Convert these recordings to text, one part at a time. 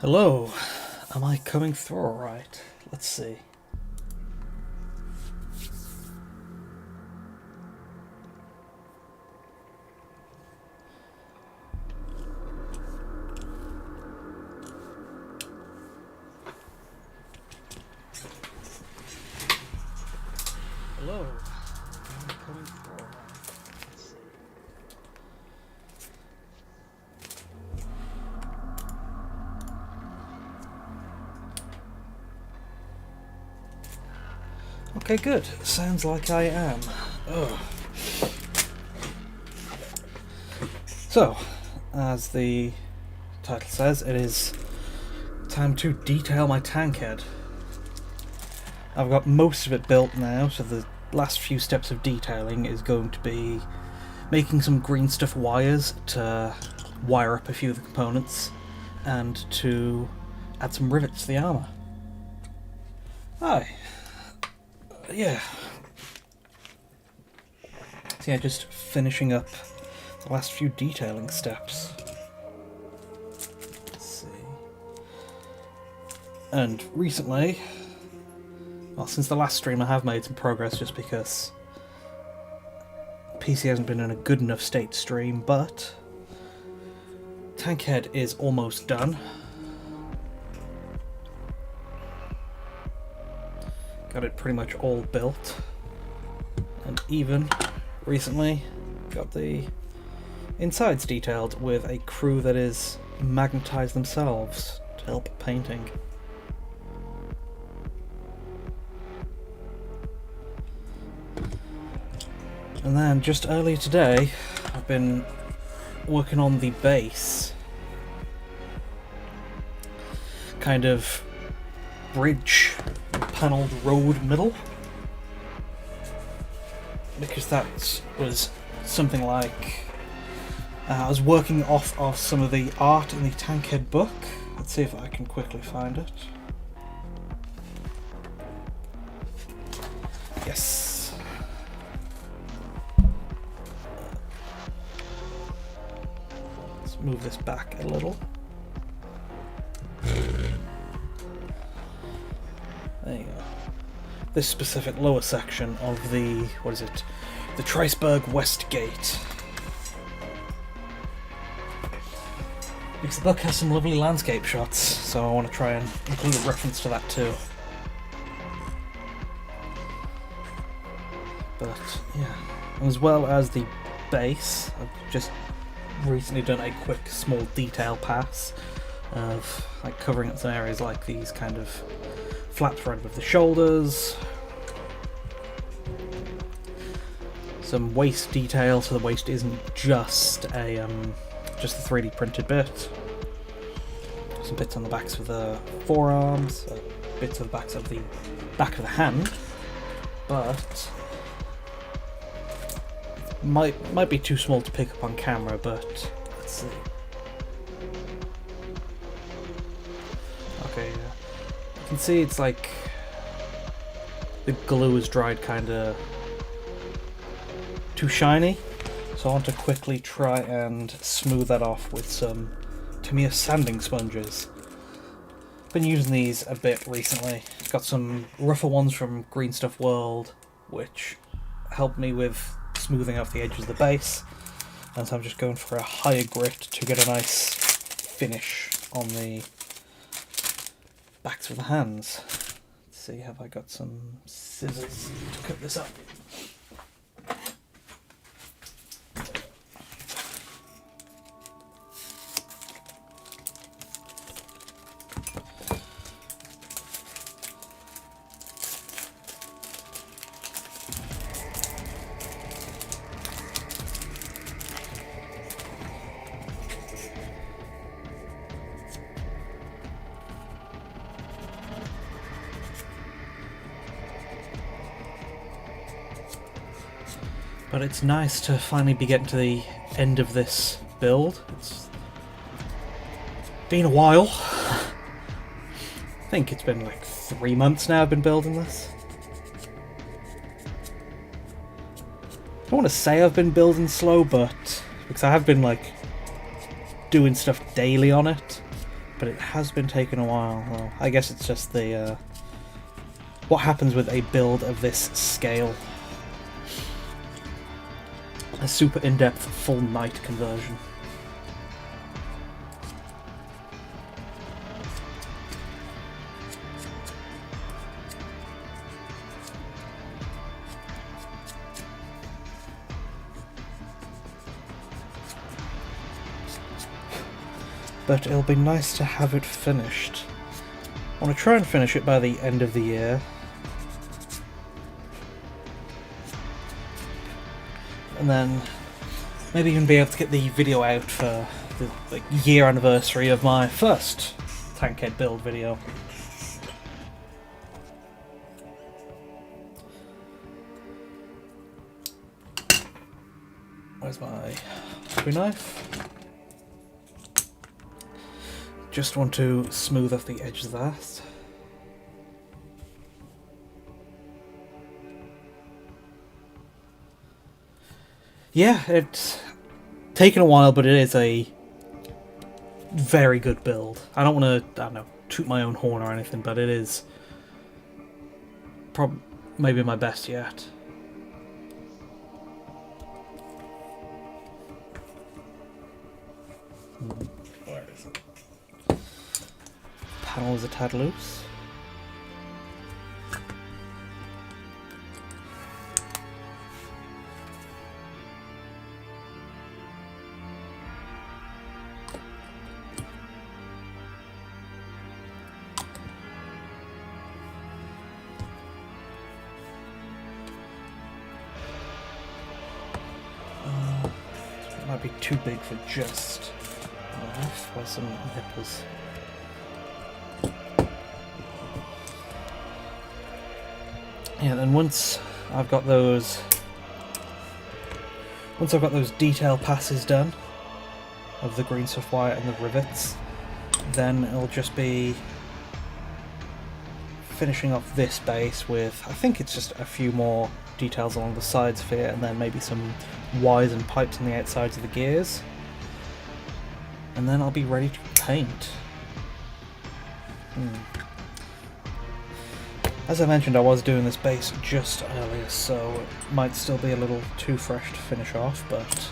Hello, am I coming through alright? Let's see. Hello, am I coming through alright? Let's see. Okay, good. Sounds like I am. Ugh. So, as the title says, it is time to detail my Tankhead. I've got most of it built now, so the last few steps of detailing is going to be making some green stuff wires to wire up a few of the components and to add some rivets to the armour. Aye. Yeah. So yeah, just finishing up the last few detailing steps. Let's see. And recently, well, since the last stream I have made some progress just because PC hasn't been in a good enough state to stream, but Tankhead is almost done. Got it pretty much all built, and even recently got the insides detailed with a crew that is magnetised themselves to help painting. And then just earlier today I've been working on the base, kind of bridge panelled road middle, because that was something like I was working off of some of the art in the Tankhead book. Let's see if I can quickly find it. Yes. Let's move this back a little. There you go. This specific lower section of the, what is it? The Triceburg West Gate. Because the book has some lovely landscape shots, so I want to try and include a reference to that too. But yeah, as well as the base, I've just recently done a quick small detail pass of like covering up some areas like these kind of flaps right above the shoulders, some waist detail so the waist isn't just a 3D printed bit, some bits on the backs of the forearms, bits of the backs of the back of the hand, but might be too small to pick up on camera, but let's see. Okay, yeah. You can see it's like the glue is dried kinda too shiny, so I want to quickly try and smooth that off with some Tamiya sanding sponges. Been using these a bit recently. Got some rougher ones from Green Stuff World, which helped me with smoothing out the edges of the base, and so I'm just going for a higher grit to get a nice finish on the backs of the hands. Let's see, have I got some scissors to cut this up? But it's nice to finally be getting to the end of this build. It's been a while. I think it's been like 3 months now I've been building this. I don't want to say I've been building slow, but because I have been like doing stuff daily on it, but it has been taking a while. Well, I guess it's just the what happens with a build of this scale. A super in-depth full knight conversion. But it'll be nice to have it finished. I want to try and finish it by the end of the year. And then maybe even be able to get the video out for the year anniversary of my first Tankhead build video. Where's my hobby knife? Just want to smooth off the edge of that. Yeah, it's taken a while, but it is a very good build. I don't want to, I don't know, toot my own horn or anything, but it is maybe my best yet. Where is it? Panel is a tad loose. Might be too big for just knife. Where's some nippers? Yeah, then once I've got those detail passes done of the green stuff wire and the rivets, then it'll just be finishing off this base with, I think it's just a few more details along the sides of it, and then maybe some wires and pipes on the outsides of the gears, and then I'll be ready to paint. As I mentioned, I was doing this base just earlier, so it might still be a little too fresh to finish off, but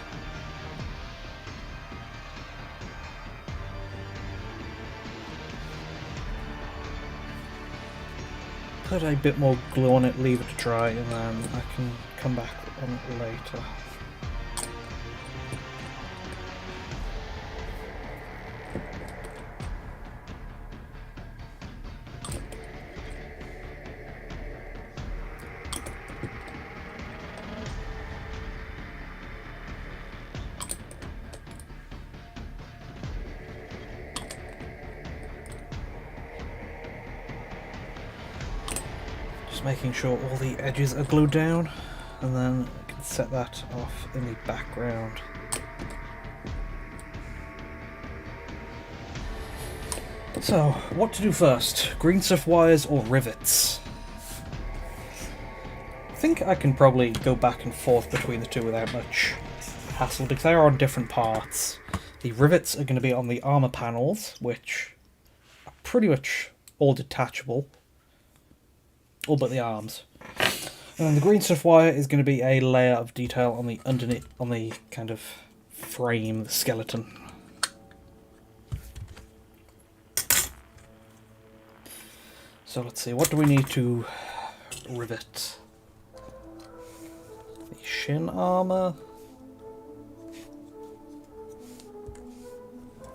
put a bit more glue on it, leave it to dry, and then I can come back on it later. Making sure all the edges are glued down, and then I can set that off in the background. So, what to do first? Green stuff wires or rivets? I think I can probably go back and forth between the two without much hassle, because they are on different parts. The rivets are going to be on the armor panels, which are pretty much all detachable. All but the arms. And then the green stuff wire is going to be a layer of detail on the underneath, on the kind of frame, the skeleton. So let's see, what do we need to rivet? The shin armor.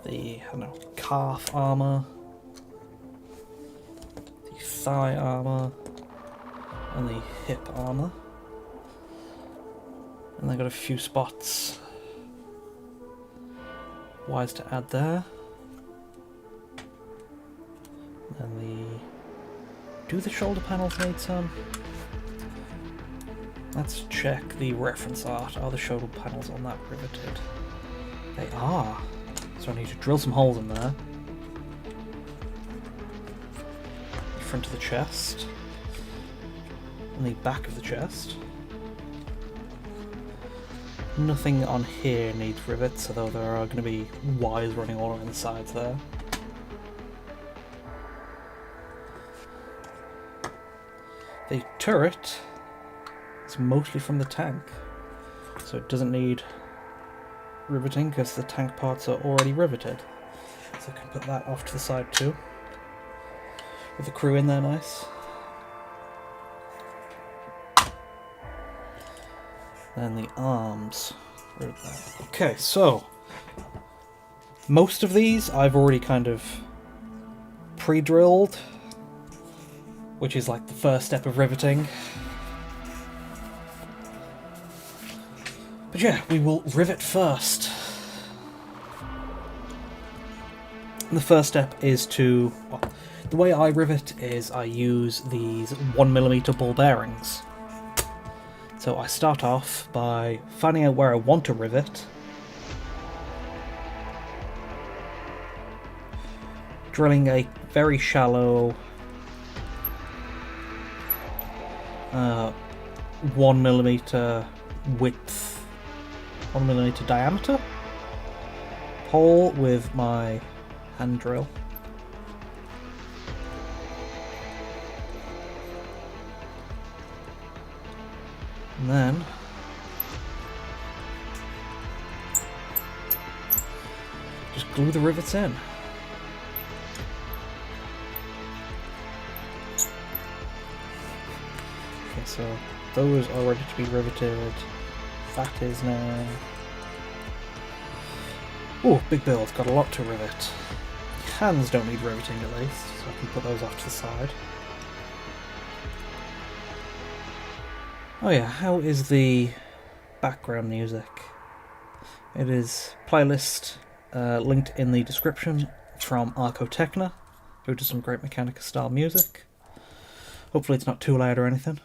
The, I don't know, calf armor. The thigh armor. And the hip armor. And I got a few spots wires to add there. And do the shoulder panels need some? Let's check the reference art. Are the shoulder panels on that riveted? They are. So I need to drill some holes in there. The front of the chest. And the back of the chest. Nothing on here needs rivets, although there are going to be wires running all around the sides there. The turret is mostly from the tank, so it doesn't need riveting because the tank parts are already riveted. So I can put that off to the side too, with the crew in there nice. And the arms. Okay, so most of these I've already kind of pre-drilled, which is like the first step of riveting. But yeah, we will rivet first. And the first step is to... well, the way I rivet is I use these 1mm ball bearings. So I start off by finding out where I want to rivet, drilling a very shallow 1mm width, 1mm diameter hole with my hand drill. And then just glue the rivets in. Okay, so those are ready to be riveted. That is now... oh, big build, got a lot to rivet. Hands don't need riveting at least, so I can put those off to the side. Oh yeah, how is the background music? It is playlist linked in the description from Archotechna, who does some great Mechanica style music. Hopefully it's not too loud or anything.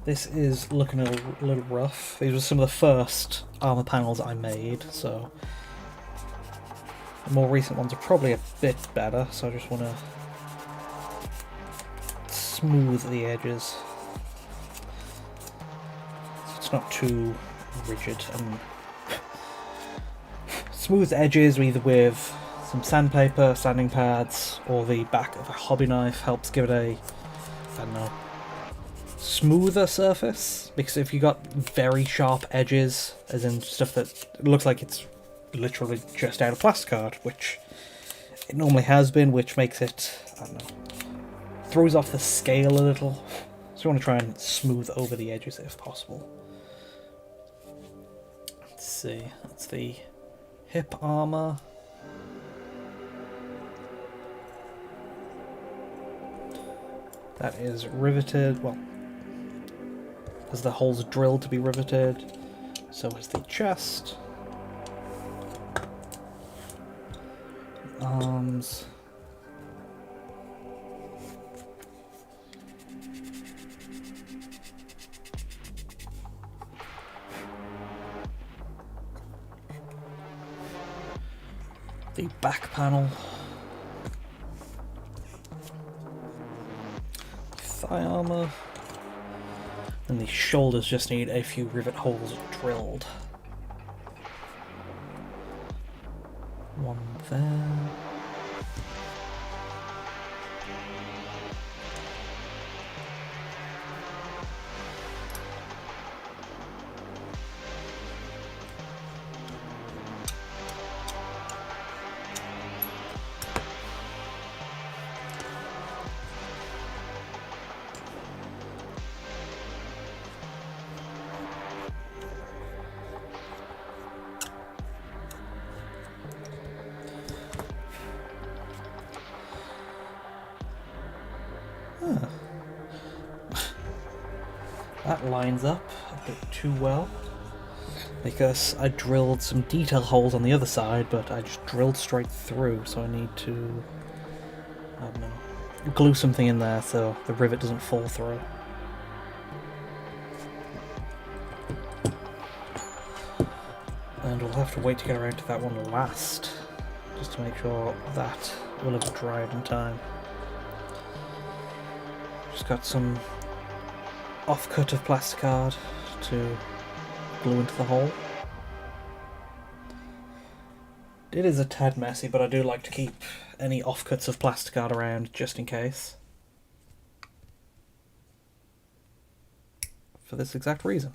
This is looking a little rough. These were some of the first armour panels I made, so the more recent ones are probably a bit better, so I just want to smooth the edges so it's not too rigid. And smooth edges either with some sandpaper, sanding pads, or the back of a hobby knife helps give it a, I don't know, smoother surface, because if you got very sharp edges, as in stuff that looks like it's literally just out of plasticard, which it normally has been, which makes it, I don't know, throws off the scale a little. So you want to try and smooth over the edges if possible. Let's see, that's the hip armor. That is riveted, well, as the hole's drilled to be riveted, so is the chest. Arms. The back panel. Thigh armor. And the shoulders just need a few rivet holes drilled. One there. That lines up a bit too well, because I drilled some detail holes on the other side, but I just drilled straight through, so I need to, I don't know, glue something in there so the rivet doesn't fall through. And we'll have to wait to get around to that one last, just to make sure that will have dried in time. Just got some offcut of plasticard to glue into the hole. It is a tad messy, but I do like to keep any offcuts of plasticard around just in case. For this exact reason.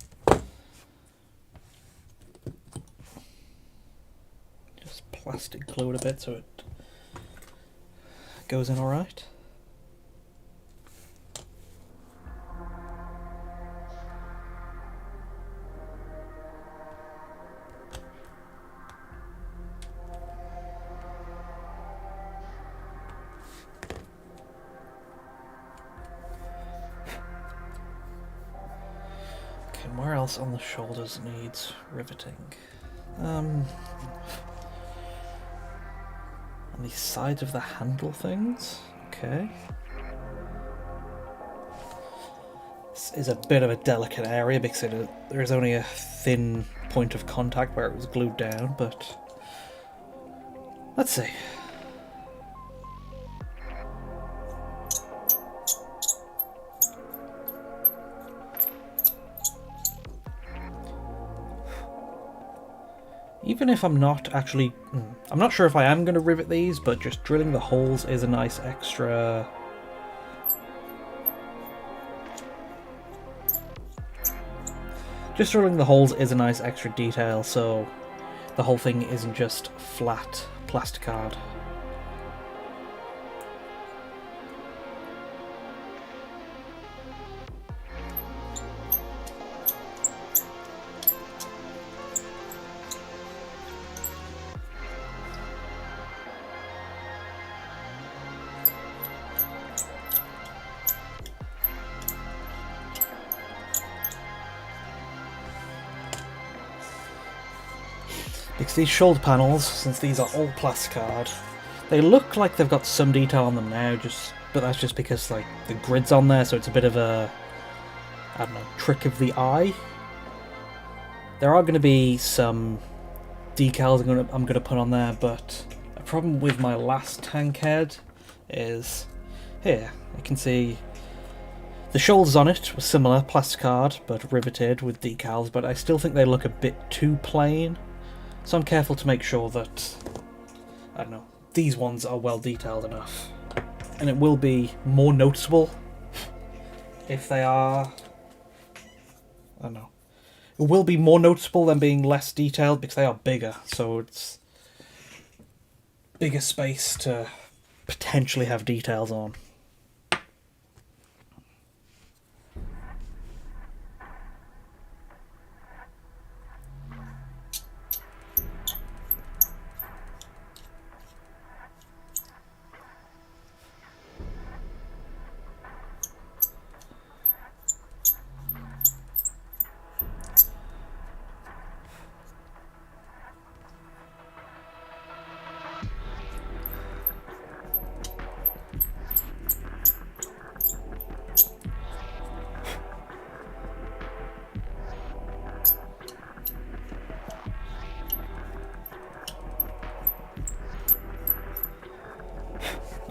Just plastic glue it a bit so it goes in alright. Where else on the shoulders needs riveting? On the sides of the handle things? Okay. This is a bit of a delicate area because there is only a thin point of contact where it was glued down, but let's see. Even if I'm not actually... I'm not sure if I am going to rivet these, but just drilling the holes is a nice extra... Just drilling the holes is a nice extra detail, so the whole thing isn't just flat plasticard. Because these shoulder panels, since these are all plasticard, they look like they've got some detail on them now, but that's just because like the grid's on there, so it's a bit of a, I don't know, trick of the eye. There are going to be some decals I'm going to put on there, but a problem with my last Tankhead is here. You can see the shoulders on it were similar, plasticard, but riveted with decals, but I still think they look a bit too plain. So I'm careful to make sure that, I don't know, these ones are well detailed enough. And it will be more noticeable if they are, I don't know. It will be more noticeable than being less detailed because they are bigger, so it's bigger space to potentially have details on.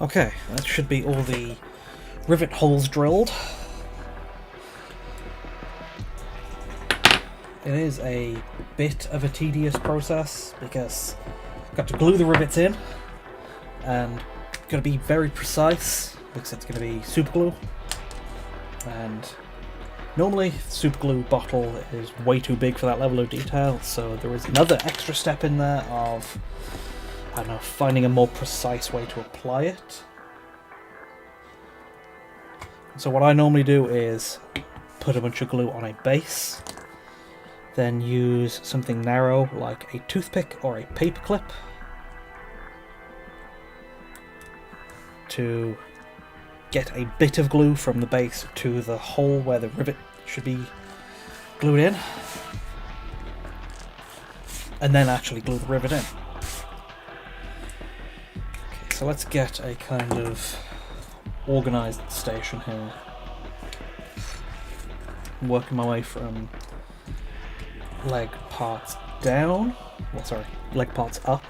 Okay, that should be all the rivet holes drilled. It is a bit of a tedious process because I've got to glue the rivets in and got to be very precise because it's going to be super glue, and normally the super glue bottle is way too big for that level of detail, so there is another extra step in there of, I don't know, finding a more precise way to apply it. So what I normally do is put a bunch of glue on a base, then use something narrow like a toothpick or a paper clip to get a bit of glue from the base to the hole where the rivet should be glued in, and then actually glue the rivet in. So let's get a kind of organised station here. I'm working my way from leg parts down. Well, sorry, leg parts up.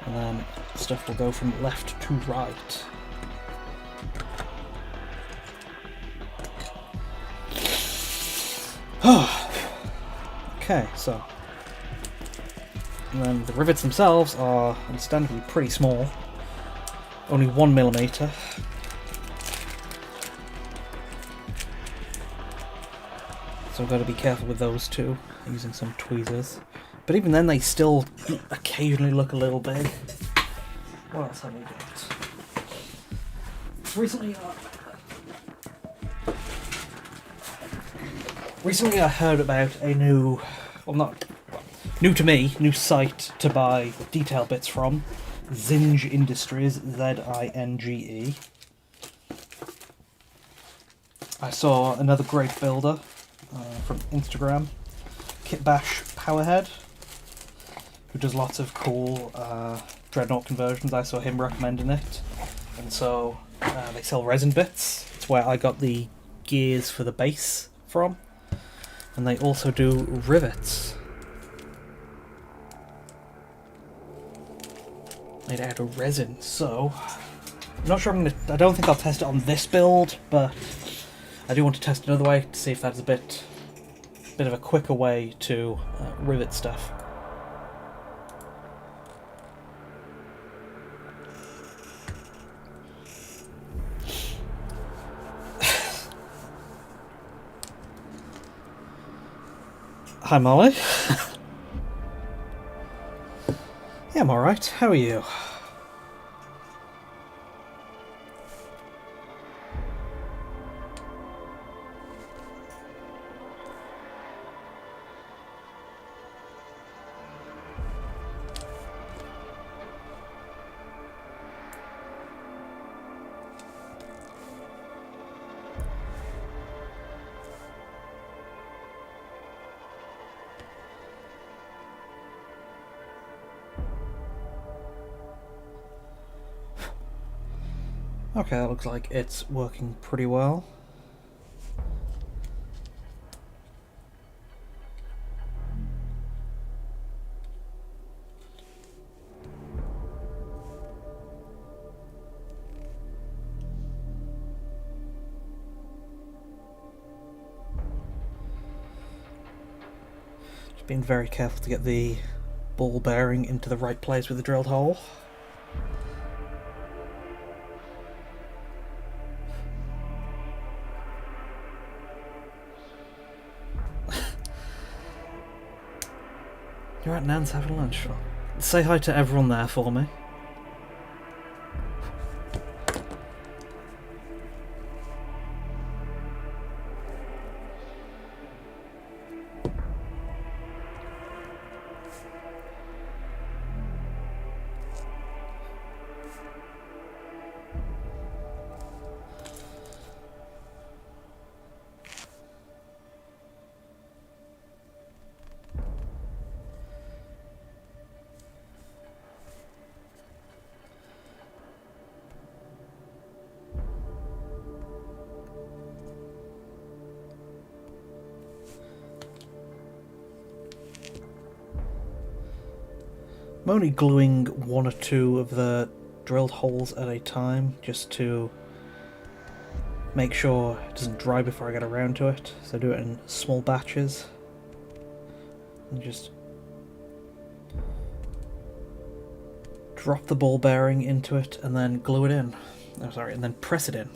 And then stuff will go from left to right. Okay, so. And then the rivets themselves are understandably pretty small. Only 1mm. So I've got to be careful with those two, using some tweezers. But even then they still occasionally look a little big. What else have we got? Recently I heard about a new, well not, new to me, new site to buy detail bits from. Zinge Industries, Z-I-N-G-E. I saw another great builder from Instagram, Kitbash Powerhead, who does lots of cool Dreadnought conversions. I saw him recommending it, and so they sell resin bits. It's where I got the gears for the base from, and they also do rivets made out of resin. So I'm not sure I don't think I'll test it on this build, but I do want to test another way to see if that's a bit of a quicker way to rivet stuff. Hi Molly. Yeah, I'm alright. How are you? Okay, that looks like it's working pretty well. Just being very careful to get the ball bearing into the right place with the drilled hole. You're at Nan's having lunch. Say hi to everyone there for me. I'm only gluing one or two of the drilled holes at a time, just to make sure it doesn't dry before I get around to it. So I do it in small batches. And just drop the ball bearing into it and then glue it in. Oh, sorry, and then press it in.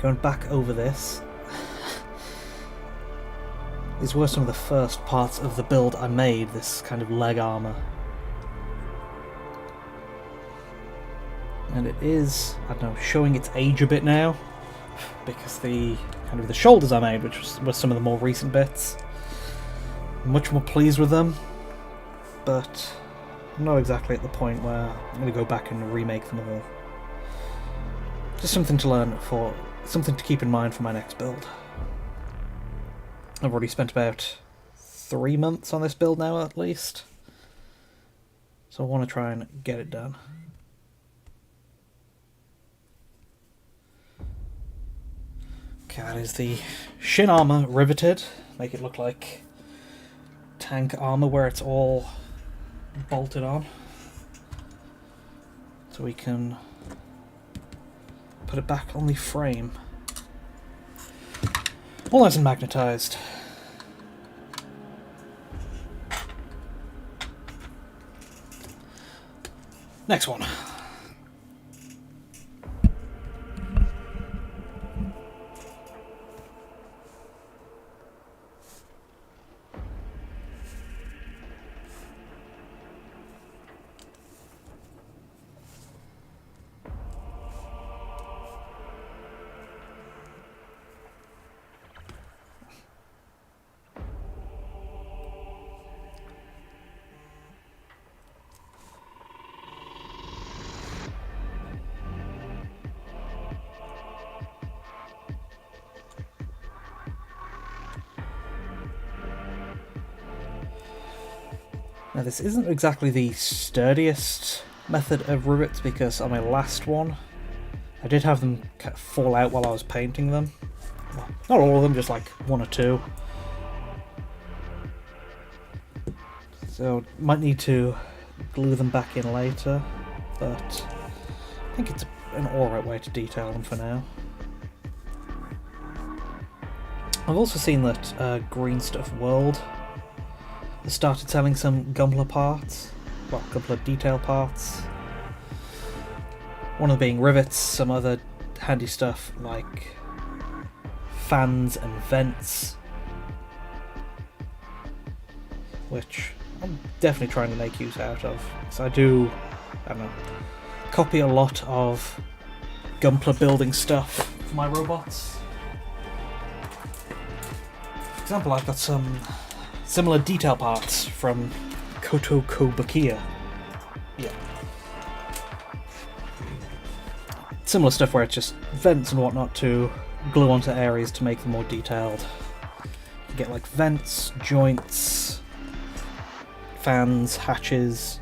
Going back over this, these were some of the first parts of the build I made, this kind of leg armour. And it is, I don't know, showing its age a bit now. because the kind of the shoulders I made, which was some of the more recent bits, I'm much more pleased with them, but I'm not exactly at the point where I'm going to go back and remake them all. Just something to learn for, something to keep in mind for my next build. I've already spent about 3 months on this build now, at least, so I want to try and get it done. Okay, that is the shin armor riveted. Make it look like tank armor where it's all bolted on. So we can put it back on the frame. All nice and magnetized. Next one. Now this isn't exactly the sturdiest method of rivets, because on my last one I did have them fall out while I was painting them. Well, not all of them, just like 1 or 2. So might need to glue them back in later, but I think it's an alright way to detail them for now. I've also seen that Green Stuff World has started selling some Gunpla parts, well, Gunpla detail parts. One of them being rivets, some other handy stuff like fans and vents, which I'm definitely trying to make use out of, because I don't know, copy a lot of Gunpla building stuff for my robots. For example, I've got some similar detail parts from Koto Kobakia. Yeah. Similar stuff where it's just vents and whatnot to glue onto areas to make them more detailed. You get like vents, joints, fans, hatches.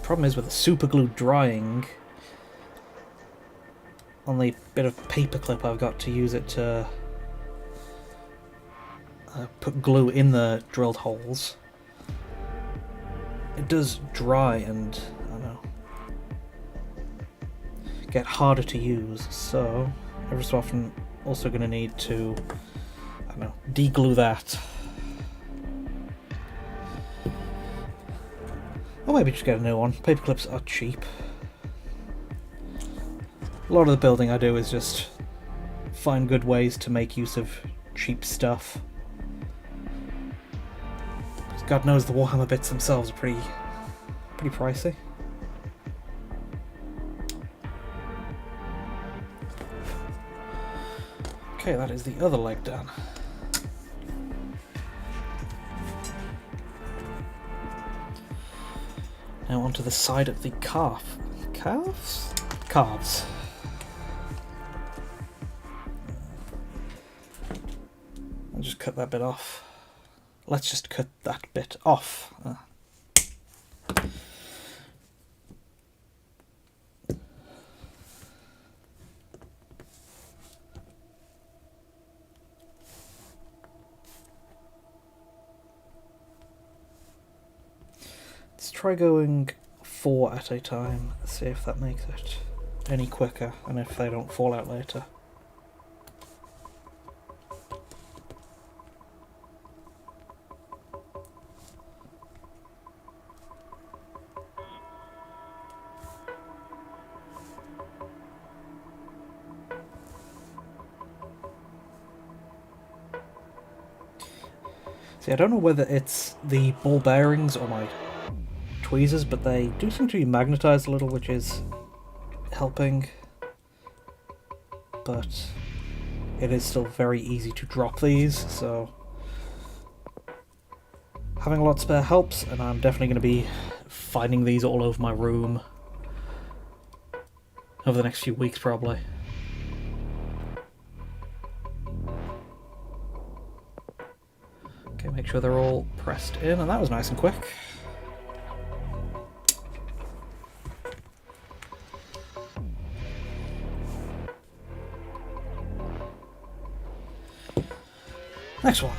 Problem is with the super glue drying, on the bit of paper clip I've got to use it to put glue in the drilled holes, it does dry and, I don't know, get harder to use, so every so often also going to need to, I don't know, de-glue that. Or maybe just get a new one. Paper clips are cheap. A lot of the building I do is just find good ways to make use of cheap stuff. God knows the Warhammer bits themselves are pretty pricey. Okay, that is the other leg done. Now onto the side of the calf. Calves? Calves. I'll just cut that bit off. Let's just cut that bit off. Let's try going 4 at a time, see if that makes it any quicker and if they don't fall out later. See, I don't know whether it's the ball bearings or my tweezers, but they do seem to be magnetized a little, which is helping. But it is still very easy to drop these, so having a lot spare helps, and I'm definitely going to be finding these all over my room over the next few weeks, probably. Okay, make sure they're all pressed in, and that was nice and quick. Next one.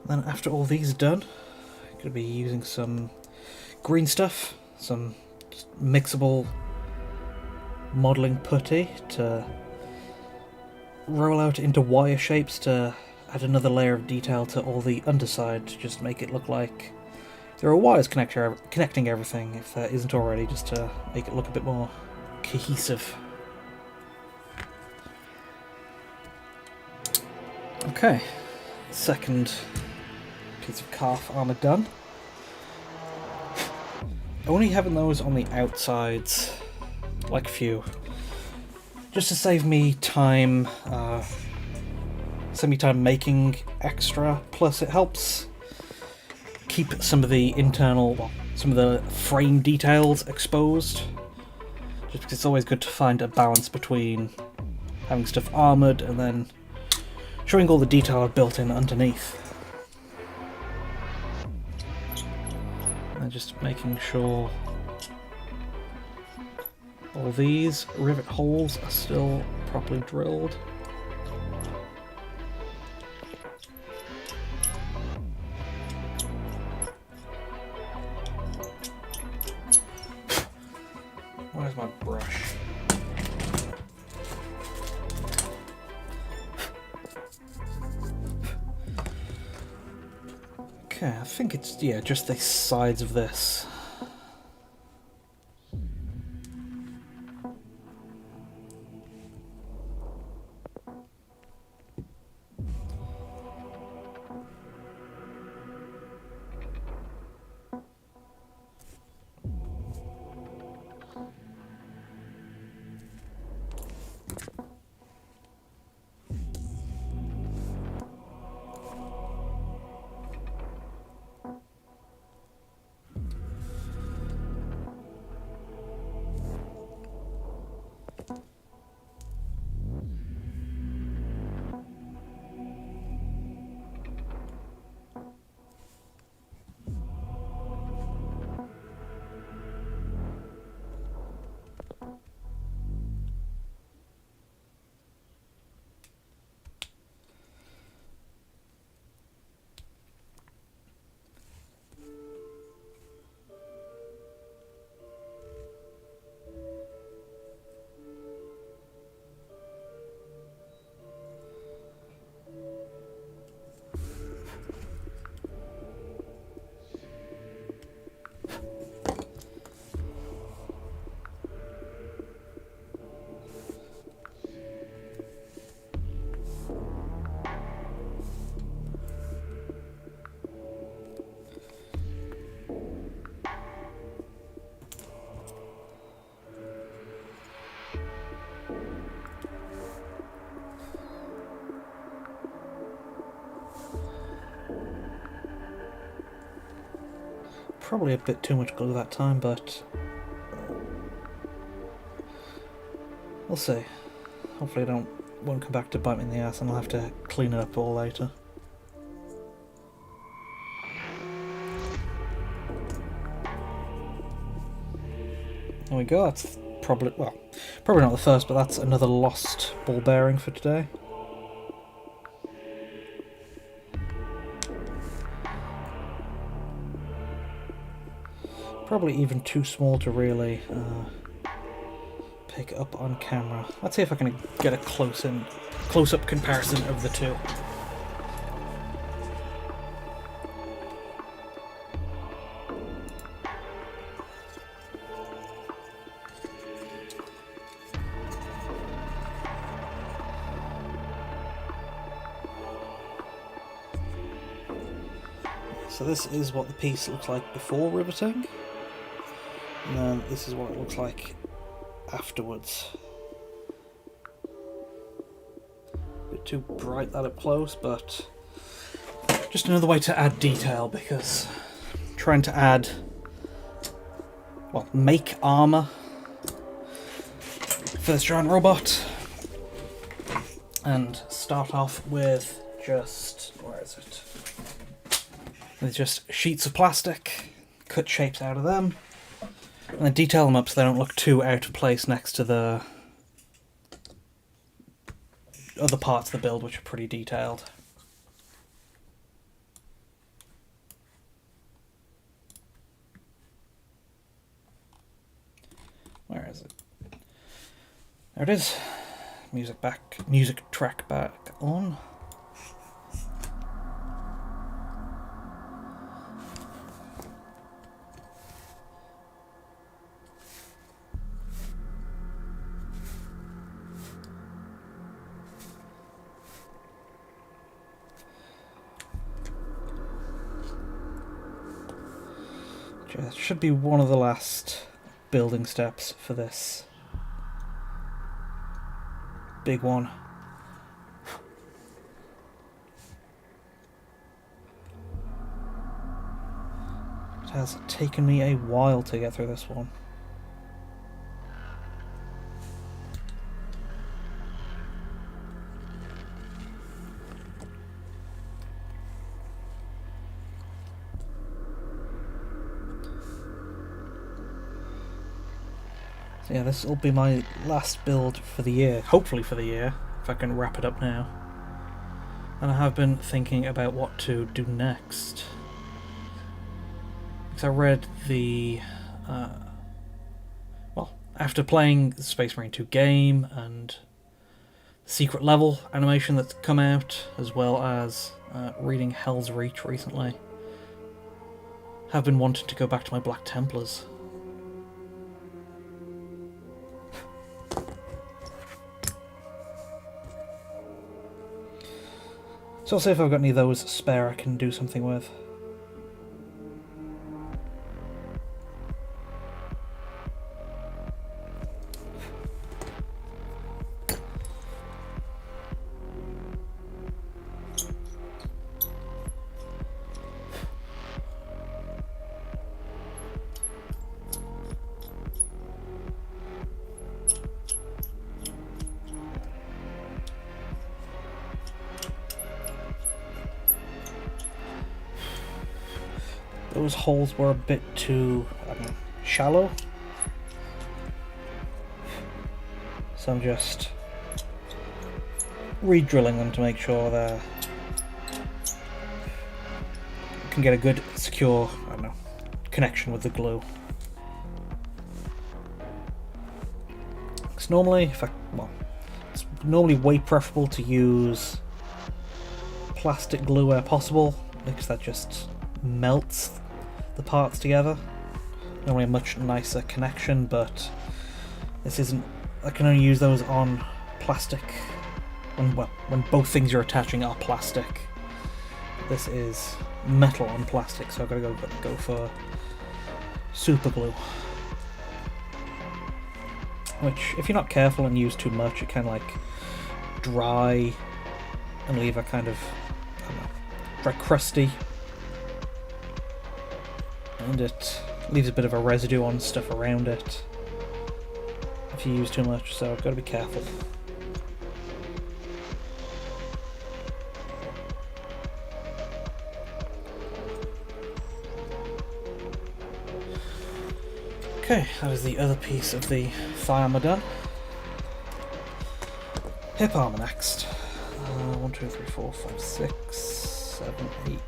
Then after all these are done, I'm going to be using some green stuff, some mixable modelling putty to roll out into wire shapes to add another layer of detail to all the underside to just make it look like there are wires connecting everything, if there isn't already, just to make it look a bit more cohesive. Okay, second piece of calf armour done. Only having those on the outsides, like a few, just to save me time, making extra, plus it helps keep some of the internal, well, some of the frame details exposed, just because it's always good to find a balance between having stuff armoured and then showing all the detail I've built in underneath. And just making sure all these rivet holes are still properly drilled. Where's my brush? Okay, I think it's, yeah, just the sides of this. Probably a bit too much glue that time, but we'll see. Hopefully it won't come back to bite me in the ass and I'll have to clean it up all later. There we go, that's probably not the first, but that's another lost ball bearing for today. Probably even too small to really pick up on camera. Let's see if I can get a close-up comparison of the two. So this is what the piece looks like before riveting, and then this is what it looks like afterwards. A bit too bright that up close, but just another way to add detail, because trying to make armour for this giant robot, and start off with just sheets of plastic, cut shapes out of them, and then detail them up so they don't look too out of place next to the other parts of the build, which are pretty detailed. Where is it? There it is. Music track back on. That should be one of the last building steps for this big one. It has taken me a while to get through this one. So yeah, this will be my last build for the year, hopefully for the year, if I can wrap it up now. And I have been thinking about what to do next. Because I read the... after playing the Space Marine 2 game and the Secret Level animation that's come out, as well as reading Hell's Reach recently, have been wanting to go back to my Black Templars. So I'll see if I've got any of those spare I can do something with. Those holes were a bit too shallow, so I'm just re-drilling them to make sure that I can get a good, secure, connection with the glue. Because normally, it's normally way preferable to use plastic glue where possible, because that just melts the parts together. Normally a much nicer connection, but this isn't. I can only use those on plastic when both things you're attaching are plastic. This is metal on plastic, so I've got to go for super glue. Which, if you're not careful and use too much, it can dry and leave a kind of dry crusty. And it leaves a bit of a residue on stuff around it if you use too much, so I've got to be careful. Okay, that was the other piece of the thigh armour done. Hip armour next. 1, 2, 3, 4, 5, 6, 7, 8,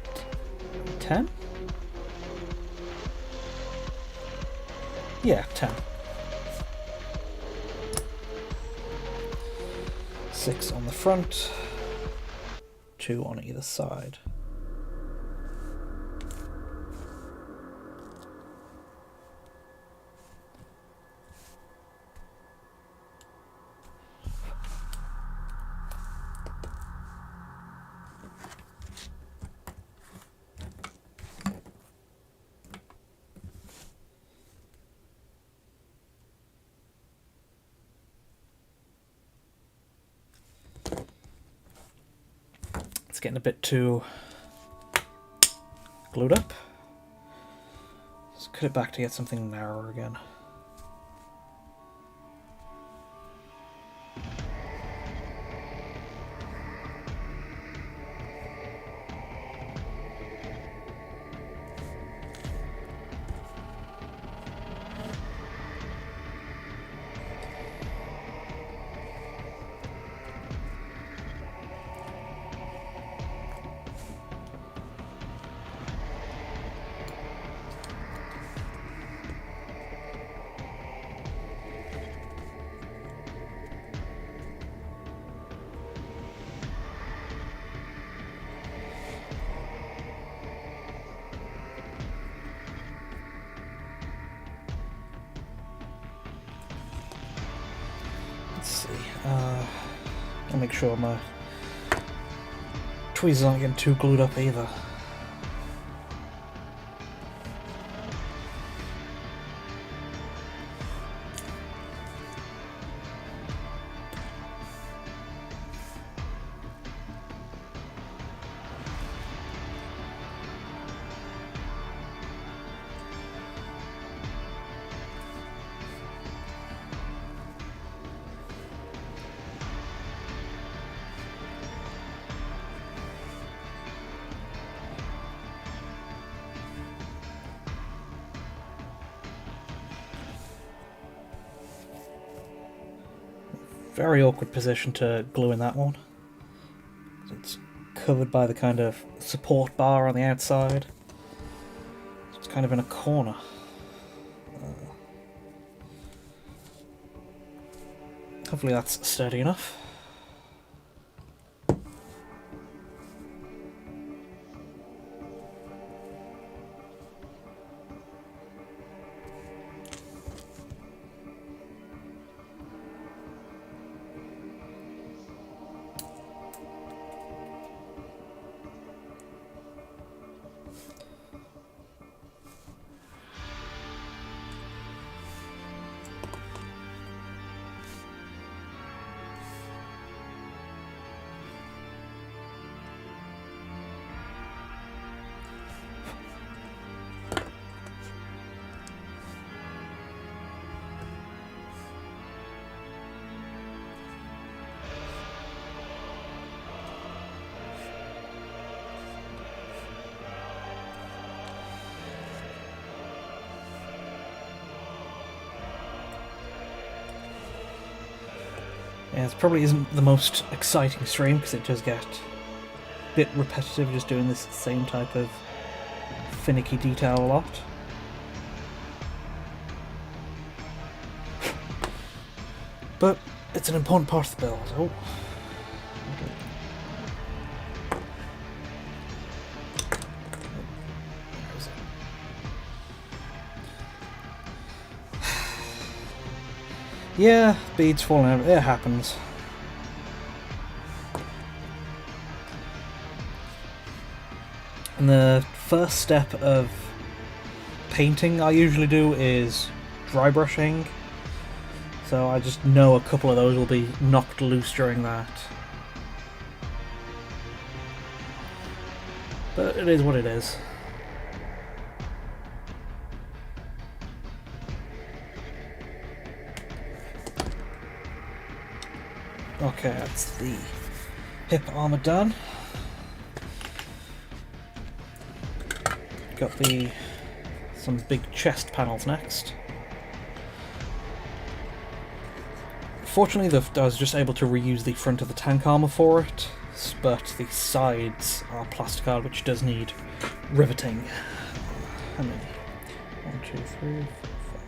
10? Yeah, 10. 6 on the front, 2 on either side. It's getting a bit too glued up. Let's cut it back to get something narrower again. Let's see. I'll make sure my tweezers aren't getting too glued up either. Very awkward position to glue in that one. It's covered by the kind of support bar on the outside. It's kind of in a corner. Hopefully that's sturdy enough. Yeah, it probably isn't the most exciting stream because it does get a bit repetitive just doing this same type of finicky detail a lot. But it's an important part of the build. Oh. Where is it? Yeah, beads falling out. It happens. And the first step of painting I usually do is dry brushing. So I just know a couple of those will be knocked loose during that. But it is what it is. Okay, that's the hip armor done. Got some big chest panels next. Fortunately, I was just able to reuse the front of the tank armor for it, but the sides are plasticard, which does need riveting. How many? 1, 2, 3, 4,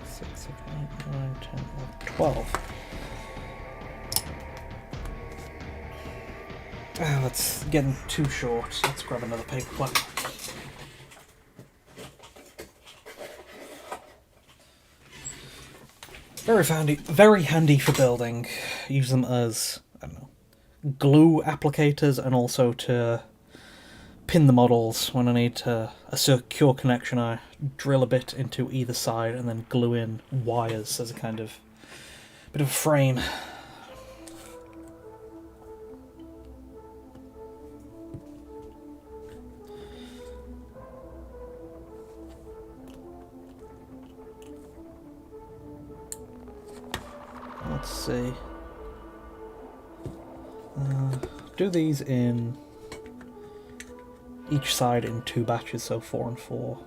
5, 6, 7, 8, 9, 10, 11, 12. That's getting too short. Let's grab another paper plate. Very handy for building. Use them as, I don't know, glue applicators, and also to pin the models when I need a secure connection. I drill a bit into either side and then glue in wires as a kind of bit of a frame. Let's see. Do these in each side in 2 batches, so 4 and 4.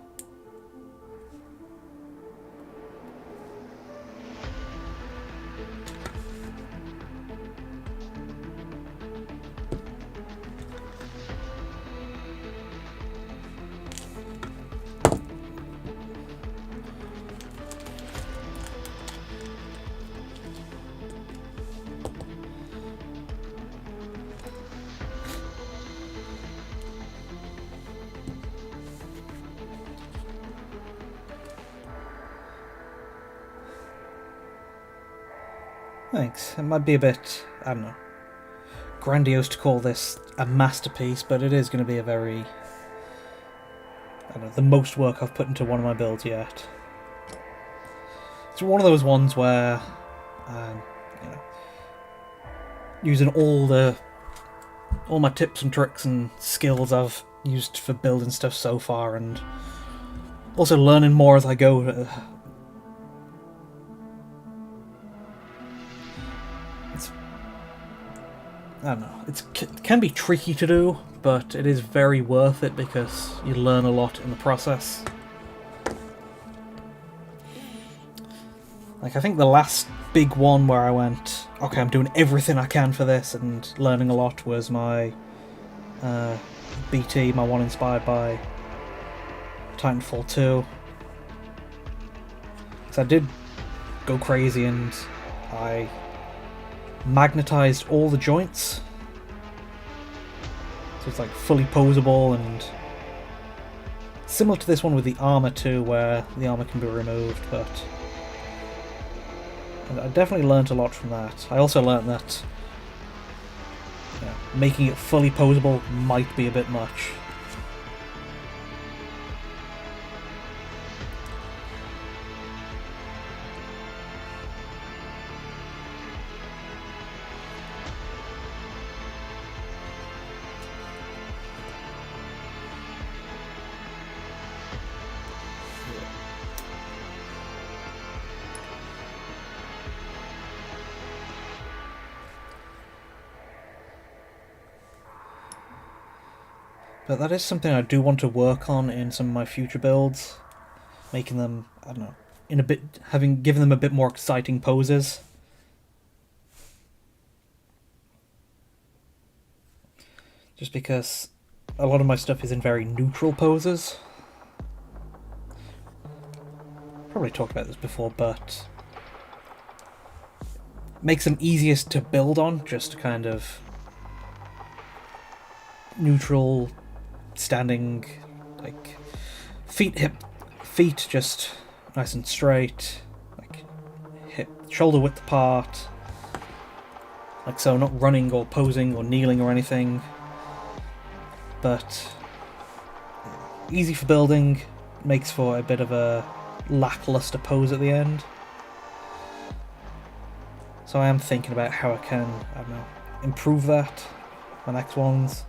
Thanks. It might be a bit, I don't know, grandiose to call this a masterpiece, but it is going to be a very, I don't know, the most work I've put into one of my builds yet. It's one of those ones where, you know, using all my tips and tricks and skills I've used for building stuff so far, and also learning more as I go. I don't know, it can be tricky to do, but it is very worth it because you learn a lot in the process. Like, I think the last big one where I went, okay, I'm doing everything I can for this and learning a lot, was my BT, my one inspired by Titanfall 2. So I did go crazy and I magnetized all the joints, so it's like fully posable, and similar to this one with the armor too, where the armor can be removed. But I definitely learned a lot from that. I also learned that, you know, making it fully posable might be a bit much. But that is something I do want to work on in some of my future builds, making them, I don't know, given them a bit more exciting poses. Just because a lot of my stuff is in very neutral poses. Probably talked about this before, but makes them easiest to build on, just kind of neutral, standing, like feet just nice and straight, like hip shoulder width apart, like so, not running or posing or kneeling or anything, but easy for building, makes for a bit of a lackluster pose at the end. So I am thinking about how I can, I don't know, improve that. My next ones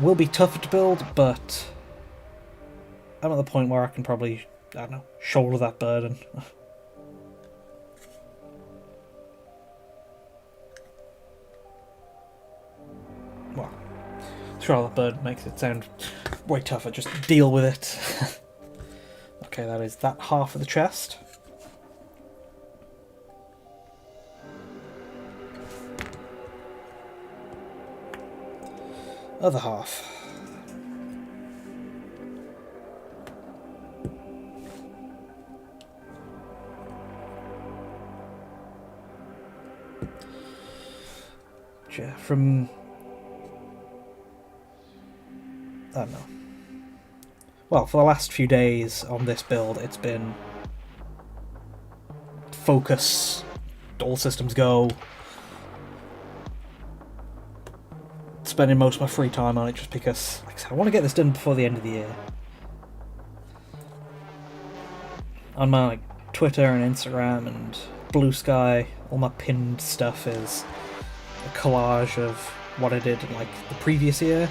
will be tougher to build, but I'm at the point where I can probably, I don't know, shoulder that burden. Well, shoulder that burden makes it sound way tougher, just deal with it. Okay, that is that half of the chest. other half. Yeah, from... I don't know. Well, for the last few days on this build, it's been focus, all systems go, spending most of my free time on it just because, like I said, I want to get this done before the end of the year. On my Twitter and Instagram and Blue Sky, all my pinned stuff is a collage of what I did in, like, the previous year,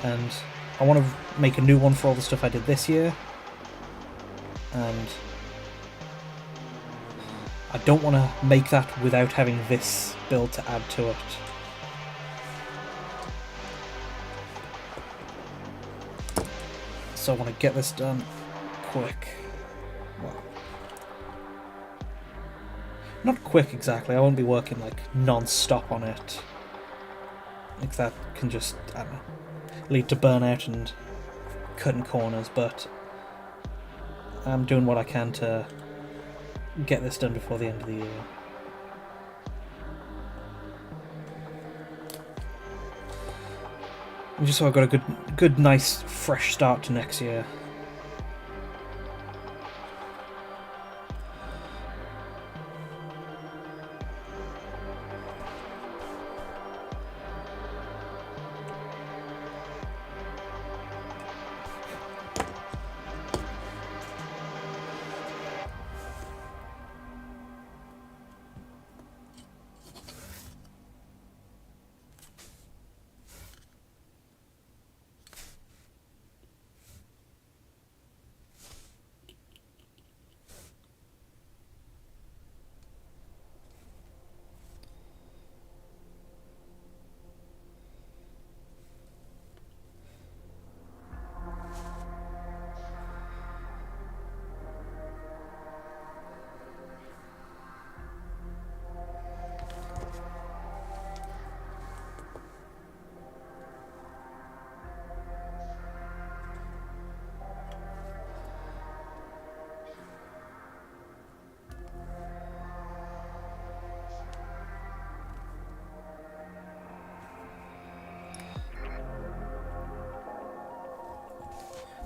and I want to make a new one for all the stuff I did this year, and I don't want to make that without having this build to add to it. So I want to get this done quick. Well, not quick exactly, I won't be working like non-stop on it. Like that can just, I don't know, lead to burnout and cutting corners, but I'm doing what I can to get this done before the end of the year. And just so I've got a good, nice, fresh start to next year.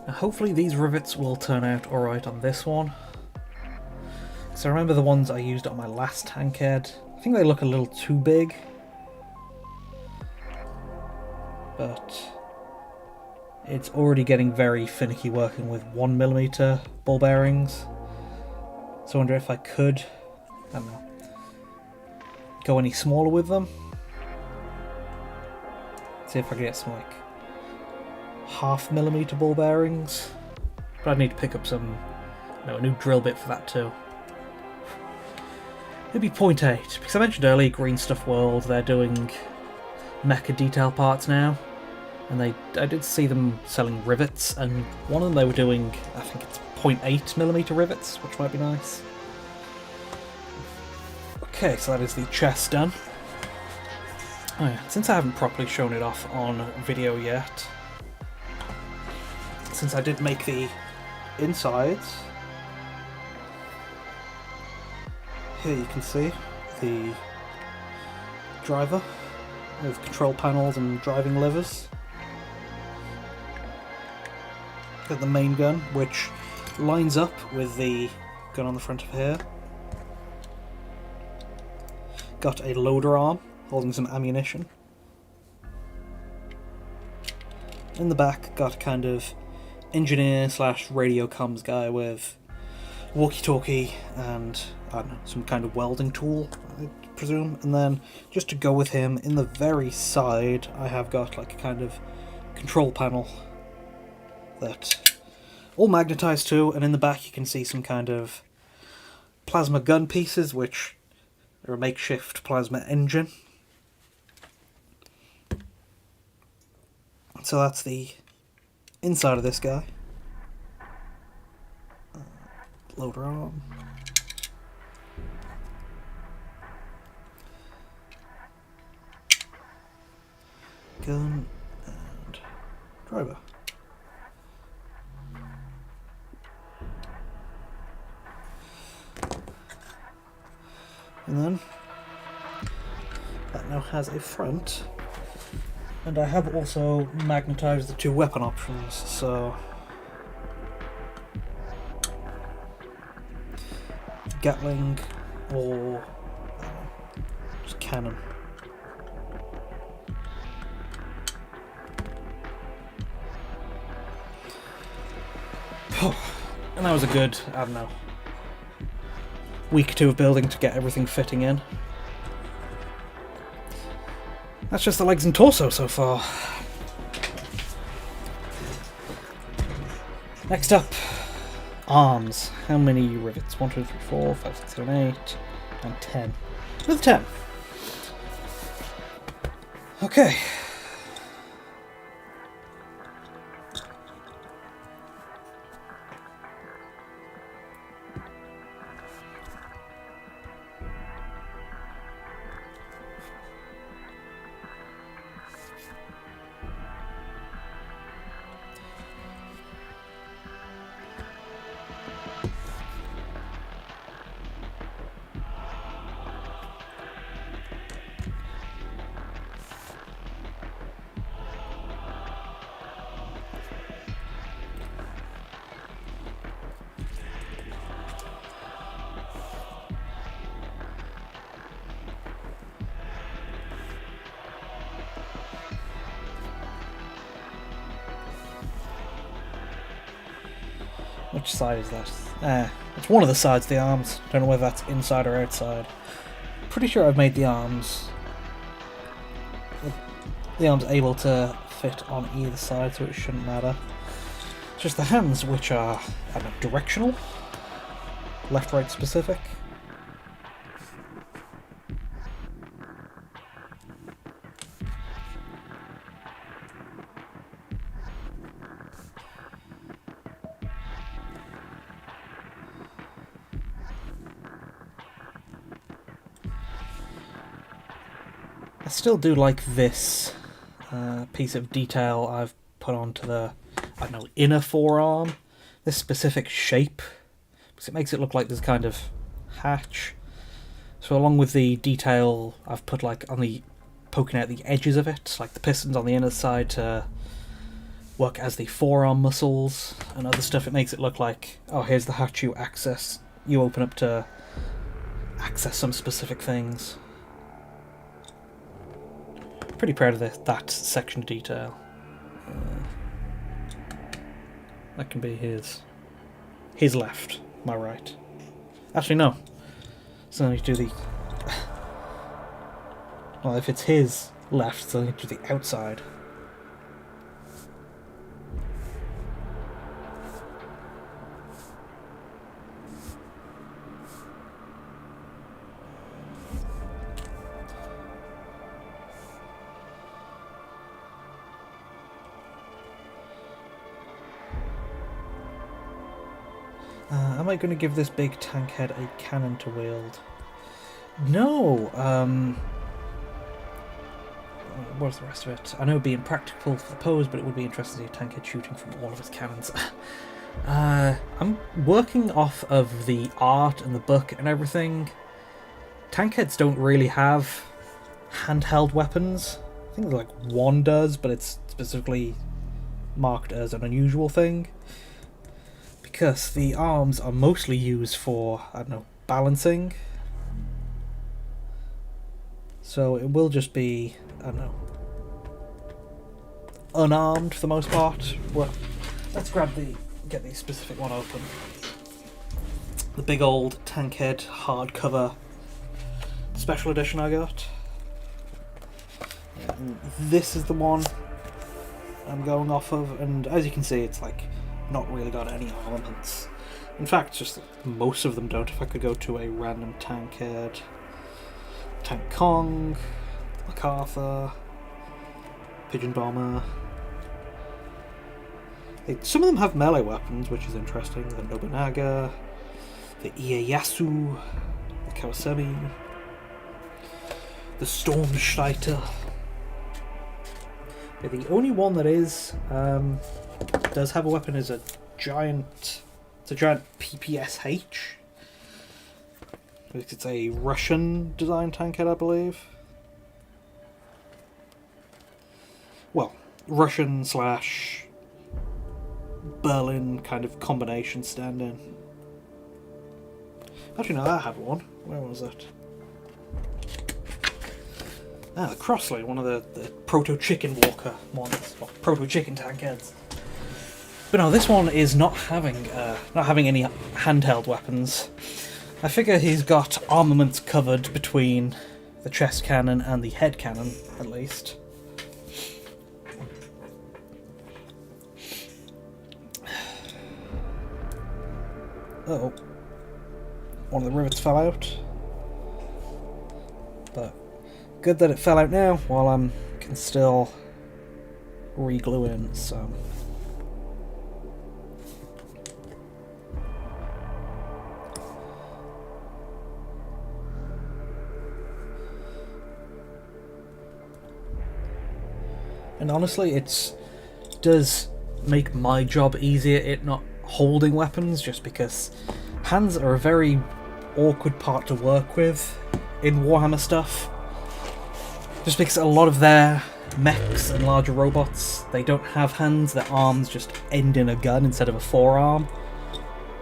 Now hopefully these rivets will turn out alright on this one. So I remember the ones I used on my last Tankhead. I think they look a little too big. But it's already getting very finicky working with 1mm ball bearings. So I wonder if I could, I don't know, go any smaller with them. See if I can get some like 0.5mm ball bearings. But I'd need to pick up some, a new drill bit for that too. Maybe 0.8, because I mentioned earlier Green Stuff World, they're doing mecha detail parts now. And I did see them selling rivets, and one of them they were doing, I think it's 0.8mm rivets, which might be nice. Okay, so that is the chest done. Oh yeah, since I haven't properly shown it off on video yet, since I did make the insides, here you can see the driver with control panels and driving levers. Got the main gun, which lines up with the gun on the front of here. Got a loader arm holding some ammunition. In the back, got a kind of engineer slash radio comms guy with walkie-talkie and, I don't know, some kind of welding tool, I presume. And then, just to go with him, in the very side, I have got like a kind of control panel that all magnetized to, and in the back you can see some kind of plasma gun pieces, which are a makeshift plasma engine. So that's the inside of this guy. Loader arm. Gun. And Driver. And then that now has a front, and I have also magnetized the two weapon options, so Gatling or just cannon. And that was a good, I don't know, week or two of building to get everything fitting in. That's just the legs and torso so far. Next up, arms. How many rivets? 1, 2, 3, 4, 5, 6, 7, 8, and 10. With 10. Okay. Which side is that? It's one of the sides of the arms. Don't know whether that's inside or outside. Pretty sure I've made the arms able to fit on either side, so it shouldn't matter. It's just the hands, which are, I don't know, directional? Left-right specific? I still do like this piece of detail I've put onto the, I don't know, inner forearm. This specific shape, because it makes it look like there's kind of hatch. So along with the detail I've put like on the poking out the edges of it, like the pistons on the inner side to work as the forearm muscles and other stuff, it makes it look like, oh, here's the hatch you open up to access some specific things. Pretty proud of that section of detail. That can be his left, my right. Actually, no. So I need to do the... Well, if it's his left, so I need to do the outside. Am I going to give this big Tankhead a cannon to wield? No! What's the rest of it? I know it would be impractical for the pose, but it would be interesting to see a Tankhead shooting from all of its cannons. I'm working off of the art and the book and everything. Tankheads don't really have handheld weapons. I think like one does, but it's specifically marked as an unusual thing. Because the arms are mostly used for, I don't know, balancing. So it will just be, I don't know, unarmed for the most part. Well, let's get the specific one open. The big old Tankhead hardcover special edition I got. And this is the one I'm going off of, and as you can see, it's like not really got any armaments. In fact, just most of them don't. If I could go to a random Tankhead, Tank Kong, MacArthur, Pigeon Bomber. Some of them have melee weapons, which is interesting. The Nobunaga, the Ieyasu, the Kawasami, the Stormstreiter. The only one that does have a weapon is a giant. It's a giant PPSH. It's a Russian design tankhead, I believe. Well, Russian / Berlin kind of combination stand-in. Actually, no, I had one. Where was it? Ah, the Crossley, one of the proto-chicken walker ones, or proto-chicken tankheads. But no, this one is not having any handheld weapons. I figure he's got armaments covered between the chest cannon and the head cannon, at least. Uh-oh. One of the rivets fell out. But good that it fell out now, while I can still re-glue in some. And honestly, it does make my job easier, it not holding weapons, just because hands are a very awkward part to work with in Warhammer stuff. Just because a lot of their mechs and larger robots, they don't have hands, their arms just end in a gun instead of a forearm.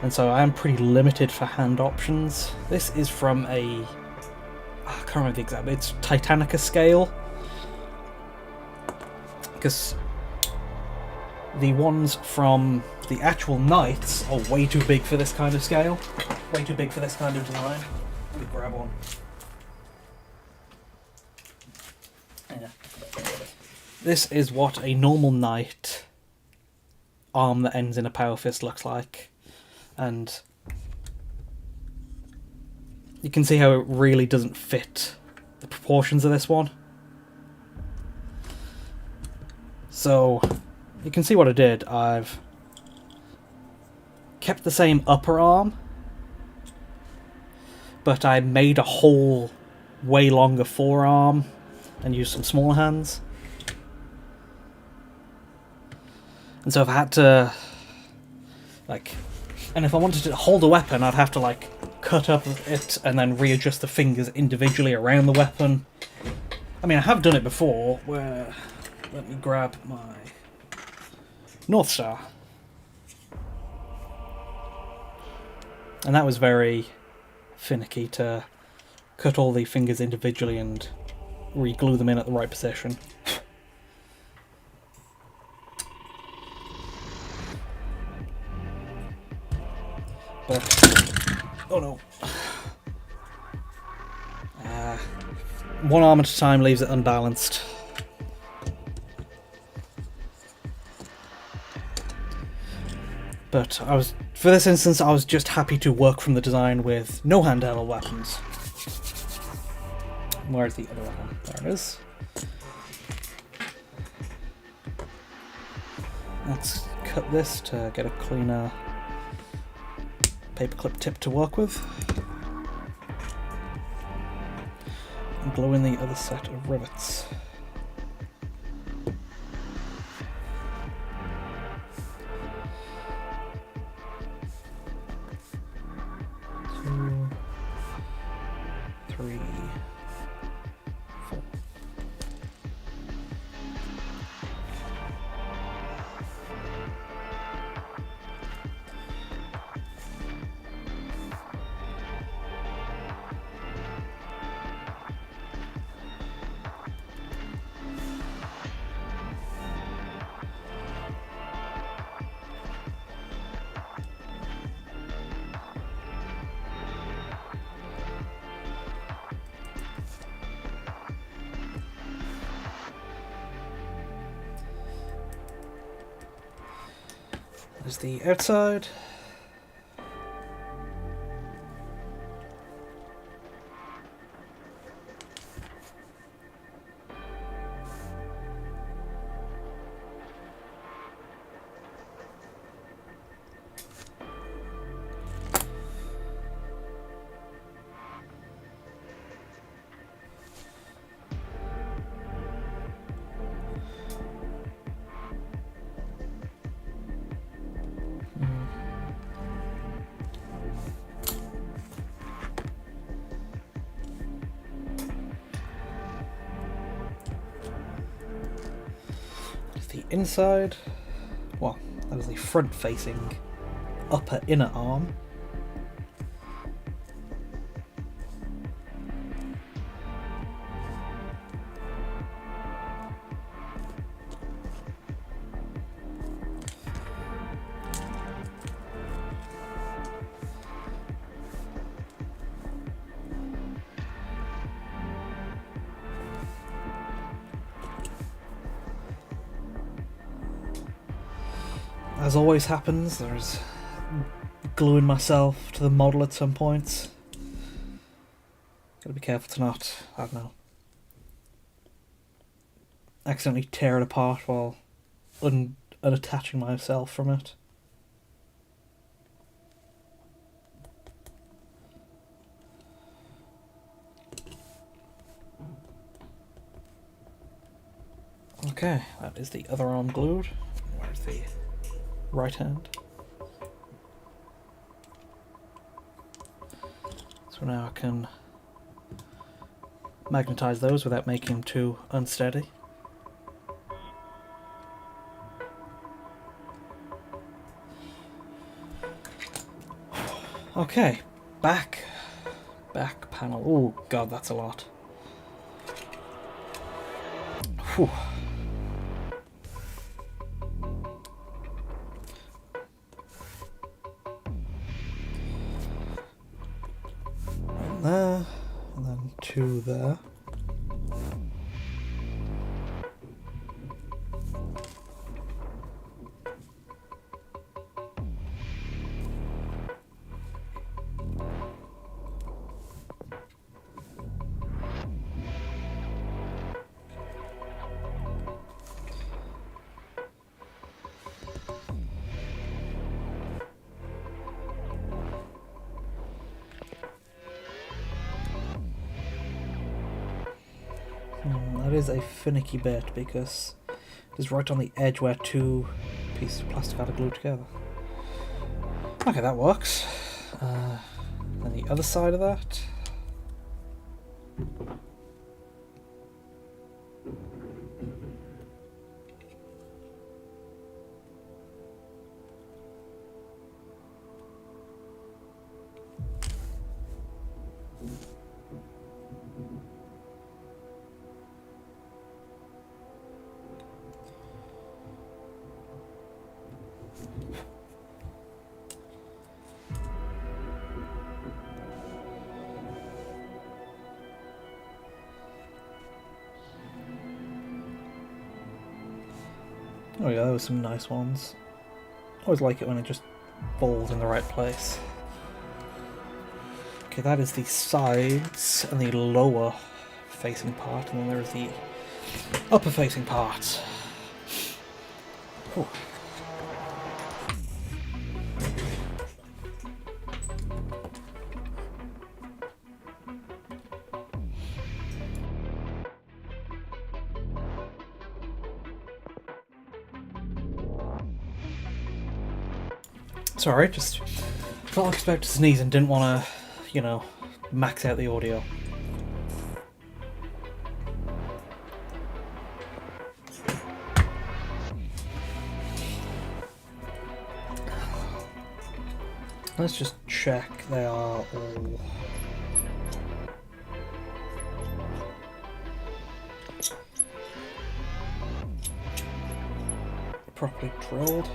And so I am pretty limited for hand options. This is from I can't remember the exact, it's Titanica scale. Because the ones from the actual Knights are way too big for this kind of scale. Way too big for this kind of design. Let me grab one. Yeah. This is what a normal Knight arm that ends in a power fist looks like. And you can see how it really doesn't fit the proportions of this one. So, you can see what I did. I've kept the same upper arm, but I made a whole way longer forearm and used some smaller hands. And so if I had to, and if I wanted to hold a weapon, I'd have to, cut up it and then readjust the fingers individually around the weapon. I mean, I have done it before, where... Let me grab my North Star. And that was very finicky to cut all the fingers individually and re-glue them in at the right position. But, oh no. One arm at a time leaves it unbalanced. But for this instance, I was just happy to work from the design with no handheld weapons. Where's the other one? There it is. Let's cut this to get a cleaner paperclip tip to work with. And glue in the other set of rivets. There's the outside. inside. Well, that is the front-facing upper inner arm. As always happens, there's gluing myself to the model at some points. Gotta be careful to not, I don't know, accidentally tear it apart while unattaching myself from it. Okay, that is the other arm glued. Where's the right hand? So now I can magnetize those without making them too unsteady. Okay, back panel. Oh god, that's a lot. Whew. One there, and then two there. That is a finicky bit because it's right on the edge where two pieces of plastic are glued together. Okay, that works. Then the other side of that. Oh yeah, those were some nice ones. Always like it when it just falls in the right place. Okay, that is the sides and the lower facing part, and then there's the upper facing part. Ooh. Sorry, just felt like I was about to sneeze and didn't want to, you know, max out the audio. Let's just check they are all properly drilled.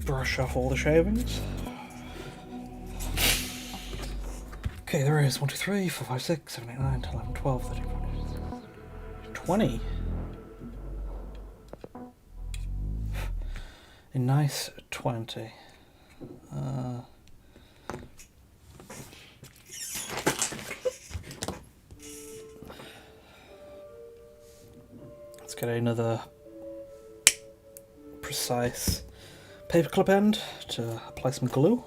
Brush off all the shavings. Okay, there is 1, 2, 3, 4, 5, 6, 7, 8, 9, 10, 11, 12, 13, 14, 20. A nice 20. Let's get another precise paperclip end to apply some glue.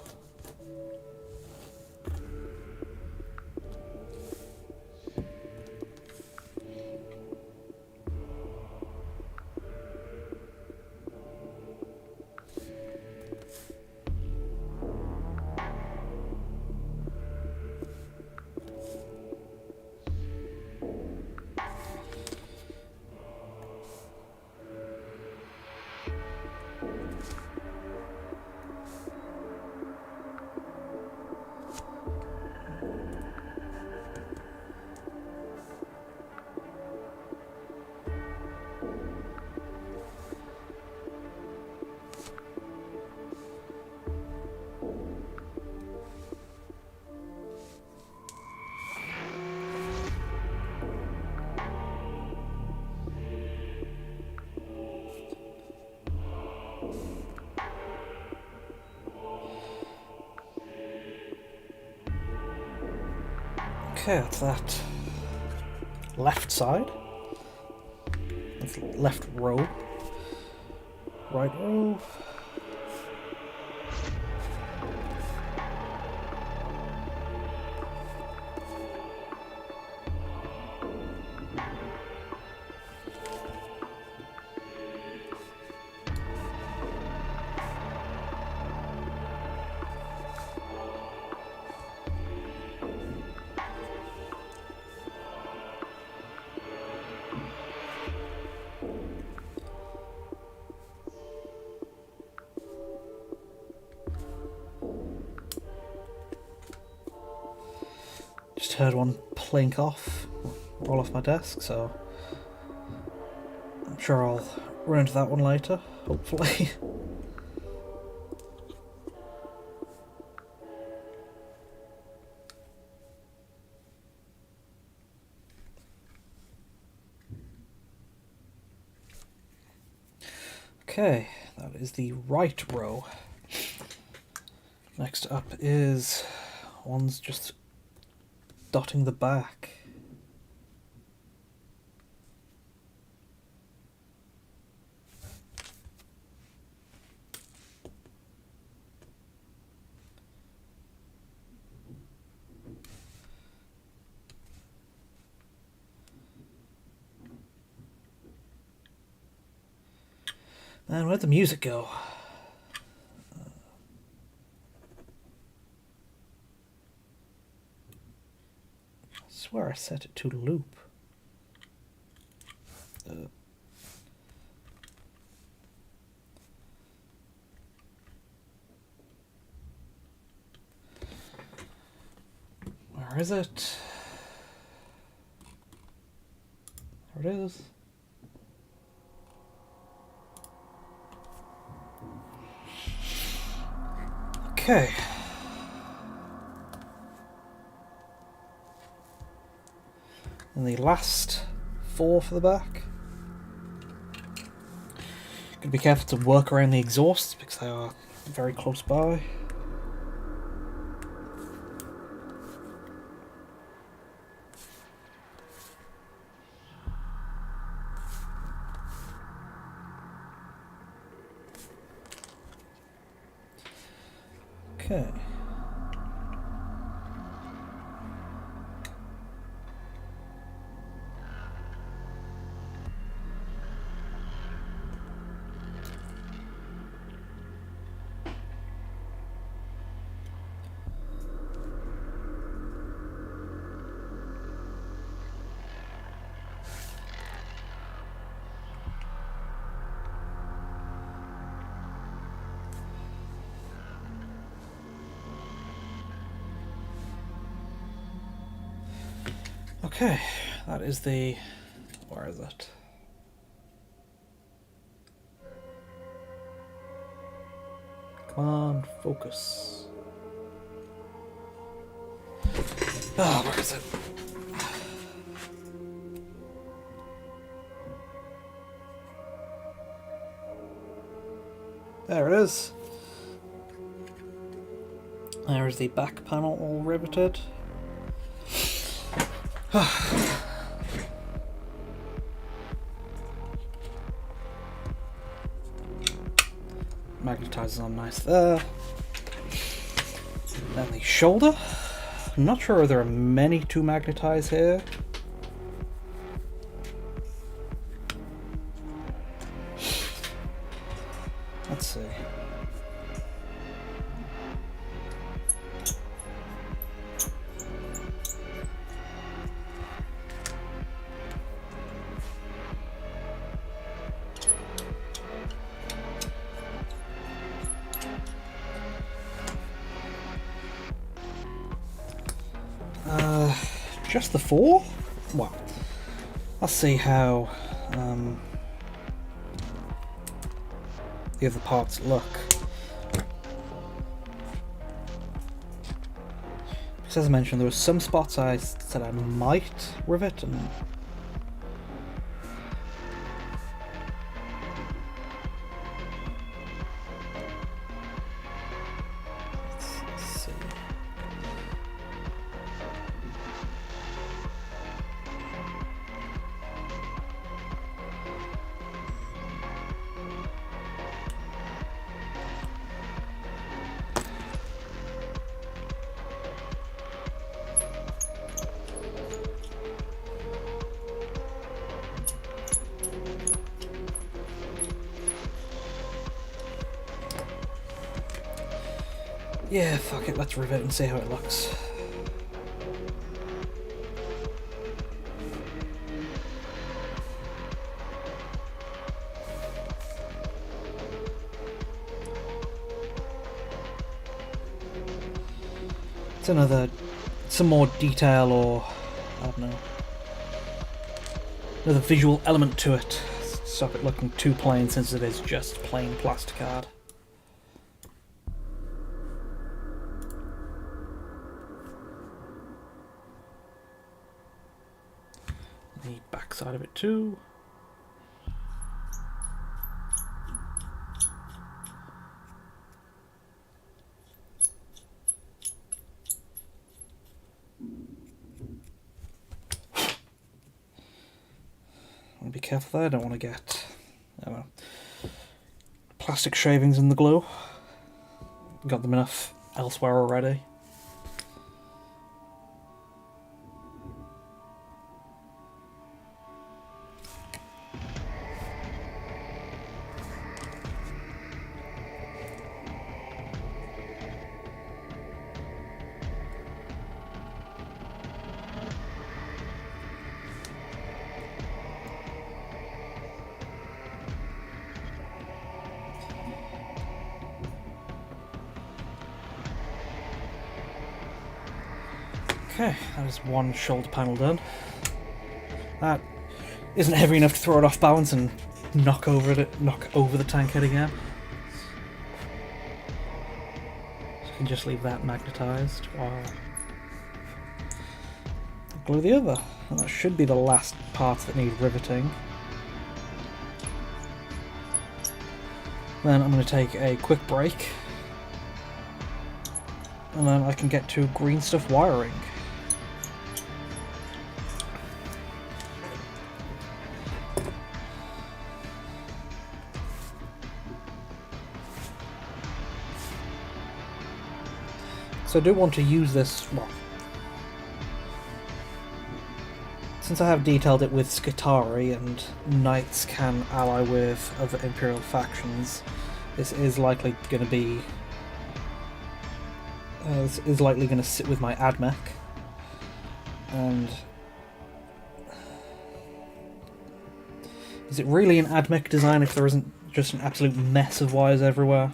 Okay, that's that left side. That's left row. Right row. Just heard one plink off, roll off my desk, so I'm sure I'll run into that one later, hopefully. Okay, that is the right row. Next up is one's just dotting the back. And where'd the music go? I swear I set it to loop. Where is it? There it is. Okay. And the last 4 for the back. Gotta be careful to work around the exhausts because they are very close by. Okay. Okay, that is the... where is it? Come on, focus. Oh, where is it? There it is. There is the back panel all riveted. Magnetizes on nice there. Then the shoulder. I'm not sure if there are many to magnetize here. Let's see. Just the 4? Well, let's see how the other parts look. Because as I mentioned, there were some spots I said I might rivet, and let's see. Yeah, fuck it, let's rivet and see how it looks. It's some more detail, or I don't know, another visual element to it. Stop it looking too plain, since it is just plain plasticard. The back side of it too. Be careful there, I don't want to get plastic shavings in the glue. Got them enough elsewhere already. Okay, that is one shoulder panel done. That isn't heavy enough to throw it off balance and knock over the tank head again. So you can just leave that magnetized while glue the other. And that should be the last parts that need riveting. Then I'm going to take a quick break, and then I can get to green stuff wiring. So I do want to use this, well, since I have detailed it with Skitarii and knights can ally with other Imperial factions, this is likely going to be sit with my AdMech, and is it really an AdMech design if there isn't just an absolute mess of wires everywhere?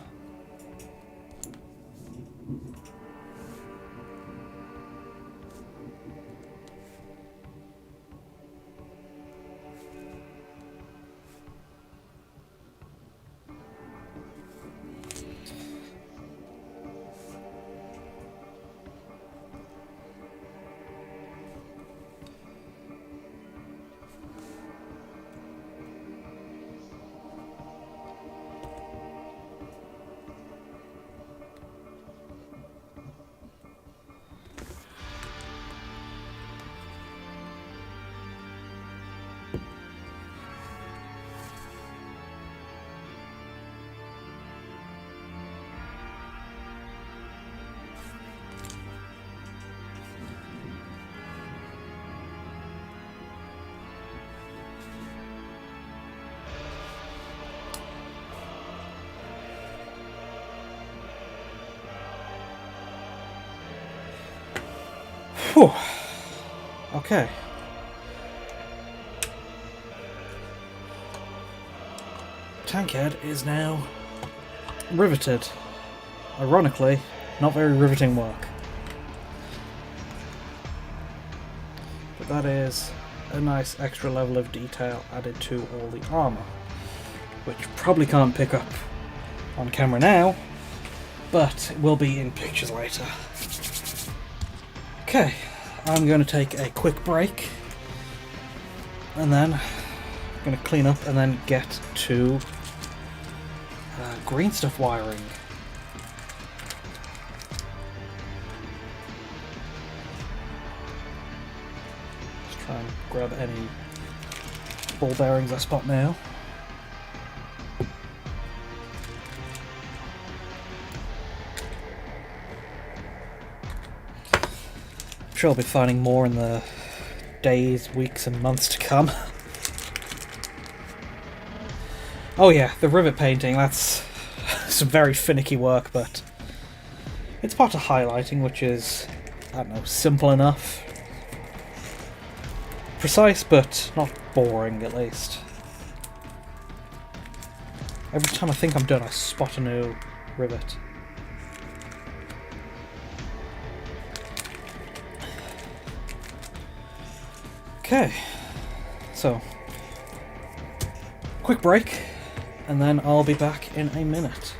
Whew. Okay. Tankhead is now riveted. Ironically, not very riveting work. But that is a nice extra level of detail added to all the armour, which probably can't pick up on camera now, but it will be in pictures later. Okay, I'm going to take a quick break, and then I'm going to clean up and then get to green stuff wiring. Just try and grab any ball bearings I spot now. I'm sure I'll be finding more in the days, weeks and months to come. Oh yeah, the rivet painting, that's some very finicky work, but it's part of highlighting, which is, I don't know, simple enough. Precise, but not boring, at least. Every time I think I'm done, I spot a new rivet. Okay, so, quick break, and then I'll be back in a minute.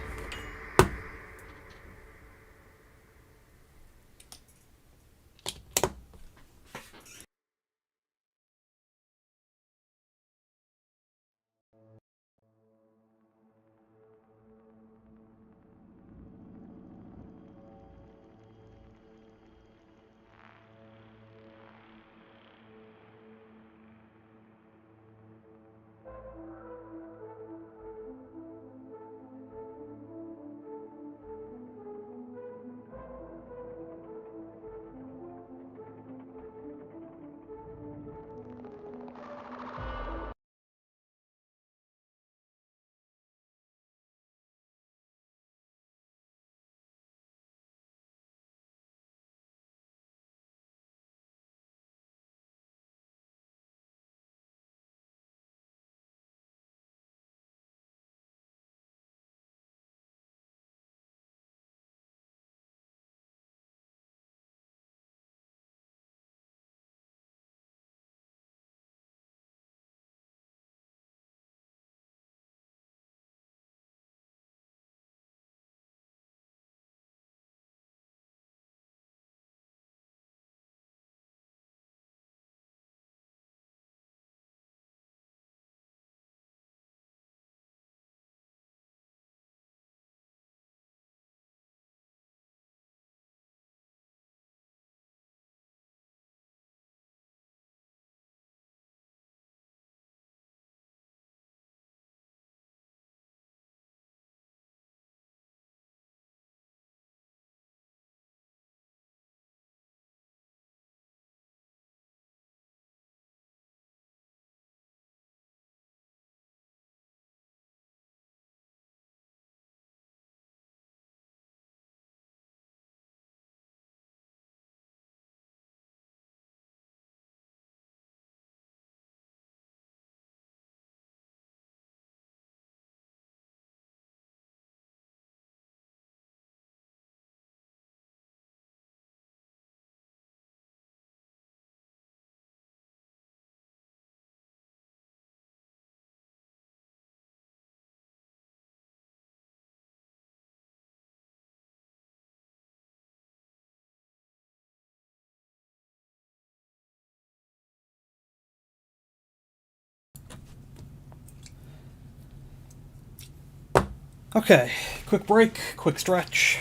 Okay, quick break, quick stretch,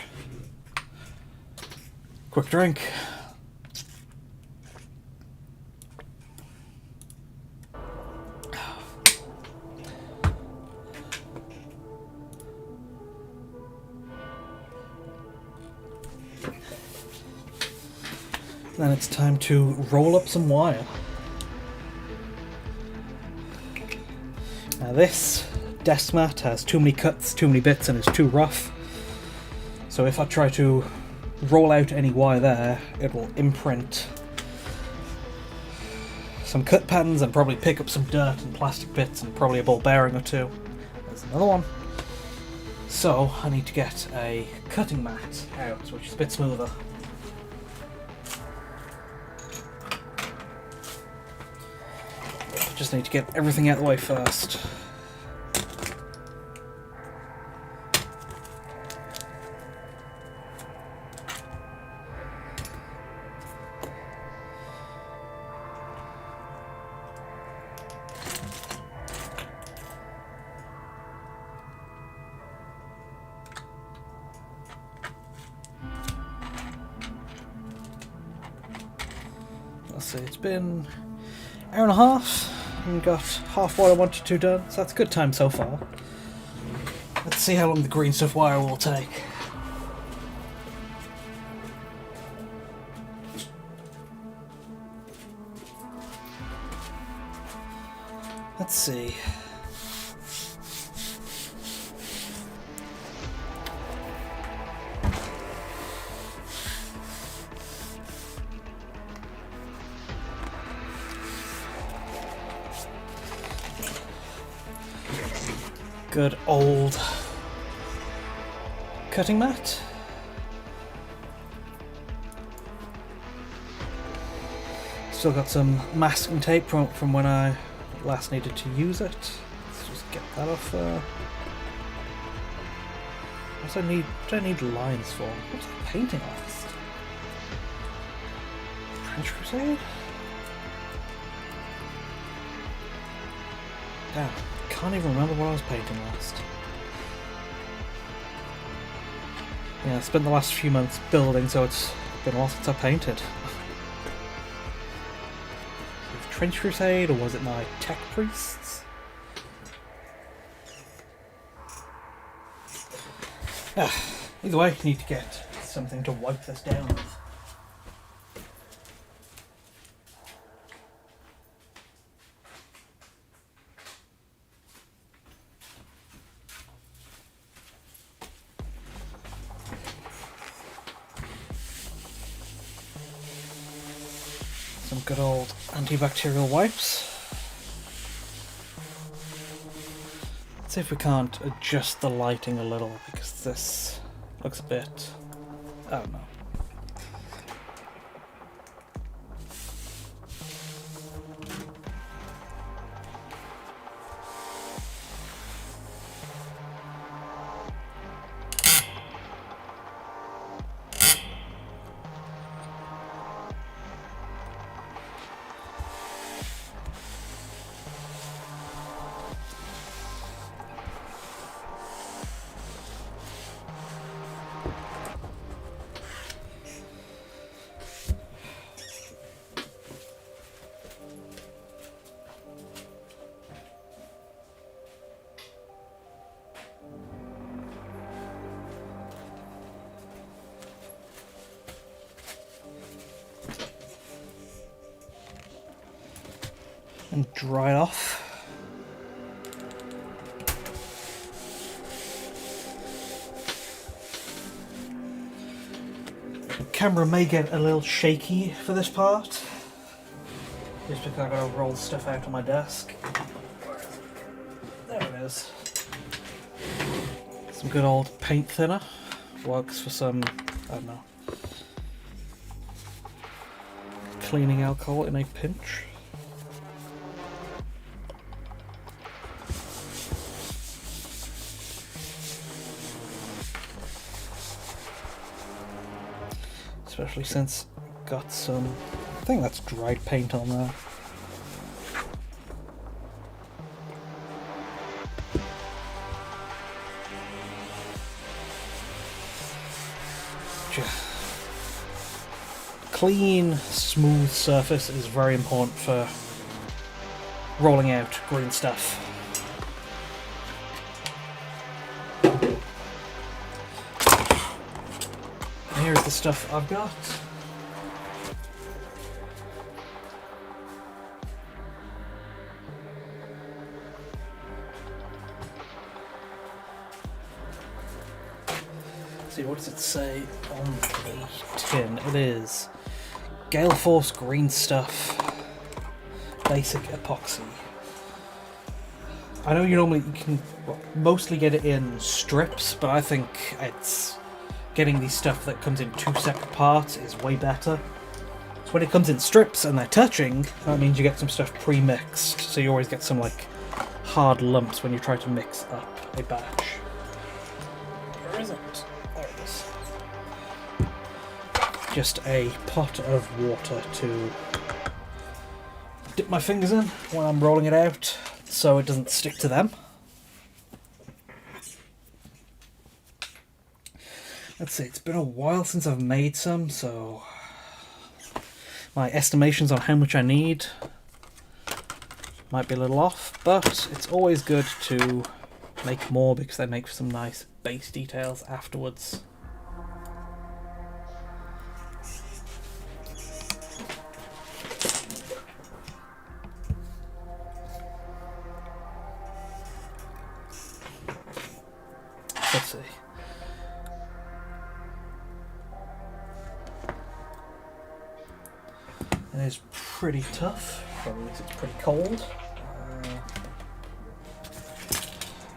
quick drink. Then it's time to roll up some wire. Now this desk mat has too many cuts, too many bits, and it's too rough. So if I try to roll out any wire there, it will imprint some cut patterns and probably pick up some dirt and plastic bits and probably a ball bearing or two. There's another one. So I need to get a cutting mat out, which is a bit smoother. Just need to get everything out of the way first. Let's see, it's been an hour and a half. And got half what I wanted to done, so that's a good time so far. Let's see how long the green stuff wire will take. Let's see. Good old cutting mat. Still got some masking tape from when I last needed to use it. Let's just get that off there. What do I need lines for? What's the painting last? French Crusade? Damn. Can't even remember what I was painting last. Yeah, I spent the last few months building, so it's been a while since I painted. Trench Crusade, or was it my Tech Priests? Either way, I need to get something to wipe this down with. Some good old antibacterial wipes. Let's see if we can't adjust the lighting a little, because this looks a bit... I don't know. And dry it off. The camera may get a little shaky for this part, just because I've got to roll stuff out on my desk. There it is. Some good old paint thinner. Works for some, I don't know, cleaning alcohol in a pinch. Especially since I've got some, I think that's dried paint on there. Clean, smooth surface is very important for rolling out green stuff. Here's the stuff I've got. Let's see, what does it say on the tin? It is Gale Force green stuff. basic epoxy. I know you can mostly get it in strips, but I think it's getting the stuff that comes in 2 separate parts is way better. So when it comes in strips and they're touching, that means you get some stuff pre-mixed, so you always get some like hard lumps when you try to mix up a batch. Where is it? There it is. Just a pot of water to dip my fingers in when I'm rolling it out, so it doesn't stick to them. Let's see, it's been a while since I've made some, so my estimations on how much I need might be a little off, but it's always good to make more because they make for some nice base details afterwards. Let's see. It is pretty tough, or at least it's pretty cold.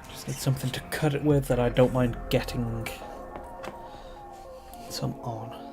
Just need something to cut it with that I don't mind getting some on.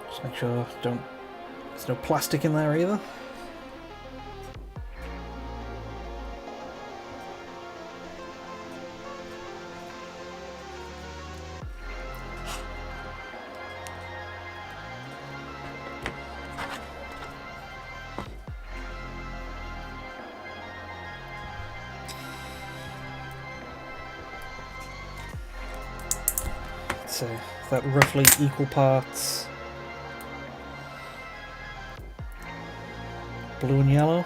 Just make sure there's no plastic in there either. So that roughly equal parts blue and yellow.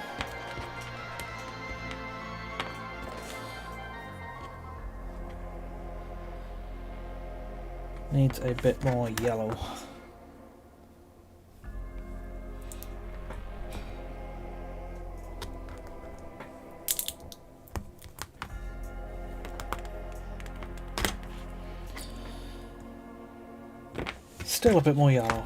Needs a bit more yellow. Still a bit more yellow.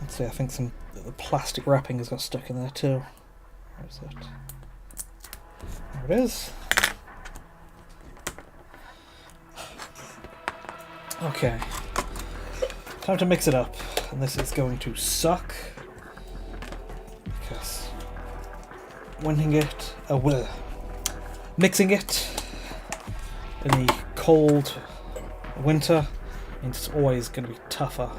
See, I think some the plastic wrapping has got stuck in there too. Where is it? There it is. Okay. Time to mix it up. And this is going to suck. Because mixing it in the cold winter means it's always going to be tougher.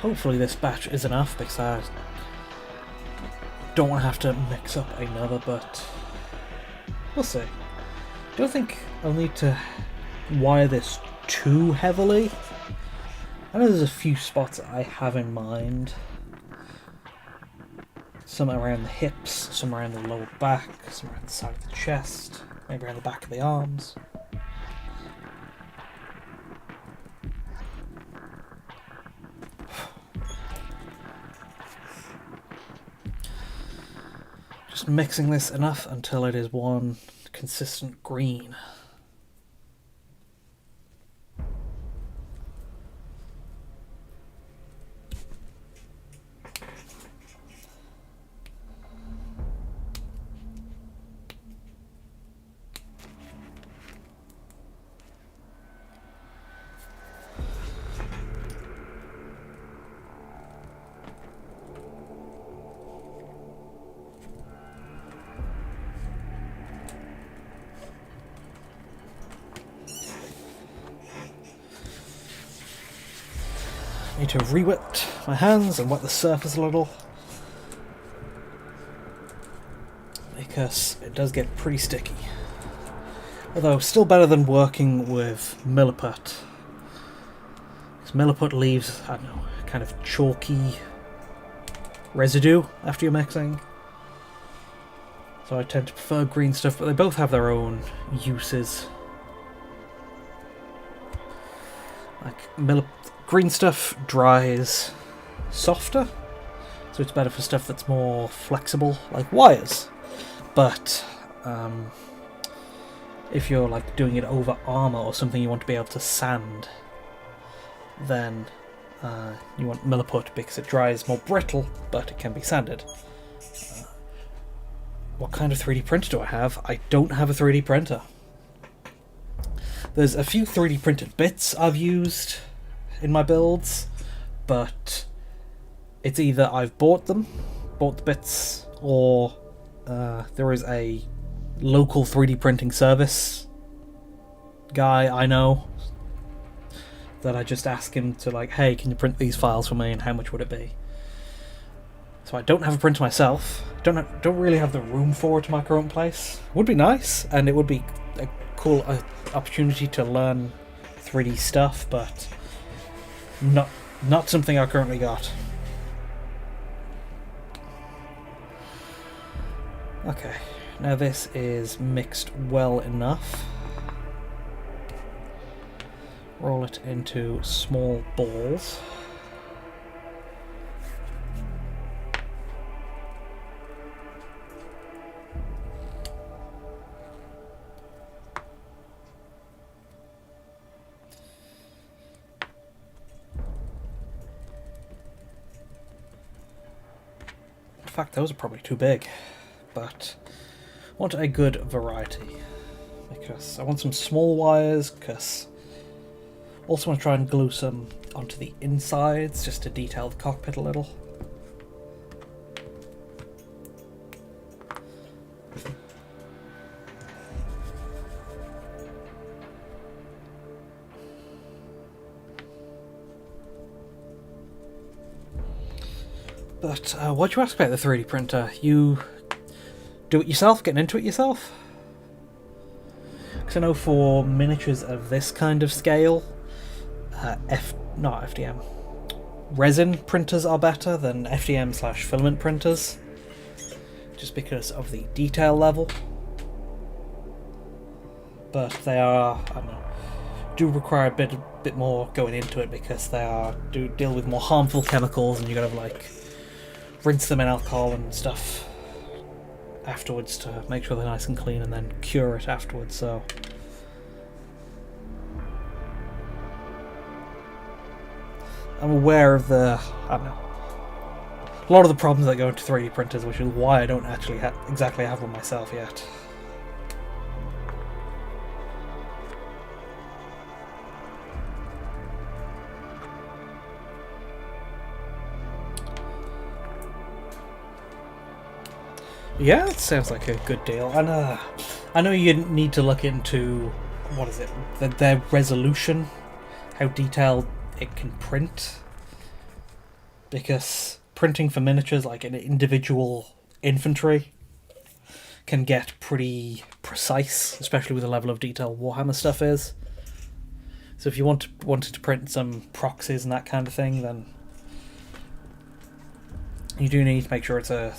Hopefully this batch is enough, because I don't want to have to mix up another, but we'll see. Don't think I'll need to wire this too heavily. I know there's a few spots I have in mind. Some around the hips, some around the lower back, some around the side of the chest, maybe around the back of the arms. Just mixing this enough until it is one consistent green. Need to re-wet my hands and wet the surface a little, because it does get pretty sticky. Although still better than working with milliput, because milliput leaves, I don't know, kind of chalky residue after you're mixing. So I tend to prefer green stuff, but they both have their own uses. Like green stuff dries softer, so it's better for stuff that's more flexible, like wires. But if you're like doing it over armor or something you want to be able to sand, then you want milliput because it dries more brittle, but it can be sanded. What kind of 3D printer do I have? I don't have a 3D printer. There's a few 3D printed bits I've used in my builds, but it's either I've bought the bits, or there is a local 3D printing service guy I know that I just ask him to, like, hey, can you print these files for me and how much would it be? So I don't have a printer myself. Don't really have the room for it in my current place. Would be nice, and it would be a cool opportunity to learn 3D stuff, but not something I currently got. Okay, now this is mixed well enough. Roll it into small balls. In fact, those are probably too big, but I want a good variety, because I want some small wires, because I also want to try and glue some onto the insides just to detail the cockpit a little. But what do you ask about the 3D printer? You do it yourself, getting into it yourself? Because I know for miniatures of this kind of scale, not FDM, resin printers are better than FDM/filament printers, just because of the detail level. But they are, I don't know, do require a bit more going into it, because they do deal with more harmful chemicals, and you gotta like rinse them in alcohol and stuff afterwards to make sure they're nice and clean, and then cure it afterwards. So I'm aware of the, I don't know, a lot of the problems that go into 3D printers, which is why I don't actually exactly have one myself yet. Yeah, it sounds like a good deal. And I know you need to look into, what is it, their resolution, how detailed it can print. because printing for miniatures, like an individual infantry, can get pretty precise, especially with the level of detail Warhammer stuff is. So if you wanted to print some proxies and that kind of thing, then you do need to make sure it's I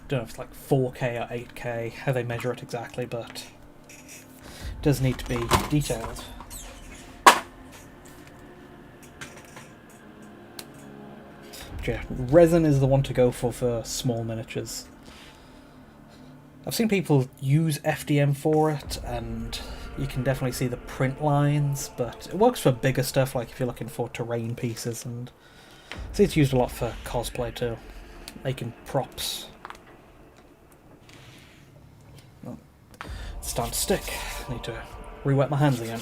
don't know if it's like 4K or 8K, how they measure it exactly, but it does need to be detailed. Yeah, resin is the one to go for small miniatures. I've seen people use FDM for it, and you can definitely see the print lines, but it works for bigger stuff, like if you're looking for terrain pieces, and I see it's used a lot for cosplay too, making props. Oh, it's starting to stick. I need to re-wet my hands again.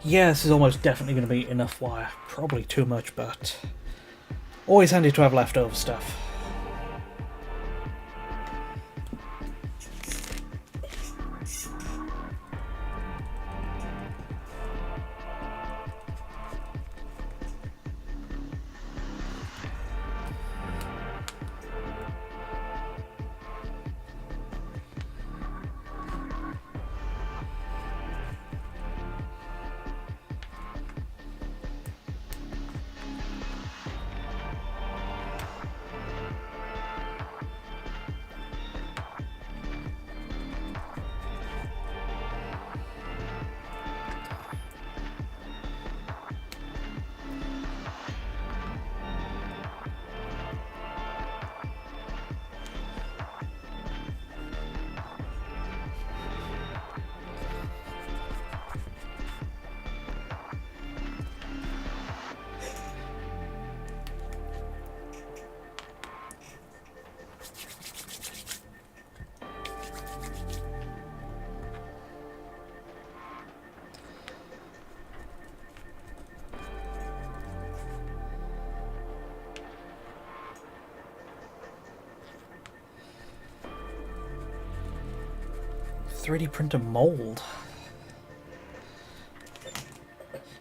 Yeah, this is almost definitely going to be enough wire. Probably too much, but always handy to have leftover stuff. .3D printer mold.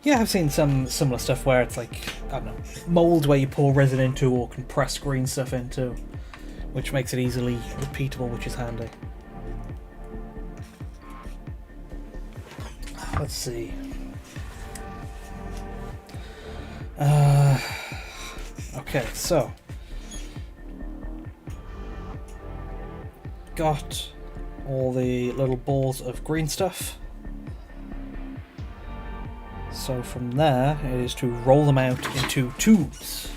Yeah, I've seen some similar stuff where it's like, I don't know, mold where you pour resin into or compress green stuff into, which makes it easily repeatable, which is handy. Let's see. Okay, so got all the little balls of green stuff. So from there, it is to roll them out into tubes.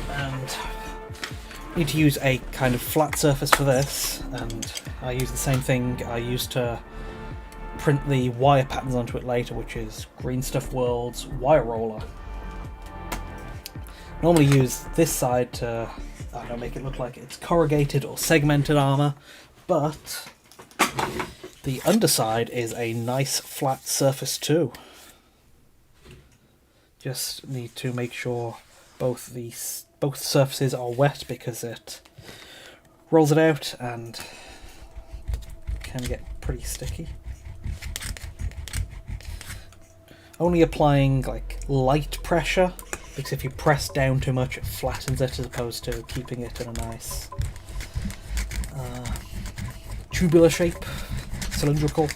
And need to use a kind of flat surface for this, and I use the same thing I used to print the wire patterns onto it later, which is Green Stuff World's wire roller. Normally use this side to, I don't know, make it look like it's corrugated or segmented armour, but the underside is a nice flat surface too. Just need to make sure both surfaces are wet, because it rolls it out and can get pretty sticky. Only applying like light pressure, because if you press down too much it flattens it, as opposed to keeping it in a nice tubular shape, cylindrical.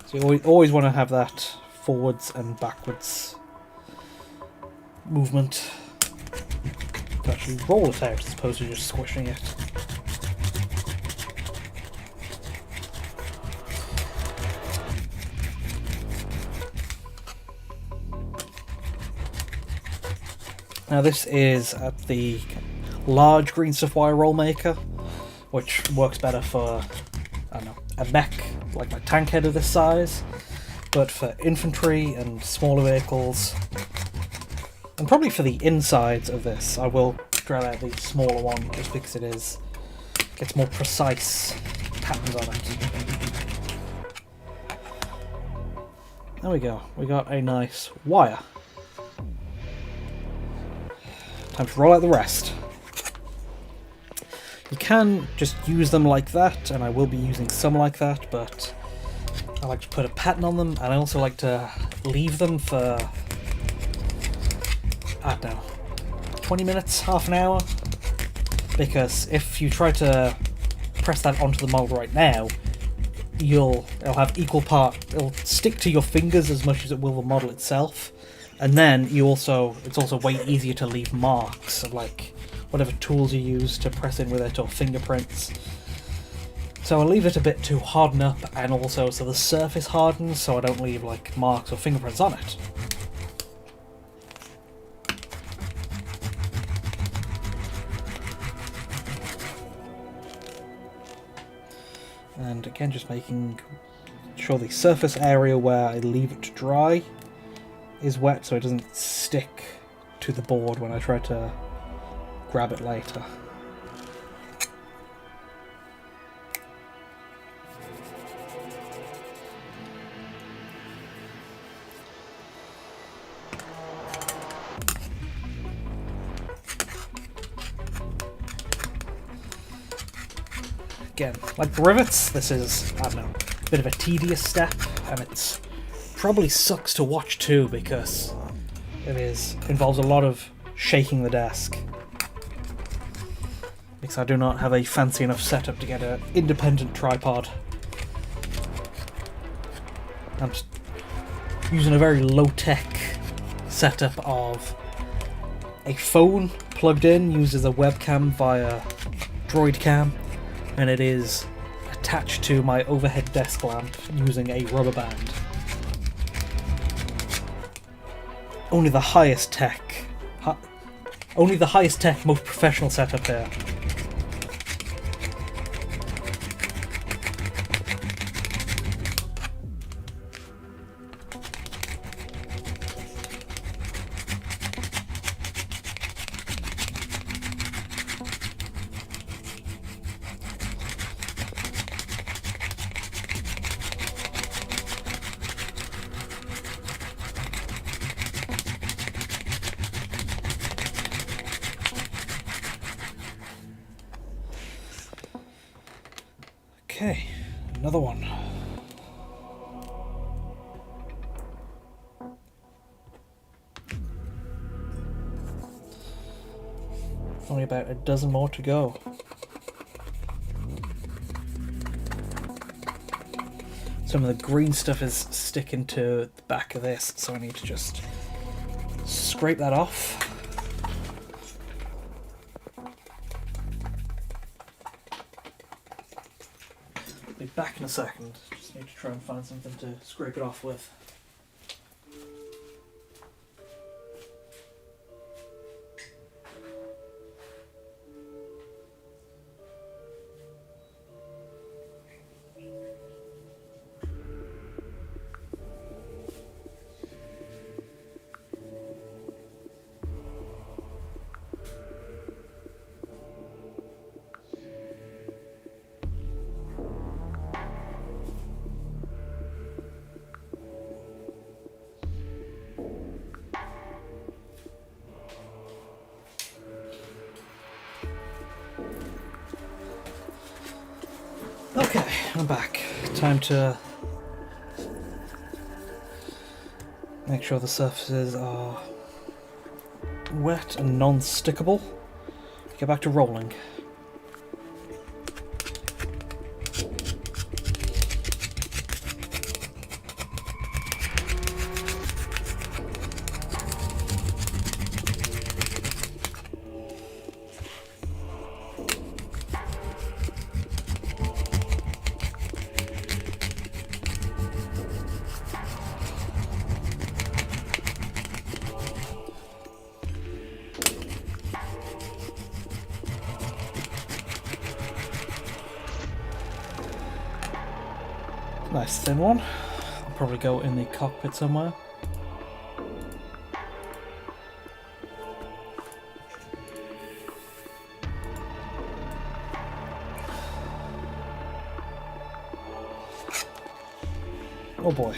So you always want to have that forwards and backwards movement to actually roll it out, as opposed to just squishing it. Now this is at the large green stuff wire roll maker, which works better for, I don't know, a mech like my Tankhead of this size, but for infantry and smaller vehicles, and probably for the insides of this, I will grab out the smaller one just because gets more precise patterns on it. There we go, we got a nice wire. Time to roll out the rest. You can just use them like that, and I will be using some like that, but I like to put a pattern on them, and I also like to leave them for, I don't know, 20 minutes, half an hour, because if you try to press that onto the model right now, it'll have equal part, it'll stick to your fingers as much as it will the model itself, and then it's also way easier to leave marks of like whatever tools you use to press in with it, or fingerprints. So I'll leave it a bit to harden up, and also so the surface hardens, so I don't leave like marks or fingerprints on it. And again, just making sure the surface area where I leave it to dry is wet, so it doesn't stick to the board when I try to grab it later. Again, like the rivets, this is, I don't know, a bit of a tedious step, and it probably sucks to watch too, because involves a lot of shaking the desk. Because I do not have a fancy enough setup to get an independent tripod. I'm just using a very low-tech setup of a phone plugged in, used as a webcam via Droid Cam, and it is attached to my overhead desk lamp using a rubber band. Only the highest tech, most professional setup here. Okay, another one. Only about a dozen more to go. Some of the green stuff is sticking to the back of this, so I need to just scrape that off. Be back in a second. Just need to try and find something to scrape it off with. Okay, I'm back. Time to make sure the surfaces are wet and non-stickable. Get back to rolling. Nice thin one. I'll probably go in the cockpit somewhere. Oh boy.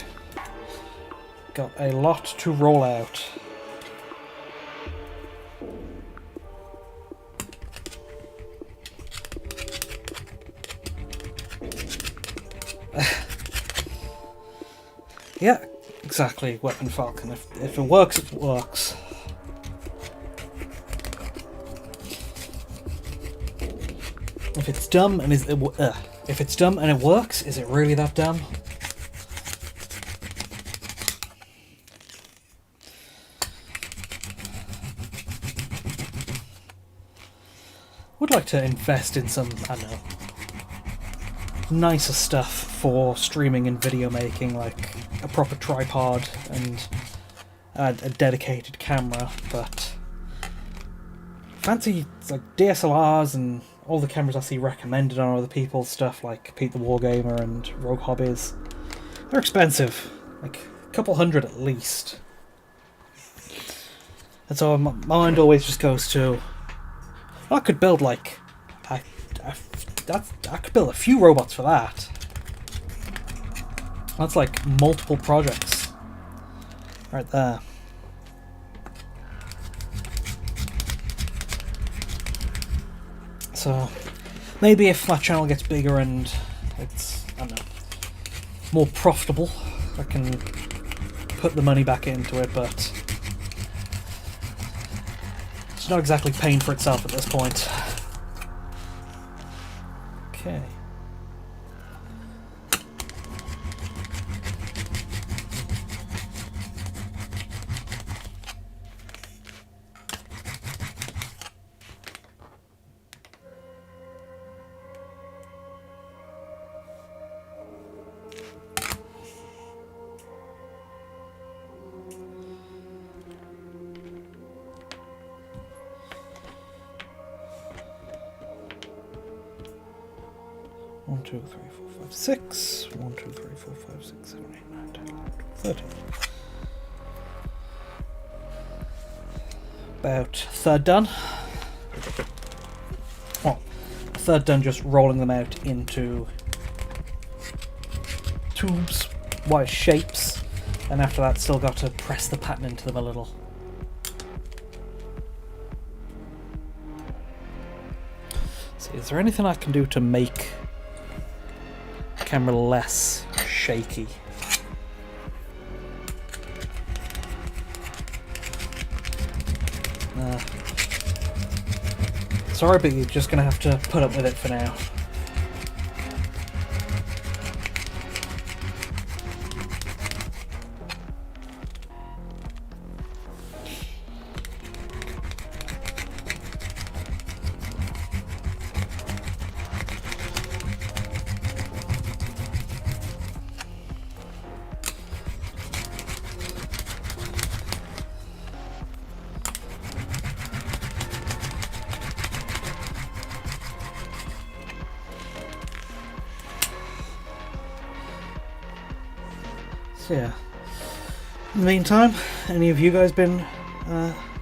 Got a lot to roll out. Yeah, exactly, Weapon Falcon. If it works, it works. If it's dumb and if it's dumb and it works, is it really that dumb? Would like to invest in some, I don't know, nicer stuff for streaming and video making, like a proper tripod and a dedicated camera, but fancy like DSLRs and all the cameras I see recommended on other people's stuff, like Pete the Wargamer and Rogue Hobbies, they're expensive, like a couple hundred at least. And so my mind always just goes to, I could build like I could build a few robots for that. That's like multiple projects right there. So maybe if my channel gets bigger and it's, I don't know, more profitable, I can put the money back into it, but it's not exactly paying for itself at this point. Okay. One, 2, 3, 4, 5, 6. 1, 2, 3, 4, 5, 6, 7, 8, 9, 10, 11, 12, 13. About a third done. Well, a third done just rolling them out into tubes, wire shapes, and after that still got to press the pattern into them a little. See, is there anything I can do to make camera less shaky? Sorry, but you're just gonna have to put up with it for now. Yeah. In the meantime, any of you guys been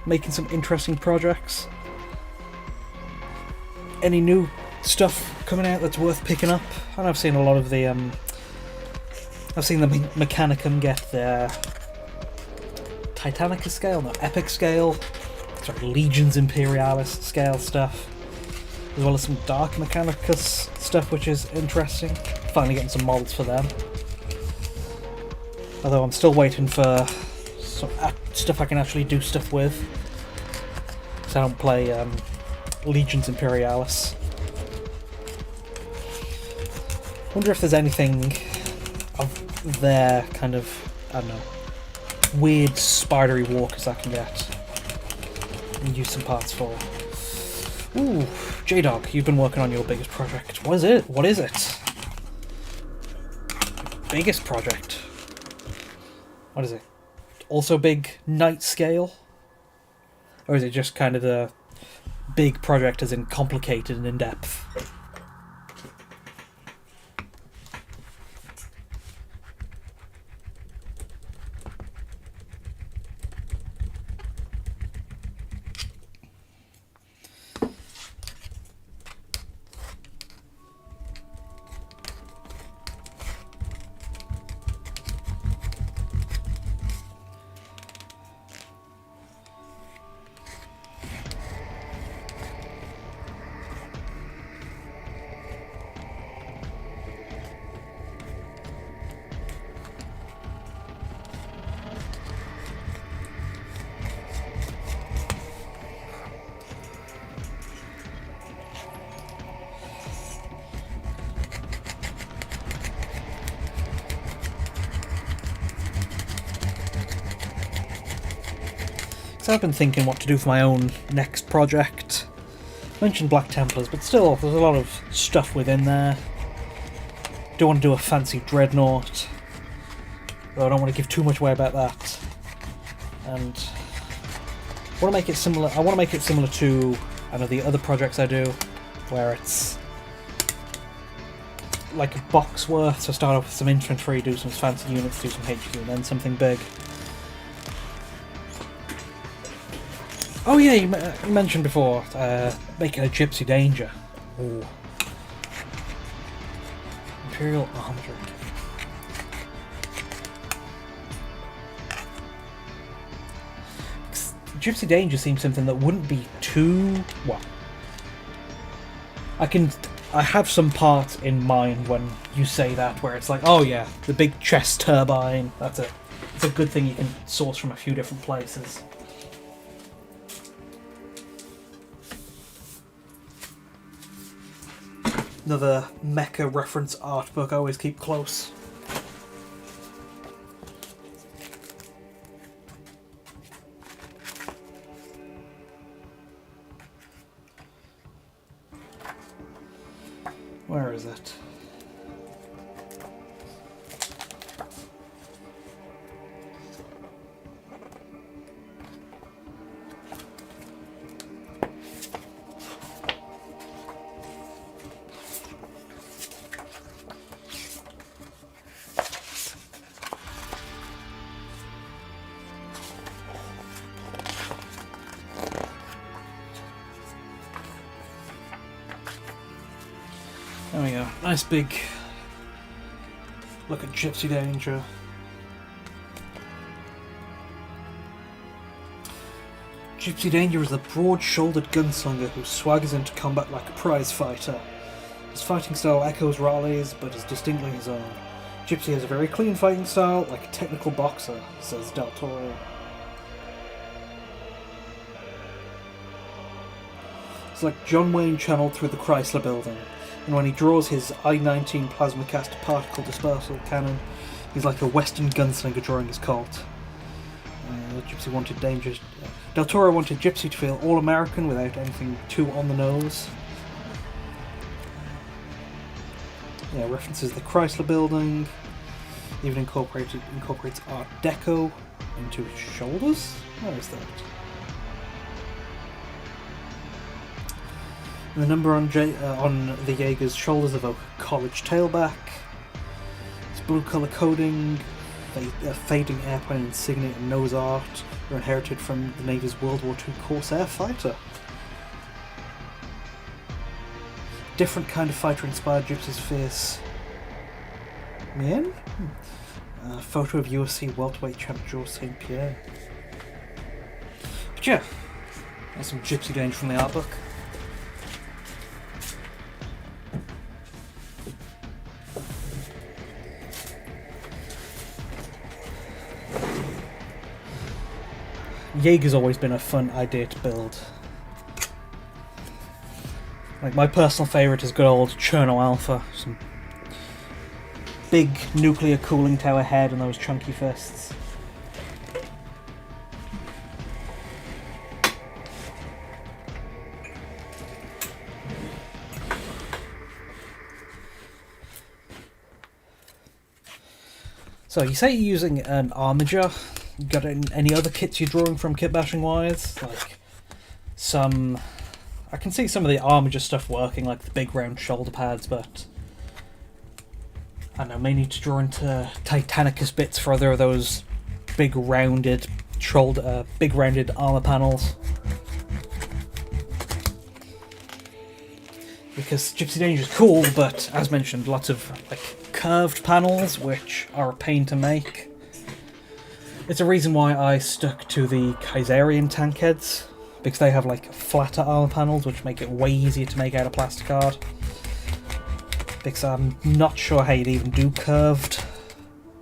making some interesting projects? Any new stuff coming out that's worth picking up? And I've seen a lot of the I've seen the Mechanicum get their Titanicus scale, no, Epic scale, sorry, Legions Imperialis scale stuff, as well as some Dark Mechanicus stuff, which is interesting. Finally getting some molds for them. Although I'm still waiting for some stuff I can actually do stuff with. Because I don't play Legions Imperialis. Wonder if there's anything of their kind of, I don't know, weird spidery walkers I can get and use some parts for. Ooh, J-Dog, you've been working on your biggest project. What is it? What is it? Biggest project? What is it? Also big night scale? Or is it just kind of the big project as in complicated and in-depth? I've been thinking what to do for my own next project. I mentioned Black Templars, but still, there's a lot of stuff within there. Don't want to do a fancy dreadnought, though I don't want to give too much away about that. And I want to make it similar. I want to make it similar to the other projects I do, where it's like a box worth. So start off with some infantry, do some fancy units, do some HQ, and then something big. Oh yeah, you mentioned before making a Gypsy Danger. Ooh. Imperial Armoured. Gypsy Danger seems something that wouldn't be too... well... I have some parts in mind when you say that, where it's like, oh yeah, the big chest turbine, it's a good thing you can source from a few different places. Another mecha reference art book I always keep close. Where is it? There we go. Nice big look at Gypsy Danger. Gypsy Danger is a broad-shouldered gunslinger who swaggers into combat like a prize fighter. His fighting style echoes Raleigh's, but is distinctly his own. Gypsy has a very clean fighting style, like a technical boxer, says Del Toro. It's like John Wayne channeled through the Chrysler Building. And when he draws his I-19 plasma cast particle dispersal cannon, he's like a Western gunslinger drawing his Colt. Gypsy wanted Danger. Del Toro wanted Gypsy to feel all-American without anything too on the nose. Yeah, references the Chrysler Building. Even incorporates Art Deco into his shoulders. Where is that? The number on the Jaeger's shoulders evoke a college tailback. Its blue colour coding, fading airplane insignia and nose art are inherited from the Navy's World War II Corsair fighter. Different kind of fighter inspired Gypsy's face. Man? Photo of UFC welterweight champ Georges St. Pierre. But yeah, there's some Gypsy Danger from the art book. Jaeger's always been a fun idea to build. Like, my personal favourite is good old Cherno Alpha. Some big nuclear cooling tower head and those chunky fists. So, you say you're using an armiger. Got any other kits you're drawing from kit bashing wise? Like some... I can see some of the armiger stuff working, like the big round shoulder pads, but I don't know, may need to draw into Titanicus bits for other of those big rounded armor panels. Because Gypsy Danger is cool, but as mentioned, lots of like curved panels which are a pain to make. It's a reason why I stuck to the Kaiserian Tankheads, because they have like flatter armor panels which make it way easier to make out of plasticard. Because I'm not sure how you'd even do curved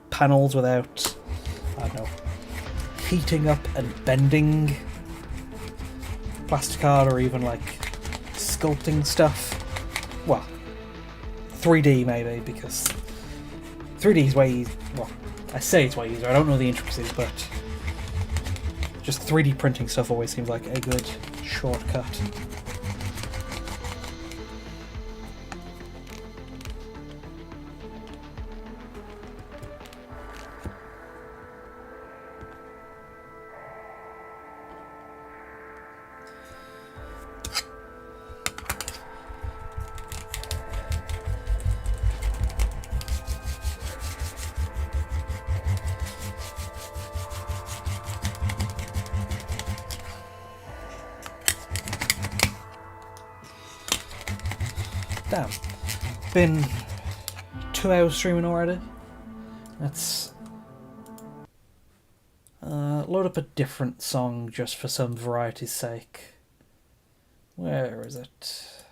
panels without, I don't know, heating up and bending plasticard or even like sculpting stuff. Well, 3D maybe, because 3D is way easier. Well, I say it's way easier, I don't know the intricacies, but just 3D printing stuff always seems like a good shortcut. Damn. Been 2 hours streaming already. Let's load up a different song just for some variety's sake. Where is it?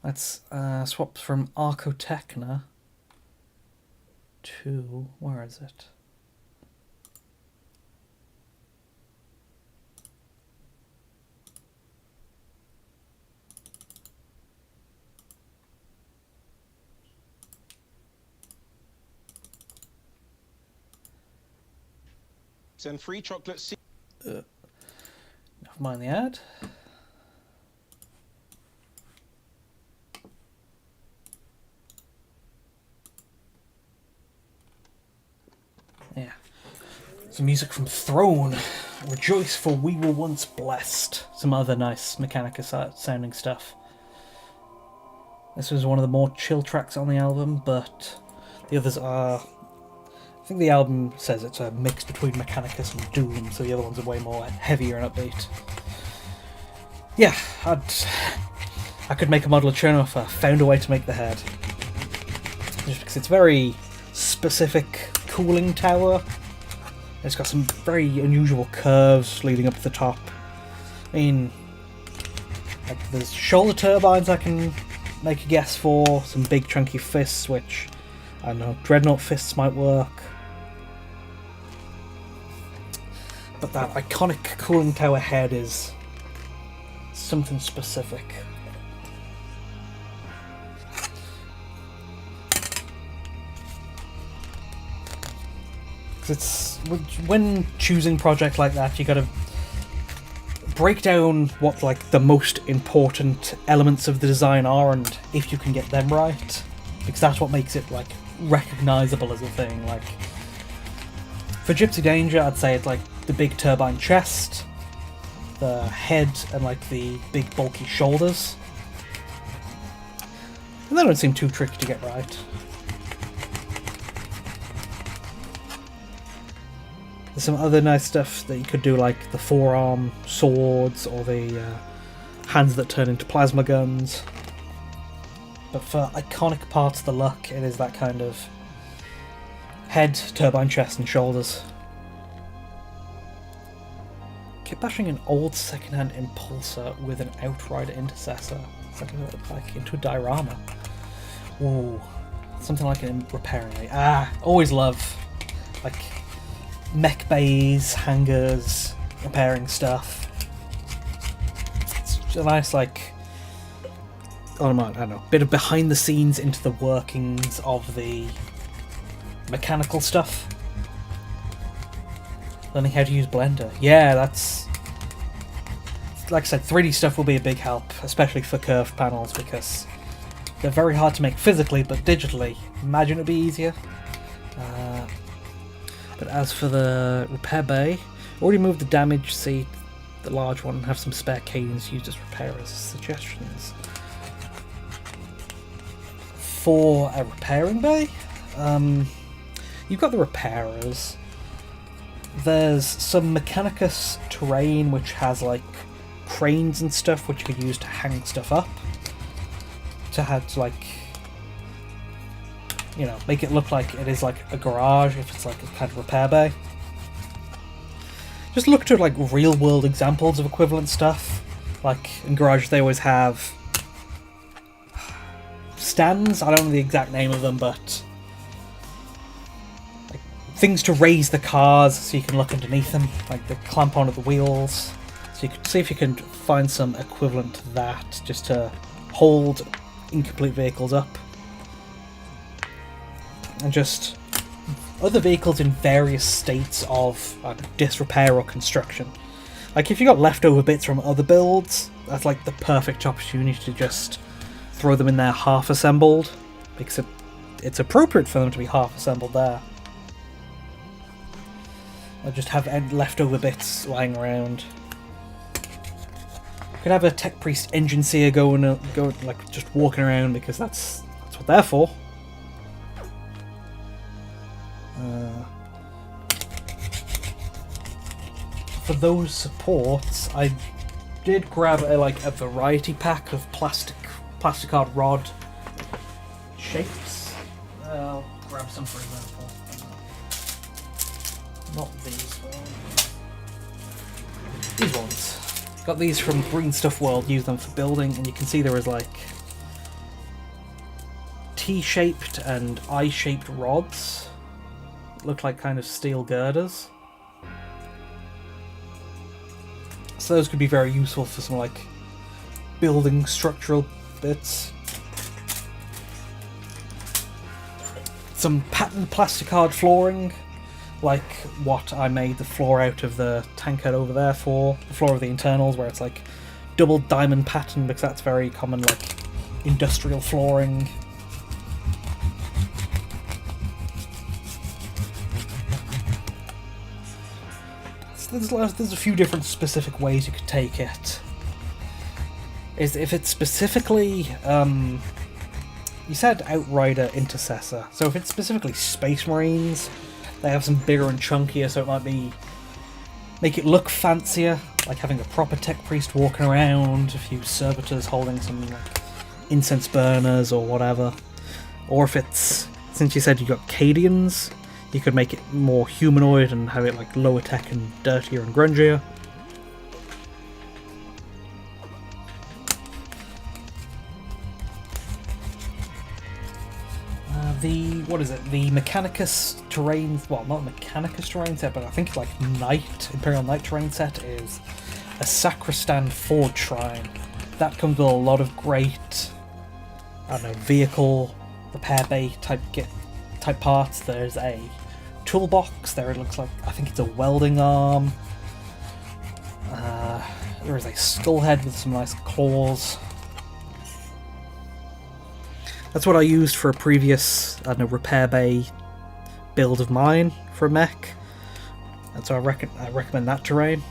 Let's swap from Archotechna to, where is it? And free chocolate. Never mind the ad. Yeah. Some music from Throne. Rejoice, for we were once blessed. Some other nice Mechanica sounding stuff. This was one of the more chill tracks on the album, but the others are... I think the album says it's a mix between Mechanicus and Doom, so the other ones are way more heavier and upbeat. Yeah, I could make a model of Cherno if I found a way to make the head. Just because it's very specific cooling tower. It's got some very unusual curves leading up to the top. I mean, like there's shoulder turbines I can make a guess for, some big chunky fists, which, I don't know, Dreadnought fists might work. But that iconic cooling tower head is something specific. It's when choosing a project like that, you gotta break down what like the most important elements of the design are, and if you can get them right, because that's what makes it like recognizable as a thing. Like for Gypsy Danger, I'd say it's like the big turbine chest, the head, and like the big bulky shoulders. And they don't seem too tricky to get right. There's some other nice stuff that you could do, like the forearm swords or the hands that turn into plasma guns. But for iconic parts of the luck, it is that kind of head, turbine chest, and shoulders. Keep bashing an old second-hand impulsor with an outrider intercessor. It's like into a diorama. Ooh, something like a repairing. Always love like mech bays, hangars, repairing stuff. It's a nice like, I don't know, bit of behind the scenes into the workings of the mechanical stuff. Learning how to use Blender. Yeah, that's... Like I said, 3D stuff will be a big help, especially for curved panels, because they're very hard to make physically, but digitally, imagine it'd be easier. But as for the repair bay, already moved the damage seat, the large one, and have some spare canes used as repairers. Suggestions for a repairing bay? You've got the repairers. There's some Mechanicus terrain which has like cranes and stuff which you could use to hang stuff up. To have to like, you know, make it look like it is like a garage if it's like a kind of repair bay. Just look to like real world examples of equivalent stuff. Like in garage they always have stands, I don't know the exact name of them, but like things to raise the cars so you can look underneath them, like they clamp onto the wheels. So you can see if you can find some equivalent to that, just to hold incomplete vehicles up. And just other vehicles in various states of disrepair or construction. Like if you got leftover bits from other builds, that's like the perfect opportunity to just throw them in there half assembled, because it's appropriate for them to be half assembled there. Or just have leftover bits lying around. You could have a Tech Priest engine seer going like just walking around, because that's what they're for. For those supports, I did grab a variety pack of plasticard rod shapes. I'll grab some for example. Not these ones. These ones. Got these from Green Stuff World, use them for building, and you can see there is like T-shaped and I-shaped rods. Look like kind of steel girders. So those could be very useful for some like building structural bits. Some patterned plasticard flooring, like what I made the floor out of the Tankhead over there for, the floor of the internals, where it's like double diamond pattern, because that's very common like industrial flooring. There's a few different specific ways you could take it. If it's specifically, you said Outrider Intercessor, so if it's specifically Space Marines, they have some bigger and chunkier, so it might make it look fancier, like having a proper Tech Priest walking around, a few servitors holding some like incense burners or whatever. Or if it's, since you said you got Cadians, you could make it more humanoid and have it like lower tech and dirtier and grungier. The Mechanicus terrain, well, not Mechanicus terrain set, but I think like Imperial Knight terrain set is a Sacristan Forge Shrine. That comes with a lot of great, I don't know, vehicle repair bay type parts. There's a toolbox there, it looks like, I think it's a welding arm. There is a skull head with some nice claws. That's what I used for a previous, I don't know, repair bay build of mine for a mech. And so I recommend that terrain.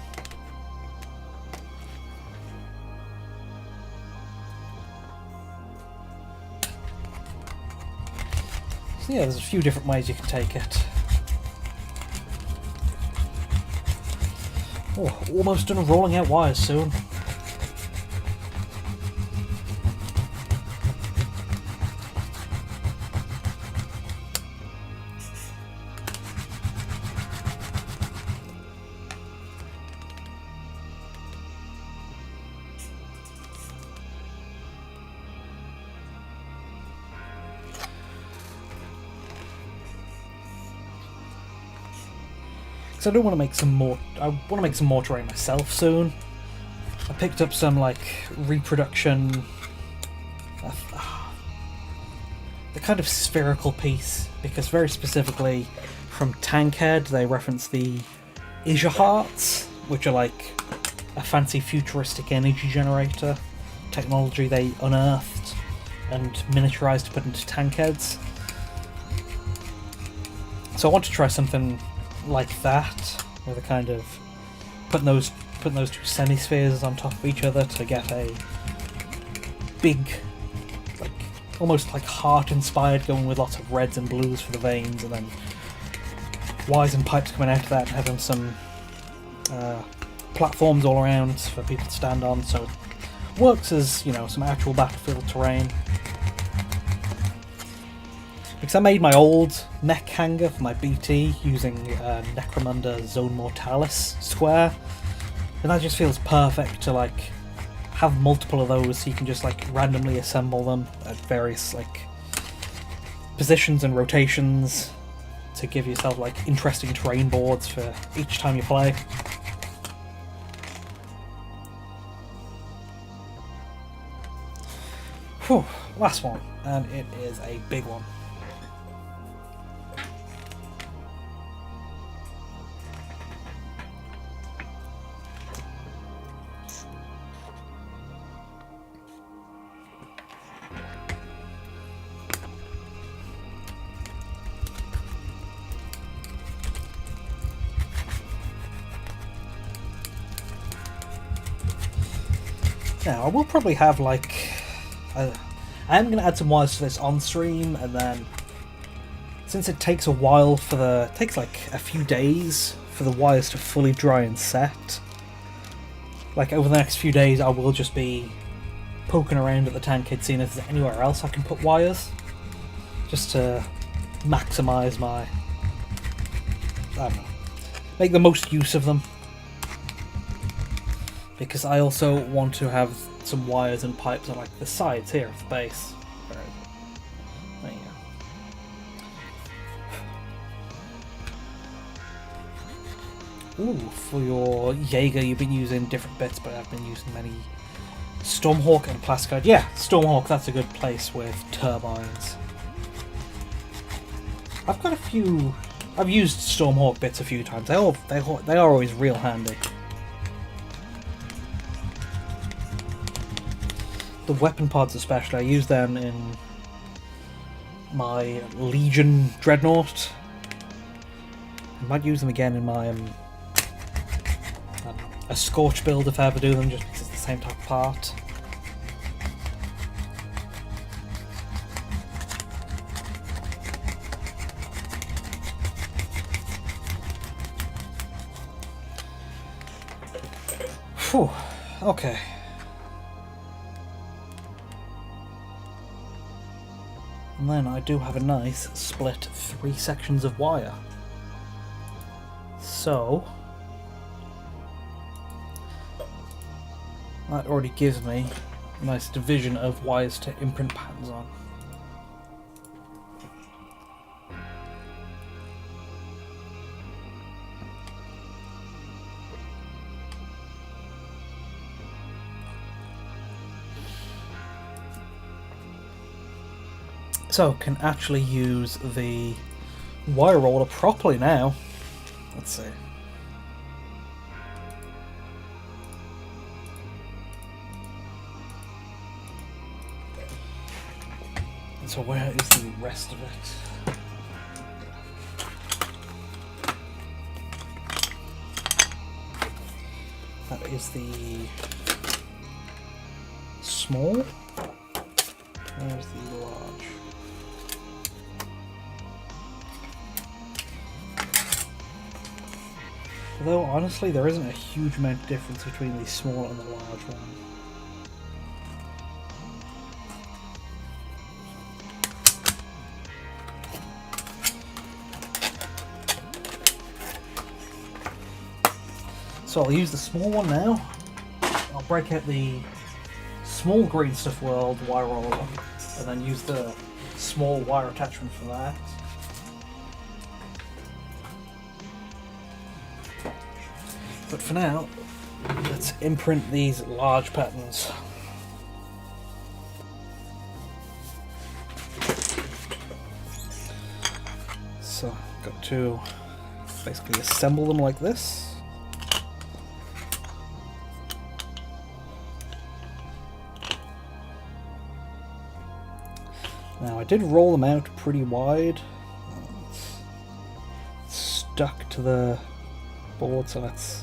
So yeah, there's a few different ways you can take it. Oh, almost done rolling out wires soon. I do want to make some more. I want to make some more terrain myself soon. I picked up some like reproduction, the kind of spherical piece, because very specifically from Tankhead they reference the Isha Hearts, which are like a fancy futuristic energy generator technology they unearthed and miniaturized to put into Tankheads. So I want to try something like that, with a kind of putting those two semi-spheres on top of each other to get a big, like almost like heart inspired, going with lots of reds and blues for the veins, and then wires and pipes coming out of that, and having some platforms all around for people to stand on, so it works as, you know, some actual battlefield terrain. Because I made my old mech hangar for my BT using Necromunda Zone Mortalis square, and that just feels perfect to like have multiple of those, so you can just like randomly assemble them at various like positions and rotations to give yourself like interesting terrain boards for each time you play. Whew, last one, and it is a big one. Now, I will probably have like... I am going to add some wires to this on stream, and then since it takes a while for the... It takes like a few days for the wires to fully dry and set. Like over the next few days I will just be poking around at the Tankhead, seeing if there's anywhere else I can put wires. Just to maximise my... I don't know. Make the most use of them. Because I also want to have some wires and pipes on like the sides here of the base. There you go. Ooh, for your Jaeger you've been using different bits, but I've been using many Stormhawk and Plascard. Yeah, Stormhawk, that's a good place with turbines. I've got a few... I've used Stormhawk bits a few times. They are always real handy. The weapon pods especially, I use them in my Legion Dreadnought. I might use them again in my a Scorch build if I ever do them, just because it's the same type of part. Phew, okay. And then I do have a nice split 3 sections of wire. So that already gives me a nice division of wires to imprint patterns on. So can actually use the wire roller properly now. Let's see. So where is the rest of it? That is the small. Where's the large? Although honestly there isn't a huge amount of difference between the small and the large one. So I'll use the small one now. I'll break out the small Green Stuff World wire roller and then use the small wire attachment for that. But for now, let's imprint these large patterns. So, got to basically assemble them like this. Now, I did roll them out pretty wide. It's stuck to the board, so let's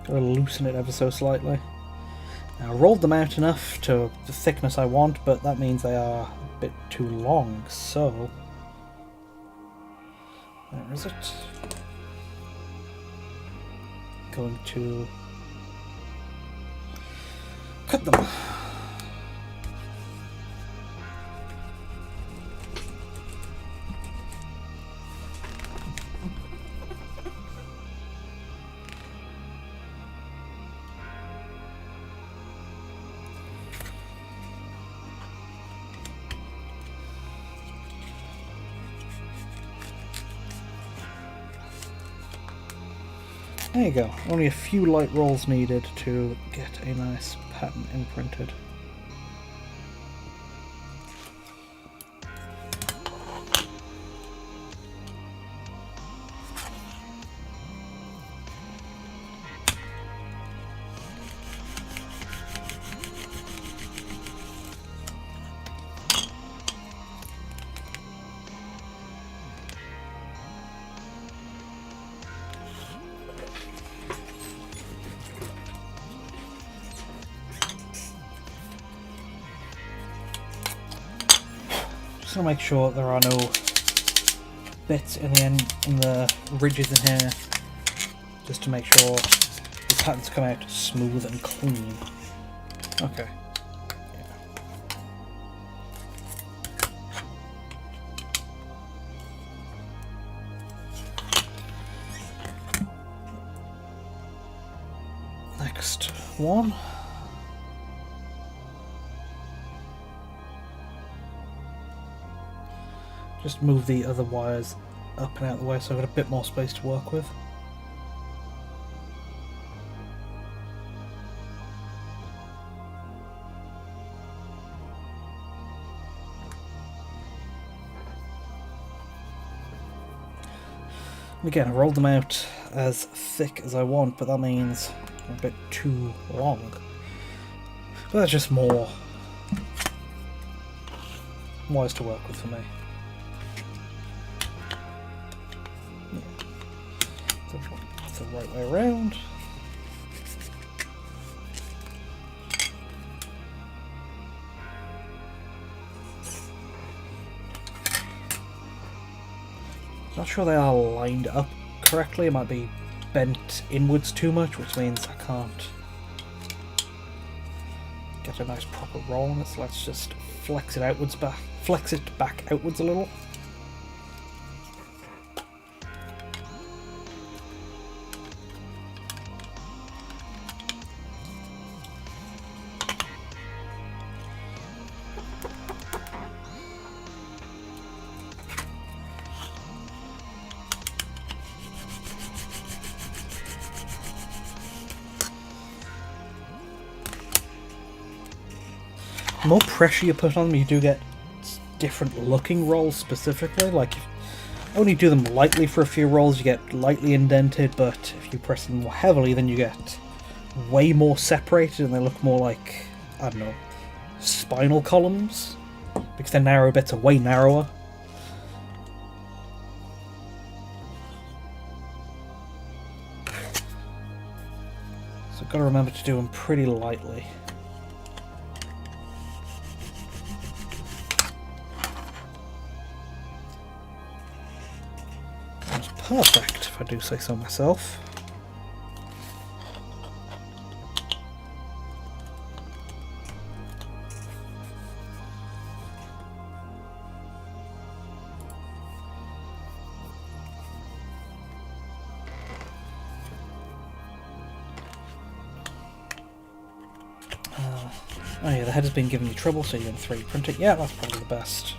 gotta loosen it ever so slightly. Now, I rolled them out enough to the thickness I want, but that means they are a bit too long, so where is it? Going to cut them. There you go. Only a few light rolls needed to get a nice pattern imprinted. Just gonna make sure there are no bits in the end, in the ridges in here, just to make sure the patterns come out smooth and clean. Okay. Next one. Just move the other wires up and out of the way so I've got a bit more space to work with. And again, I rolled them out as thick as I want, but that means a bit too long. But that's just more wires to work with for me. That's the right way around. Not sure they are lined up correctly. It might be bent inwards too much, which means I can't get a nice proper roll on it. So let's just flex it outwards back, flex it back outwards a little. The more pressure you put on them, you do get different looking rolls specifically. Like, if you only do them lightly for a few rolls, you get lightly indented, but if you press them more heavily, then you get way more separated and they look more like, I don't know, spinal columns, because their narrow bits are way narrower. So I've got to remember to do them pretty lightly. Perfect, if I do say so myself. Oh yeah, the head has been giving you trouble, so you're going to 3D print it. Yeah, that's probably the best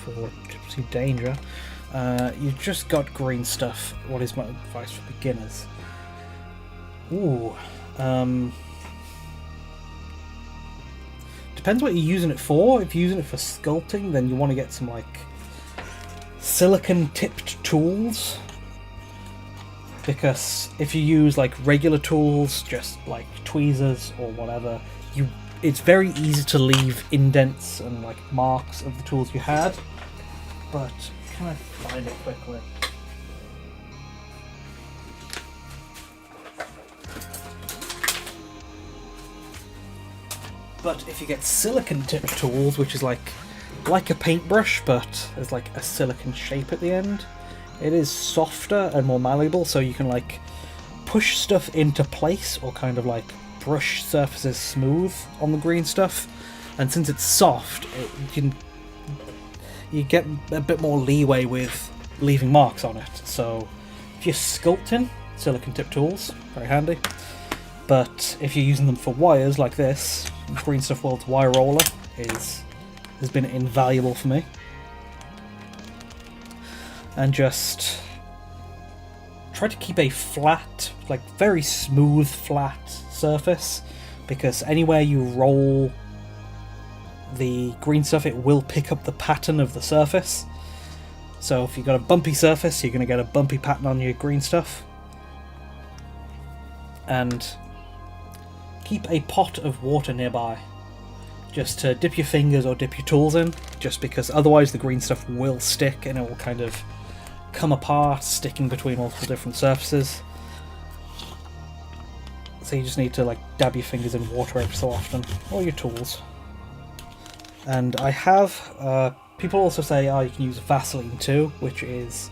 for see danger. You've just got green stuff. What is my advice for beginners? Ooh. Depends what you're using it for. If you're using it for sculpting, then you want to get some like silicon tipped tools. Because if you use like regular tools, just like tweezers or whatever, it's very easy to leave indents and like marks of the tools you had. But can I find it quickly? But if you get silicon tipped tools, which is like a paintbrush, but there's like a silicon shape at the end, it is softer and more malleable, so you can like push stuff into place or kind of like brush surfaces smooth on the green stuff. And since it's soft, you get a bit more leeway with leaving marks on it. So if you're sculpting, silicon tip tools, very handy. But if you're using them for wires like this, Green Stuff World's wire roller has been invaluable for me. And just try to keep a flat, like very smooth flat surface because anywhere you roll the green stuff, it will pick up the pattern of the surface. So if you've got a bumpy surface, you're going to get a bumpy pattern on your green stuff. And keep a pot of water nearby, just to dip your fingers or dip your tools in, just because otherwise the green stuff will stick and it will kind of come apart, sticking between multiple different surfaces. So you just need to like dab your fingers in water every so often, or your tools. And I have, people also say, oh, you can use Vaseline too, which is,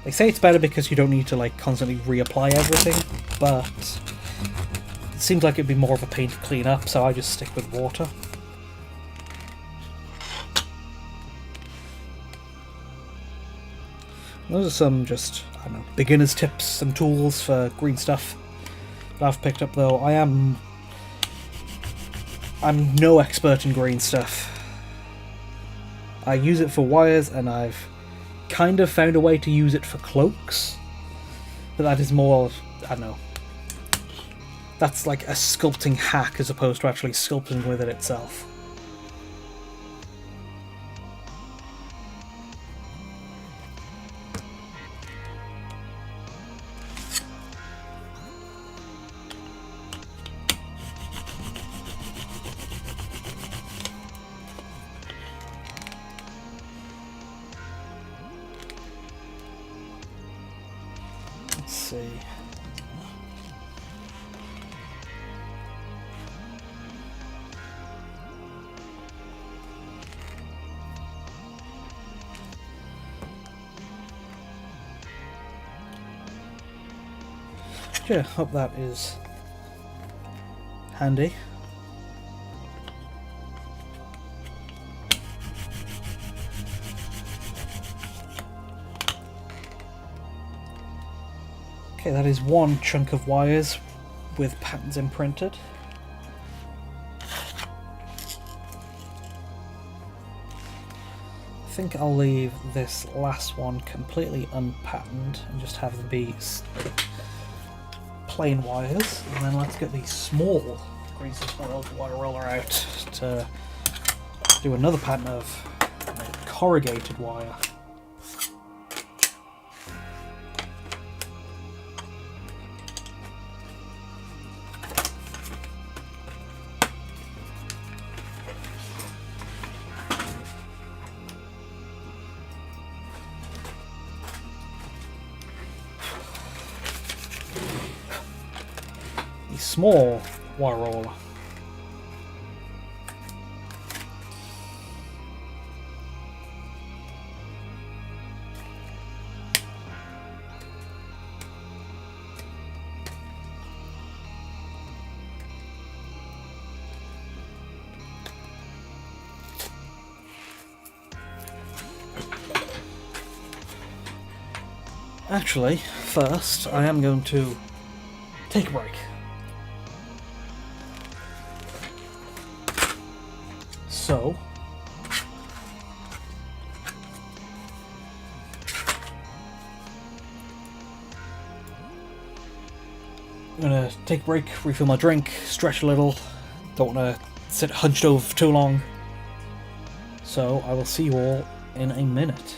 they say it's better because you don't need to like constantly reapply everything, but it seems like it'd be more of a pain to clean up, so I just stick with water. Those are some just, I don't know, beginner's tips, some tools for green stuff that I've picked up, though. I'm no expert in green stuff. I use it for wires, and I've kind of found a way to use it for cloaks, but that is more, I don't know, that's like a sculpting hack as opposed to actually sculpting with it itself. Let's see. Yeah, hope that is handy. Okay, that is one chunk of wires with patterns imprinted. I think I'll leave this last one completely unpatterned and just have them be plain wires, and then let's get the small green stuff wire roller out to do another pattern of corrugated wire. Small wire roller. Actually, first I am going to take a break. So, I'm gonna take a break, refill my drink, stretch a little. Don't want to sit hunched over for too long. So I will see you all in a minute.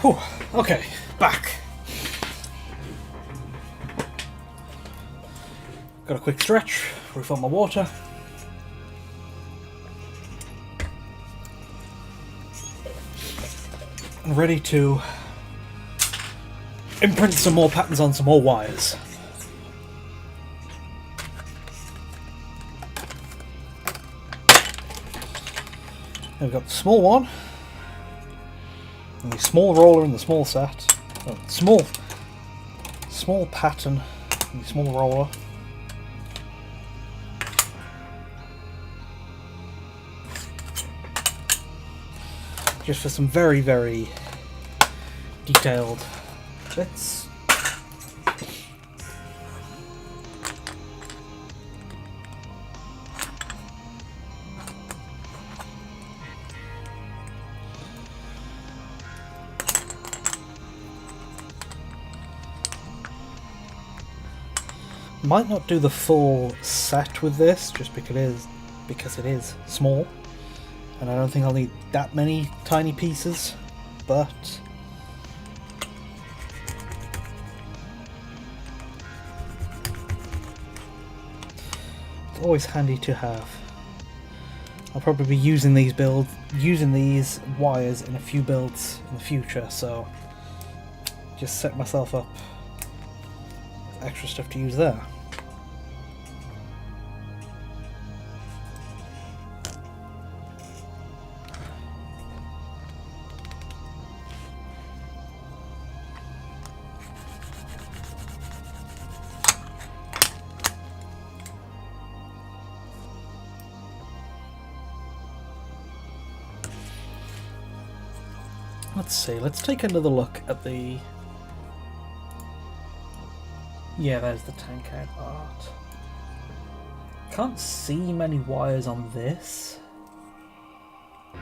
Whew. Okay, back. Got a quick stretch, refill my water. And ready to imprint some more patterns on some more wires. We've got the small one, and the small roller and the small set. Oh, small pattern and the small roller. Just for some very, very detailed bits. Might not do the full set with this, just because it is small, and I don't think I'll need that many tiny pieces, but it's always handy to have. I'll probably be using these wires in a few builds in the future, so just set myself up extra stuff to use there. Let's see, let's take another look at the... Yeah, there's the Tankhead art. Can't see many wires on this, so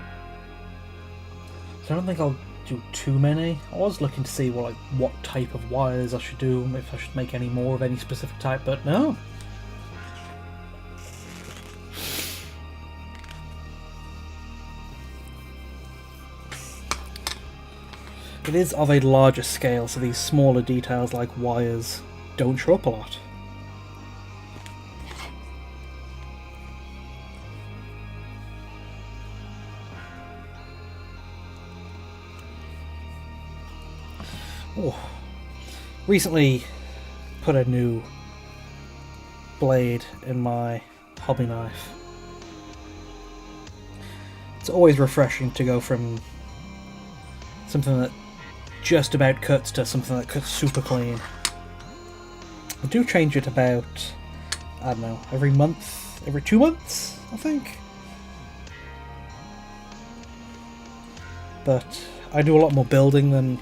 I don't think I'll do too many. I was looking to see what type of wires I should do, if I should make any more of any specific type, but no. It is of a larger scale, so these smaller details like wires don't show up a lot. Oh, recently put a new blade in my hobby knife. It's always refreshing to go from something that just about cuts to something that cuts super clean. I do change it about, I don't know, every 2 months, I think. But I do a lot more building than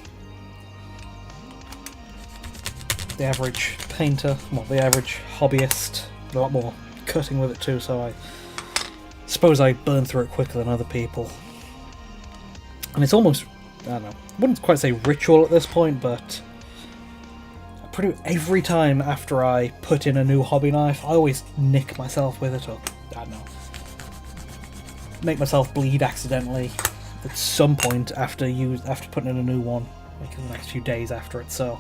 the average painter, well, the average hobbyist. A lot more cutting with it too, so I suppose I burn through it quicker than other people. And it's almost, I don't know, I wouldn't quite say ritual at this point, but pretty every time after I put in a new hobby knife, I always nick myself with it, or I don't know, make myself bleed accidentally at some point after putting in a new one, like in the next few days after it. So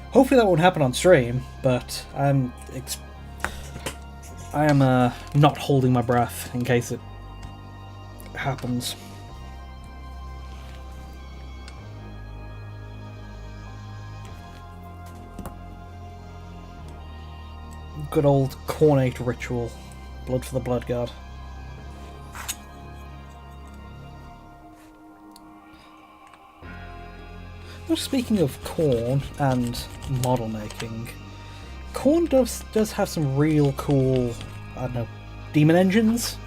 hopefully that won't happen on stream, but I am not holding my breath in case it happens. Good old cornate ritual. Blood for the blood god. Well, speaking of corn and model making, corn does have some real cool, I don't know, demon engines.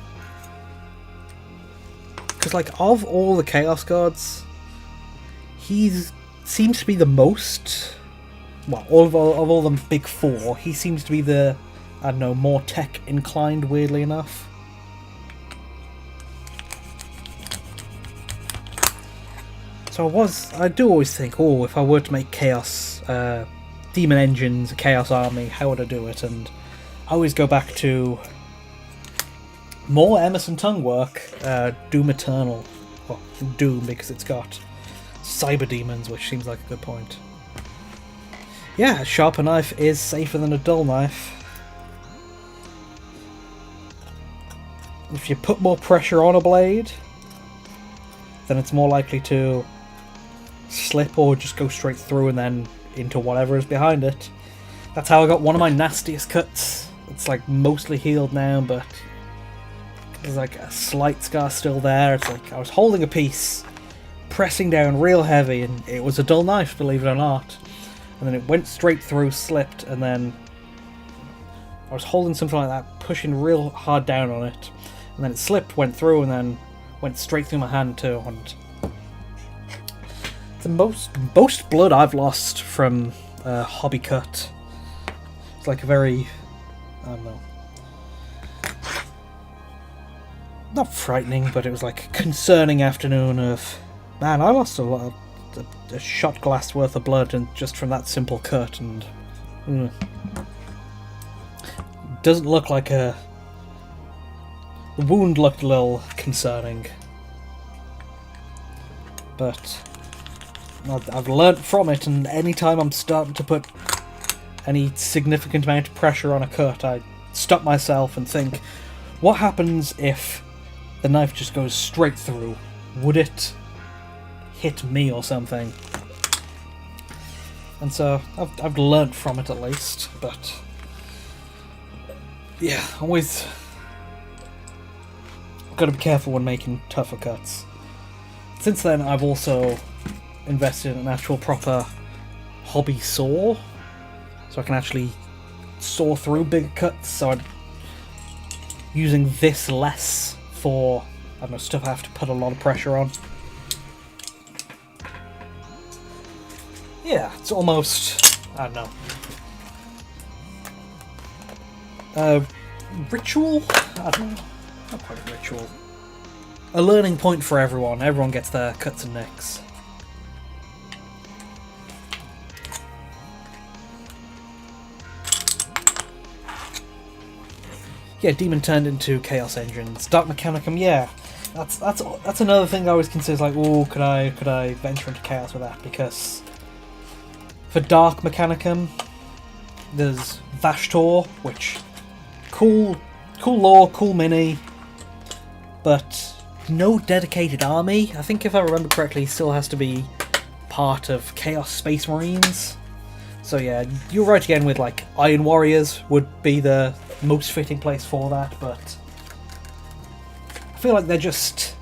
Because, like, of all the Chaos Gods, he seems to be the most... Well, of all the big four, he seems to be the, I don't know, more tech-inclined, weirdly enough. So I do always think, oh, if I were to make Chaos, Demon Engines, a Chaos Army, how would I do it? And I always go back to more Emerson Tongue work, Doom Eternal. Well, Doom, because it's got cyber demons, which seems like a good point. Yeah, a sharper knife is safer than a dull knife. If you put more pressure on a blade, then it's more likely to slip or just go straight through and then into whatever is behind it. That's how I got one of my nastiest cuts. It's like mostly healed now, but there's like a slight scar still there. It's like I was holding a piece, pressing down real heavy, and it was a dull knife, believe it or not. And then it went straight through, slipped, and then I was holding something like that, pushing real hard down on it, and then it slipped, went through, and then went straight through my hand too. And the most blood I've lost from a hobby cut. It's like a very, I don't know, not frightening, but it was like a concerning afternoon of, man, I lost a shot glass worth of blood and just from that simple cut, and doesn't look like the wound looked a little concerning, but I've learnt from it, and anytime I'm starting to put any significant amount of pressure on a cut, I stop myself and think, what happens if the knife just goes straight through? Would it hit me or something? And so I've learnt from it at least, but yeah, always got to be careful when making tougher cuts. Since then, I've also invested in an actual proper hobby saw, so I can actually saw through bigger cuts. So I'm using this less for, I don't know, stuff I have to put a lot of pressure on. Yeah, it's almost, I don't know, ritual? I don't know, not quite a ritual. A learning point for everyone. Everyone gets their cuts and nicks. Yeah, Demon turned into Chaos Engines. Dark Mechanicum, yeah. That's another thing I always consider, like, oh, could I venture into Chaos with that? Because for Dark Mechanicum, there's Vashtor, which cool lore, cool mini, but no dedicated army. I think if I remember correctly, he still has to be part of Chaos Space Marines. So yeah, you're right again with like Iron Warriors would be the most fitting place for that, but I feel like they're just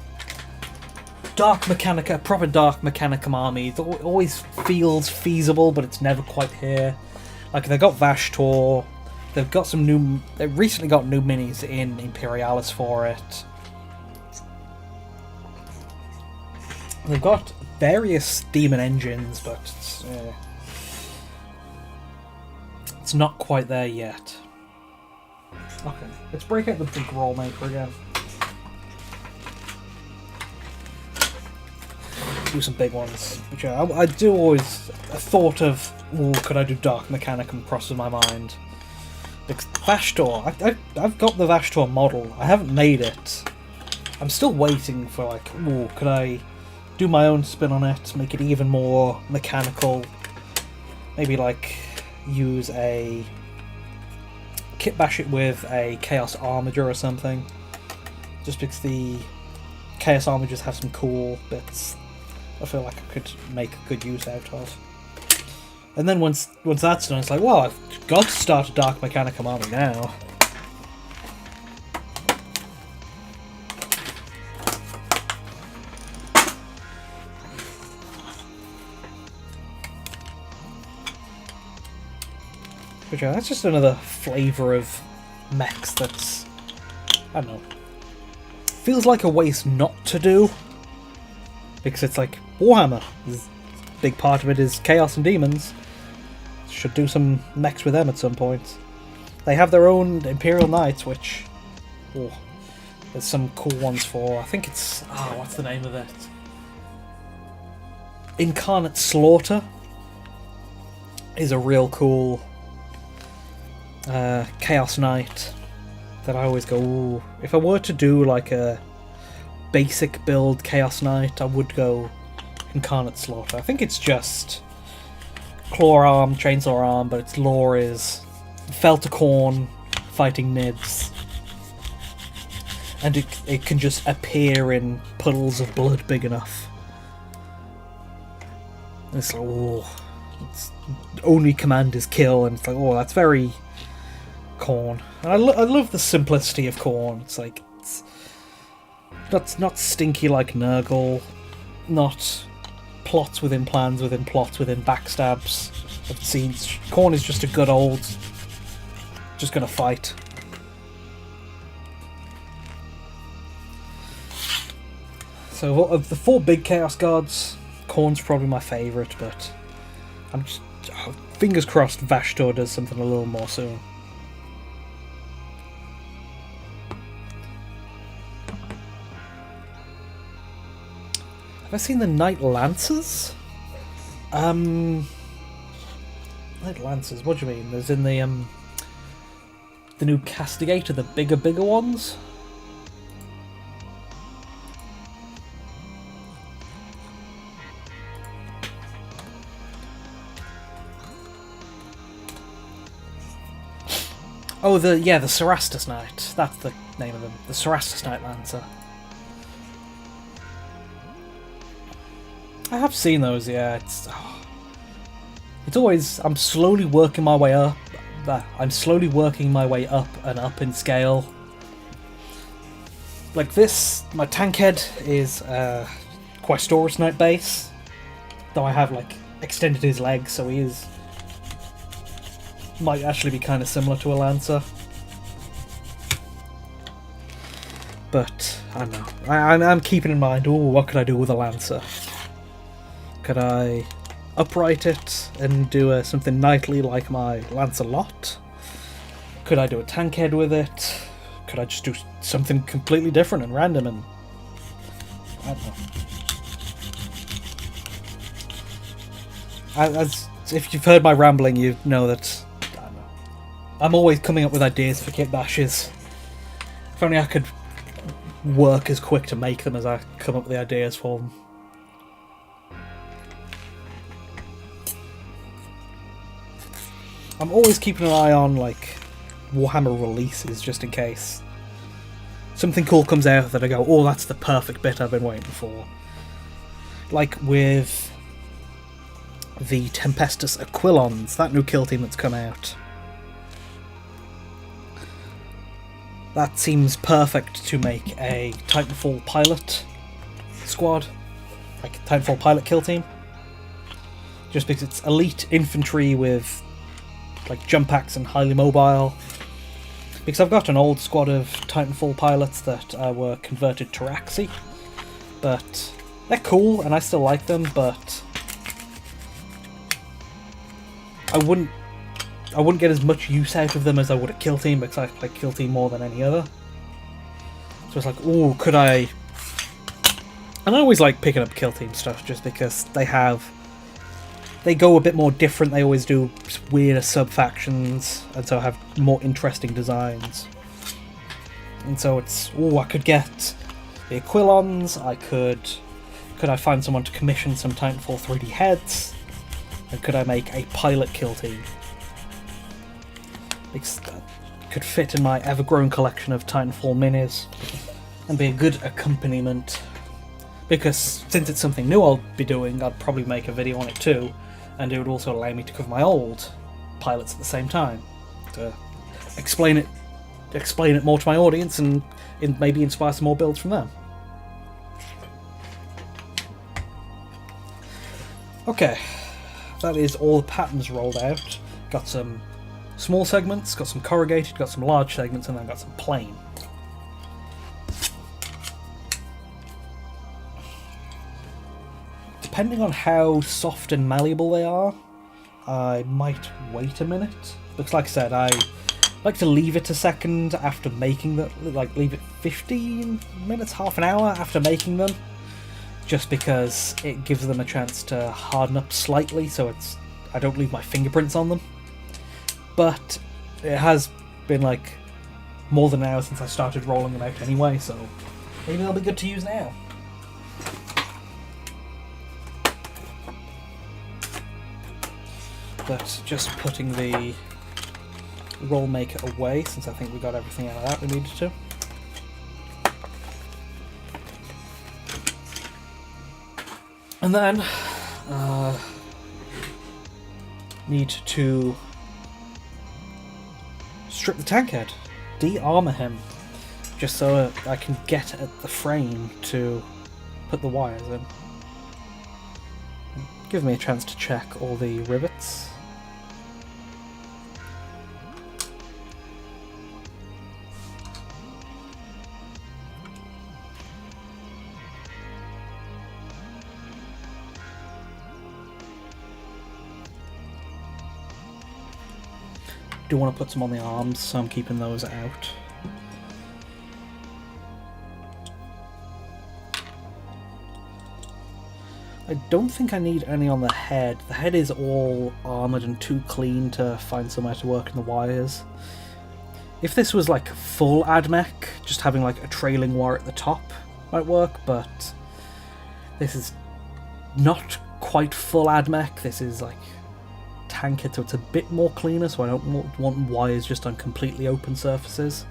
Dark Mechanica, proper Dark Mechanicum army. It always feels feasible, but it's never quite here. Like they got Vashtor, they've got some new. They recently got new minis in Imperialis for it. They've got various demon engines, but it's not quite there yet. Okay, let's break out the big roll maker again. Do some big ones. Which I do always. A thought of, oh, could I do Dark Mechanicum crosses my mind. Because Vashtor, I've got the Vashtor model. I haven't made it. I'm still waiting for like, oh, could I do my own spin on it, make it even more mechanical. Maybe like use a kit bash it with a Chaos Armiger or something. Just because the Chaos Armigers have some cool bits I feel like I could make a good use out of. And then once that's done, it's like, well, I've got to start a Dark Mechanicum army now. But yeah, that's just another flavour of mechs that's, I don't know, feels like a waste not to do. Because it's like, Warhammer, a big part of it is Chaos and Demons. Should do some mechs with them at some point. They have their own Imperial Knights, which, oh, there's some cool ones for, I think it's, what's the name of it? Incarnate Slaughter is a real cool Chaos Knight that I always go, ooh, if I were to do like a basic build Chaos Knight, I would go Incarnate Slaughter. I think it's just claw arm, chainsaw arm, but its lore is Feltacorn fighting Nibs. And it can just appear in puddles of blood big enough. And it's like, oh, its only command is kill, and it's like, oh, that's very Khorne. And I love the simplicity of Khorne. It's like, it's not stinky like Nurgle, not plots within plans within plots within backstabs of scenes. Khorne is just a good old, just gonna fight. So of the 4 big Chaos Gods, Khorne's probably my favourite, but I'm just fingers crossed Vashtor does something a little more soon. Have I seen the Knight Lancers? Knight Lancers, what do you mean? There's in the new Castigator, the bigger ones? Oh, the Cerastus Knight. That's the name of them. The Cerastus Knight Lancer. I have seen those, yeah. It's always... I'm slowly working my way up. I'm slowly working my way up and up in scale. Like this, my Tankhead is Questoris Knight base. Though I have, like, extended his legs, so he is... might actually be kind of similar to a Lancer. But, I don't know. I'm keeping in mind, what could I do with a Lancer? Could I upright it and do something knightly like my Lancelot? Could I do a Tankhead with it? Could I just do something completely different and random and... I don't know. As if you've heard my rambling, you know that... I don't know. I'm always coming up with ideas for kit bashes. If only I could work as quick to make them as I come up with the ideas for them. I'm always keeping an eye on, like, Warhammer releases, just in case something cool comes out that I go, oh, that's the perfect bit I've been waiting for. Like with the Tempestus Aquilons, that new kill team that's come out. That seems perfect to make a Titanfall pilot squad, like a Titanfall pilot kill team. Just because it's elite infantry with like jump packs and highly mobile. Because I've got an old squad of Titanfall pilots that were converted to Raxi, but they're cool and I still like them, but I wouldn't get as much use out of them as I would a kill team, because I play kill team more than any other. So it's like, oh, could I... And I always like picking up kill team stuff just because they go a bit more different, they always do weirder sub-factions, and so have more interesting designs. And so it's, oh, I could get the Aquilons, could I find someone to commission some Titanfall 3D heads, and could I make a pilot kill team? Because that could fit in my ever-growing collection of Titanfall minis, and be a good accompaniment. Because since it's something new I'll be doing, I'd probably make a video on it too, and it would also allow me to cover my old pilots at the same time, to explain it more to my audience and maybe inspire some more builds from them. Okay, that is all the patterns rolled out. Got some small segments, got some corrugated, got some large segments, and then got some plain. Depending on how soft and malleable they are, I might wait a minute. Because like I said, I like to leave it a second after making them, like leave it 15 minutes, half an hour after making them. Just because it gives them a chance to harden up slightly, so I don't leave my fingerprints on them. But it has been like more than an hour since I started rolling them out anyway, so maybe they'll be good to use now. but just putting the roll maker away, since I think we got everything out of that we needed to. And then need to strip the Tankhead, de-armor him, just so I can get at the frame to put the wires in. Give me a chance to check all the rivets. Do want to put some on the arms, so I'm keeping those out. I don't think I need any on the head. The head is all armoured and too clean to find somewhere to work in the wires. If this was like full AdMech, just having like a trailing wire at the top might work, but this is not quite full AdMech. This is like Tankhead, so it's a bit more cleaner, so I don't want wires just on completely open surfaces.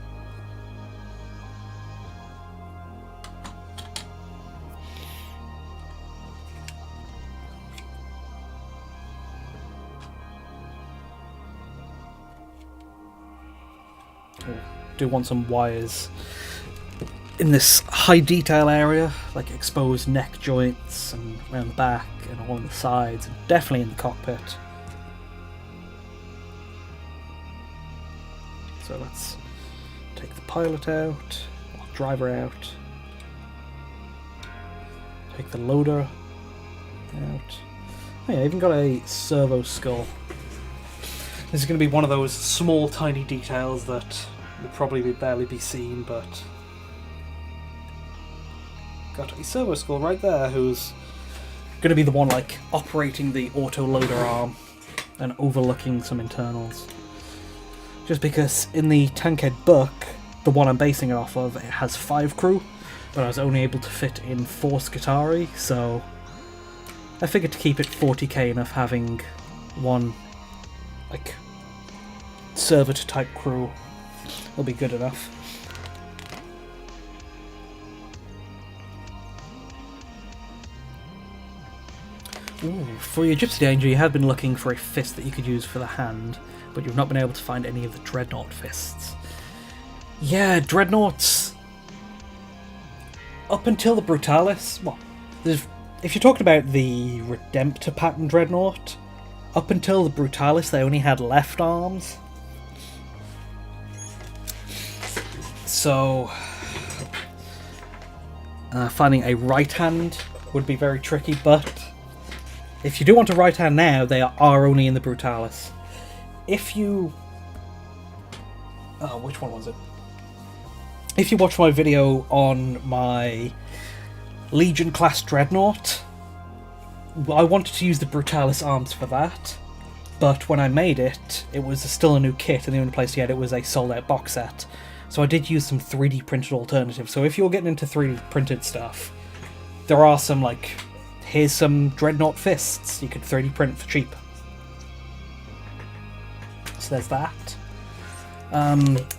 Do want some wires in this high detail area, like exposed neck joints and around the back and all on the sides, and definitely in the cockpit. So let's take the pilot out, or driver out, take the loader out. Oh yeah, I even got a servo skull. This is going to be one of those small tiny details that will probably barely be seen, but got a servo skull right there who's going to be the one like operating the auto loader arm and overlooking some internals. Just because in the Tankhead book, the one I'm basing it off of, it has 5 crew, but I was only able to fit in 4 Skitarii, so I figured to keep it 40k enough having one like servitor type crew will be good enough. Ooh, for your Gypsy Danger, you have been looking for a fist that you could use for the hand, but you've not been able to find any of the Dreadnought fists. Yeah, Dreadnoughts, up until the Brutalis, well, if you're talking about the Redemptor pattern Dreadnought, up until the Brutalis they only had left arms. So finding a right hand would be very tricky, but if you do want a right hand now, they are only in the Brutalis. If you... oh, which one was it? If you watch my video on my Legion class Dreadnought, I wanted to use the Brutalis arms for that, but when I made it, it was still a new kit, and the only place to get it was a sold-out box set. So I did use some 3D printed alternatives. So if you're getting into 3D printed stuff, there are some, like, here's some Dreadnought fists you could 3D print for cheap. So there's that.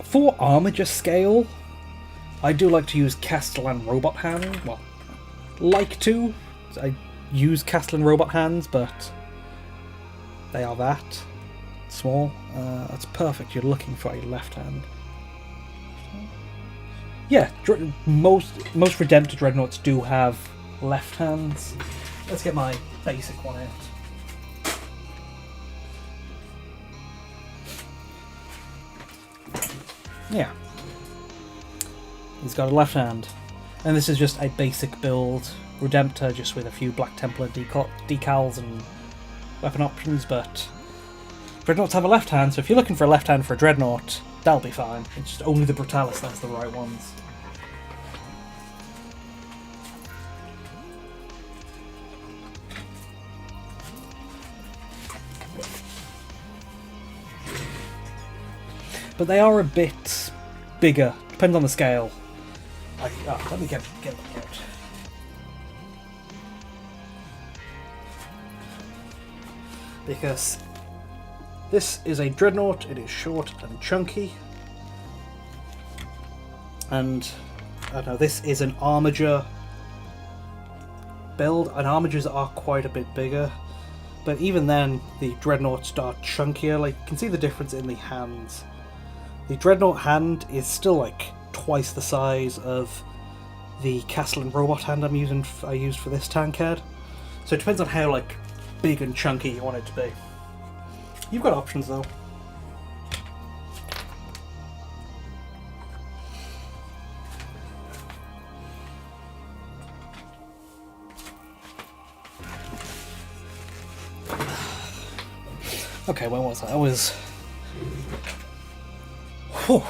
For armature scale, I do like to use Castellan robot hand. Well, like to. I use Castellan robot hands, but they are that small. That's perfect. You're looking for a left hand. Yeah, most Redemptor Dreadnoughts do have left hands. Let's get my basic one out. Yeah. He's got a left hand. And this is just a basic build Redemptor, just with a few Black Templar decals and weapon options, but Dreadnoughts have a left hand, so if you're looking for a left hand for a Dreadnought, that'll be fine. It's just only the Brutalis that's the right ones. But they are a bit bigger, depends on the scale. Let me get it out. Because This is a dreadnought. It is short and chunky. And I don't know, this is an armiger build, and armigers are quite a bit bigger. But even then, the dreadnoughts are chunkier. Like, you can see the difference in the hands. The dreadnought hand is still like twice the size of the castle and robot hand I used for this Tankhead. So it depends on how like big and chunky you want it to be. You've got options though. Okay, when was that? I was... Whew.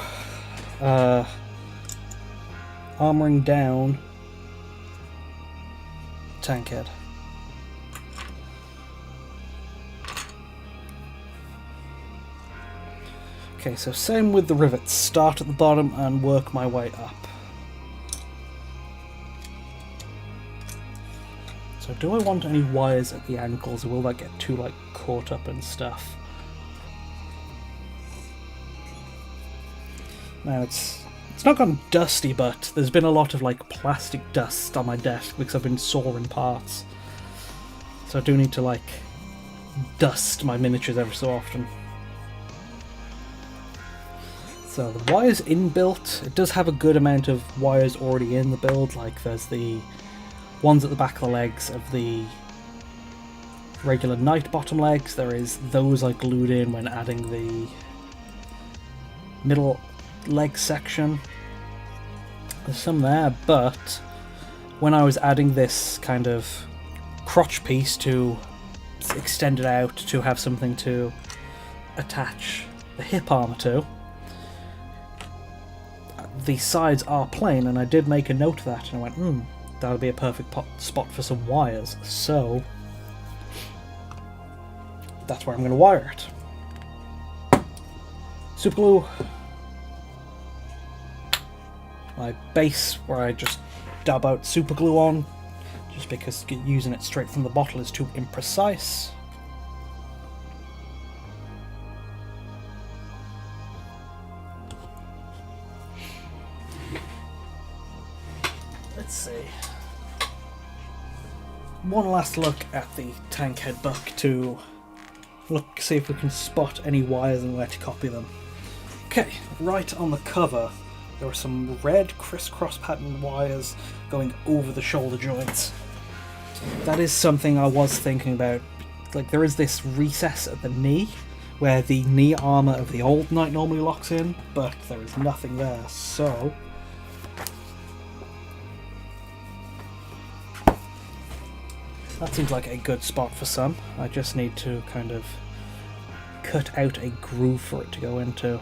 Armoring down Tankhead. Okay, so same with the rivets. Start at the bottom and work my way up. So do I want any wires at the ankles, or will that get too like caught up and stuff? Now it's not gone dusty, but there's been a lot of like plastic dust on my desk because I've been sawing parts. So I do need to like dust my miniatures every so often. So the wires inbuilt, it does have a good amount of wires already in the build. Like there's the ones at the back of the legs of the regular knight bottom legs. There is those I glued in when adding the middle leg section. There's some there, but when I was adding this kind of crotch piece to extend it out to have something to attach the hip armor to, the sides are plain, and I did make a note of that, and I went, that would be a perfect spot for some wires, so that's where I'm going to wire it. Super glue. My base, where I just dab out super glue on, just because using it straight from the bottle is too imprecise. Let's see. One last look at the Tankhead buck to see if we can spot any wires and where to copy them. Okay, right on the cover there are some red crisscross pattern wires going over the shoulder joints. That is something I was thinking about. Like, there is this recess at the knee where the knee armour of the old knight normally locks in, but there is nothing there, so that seems like a good spot for some. I just need to kind of cut out a groove for it to go into.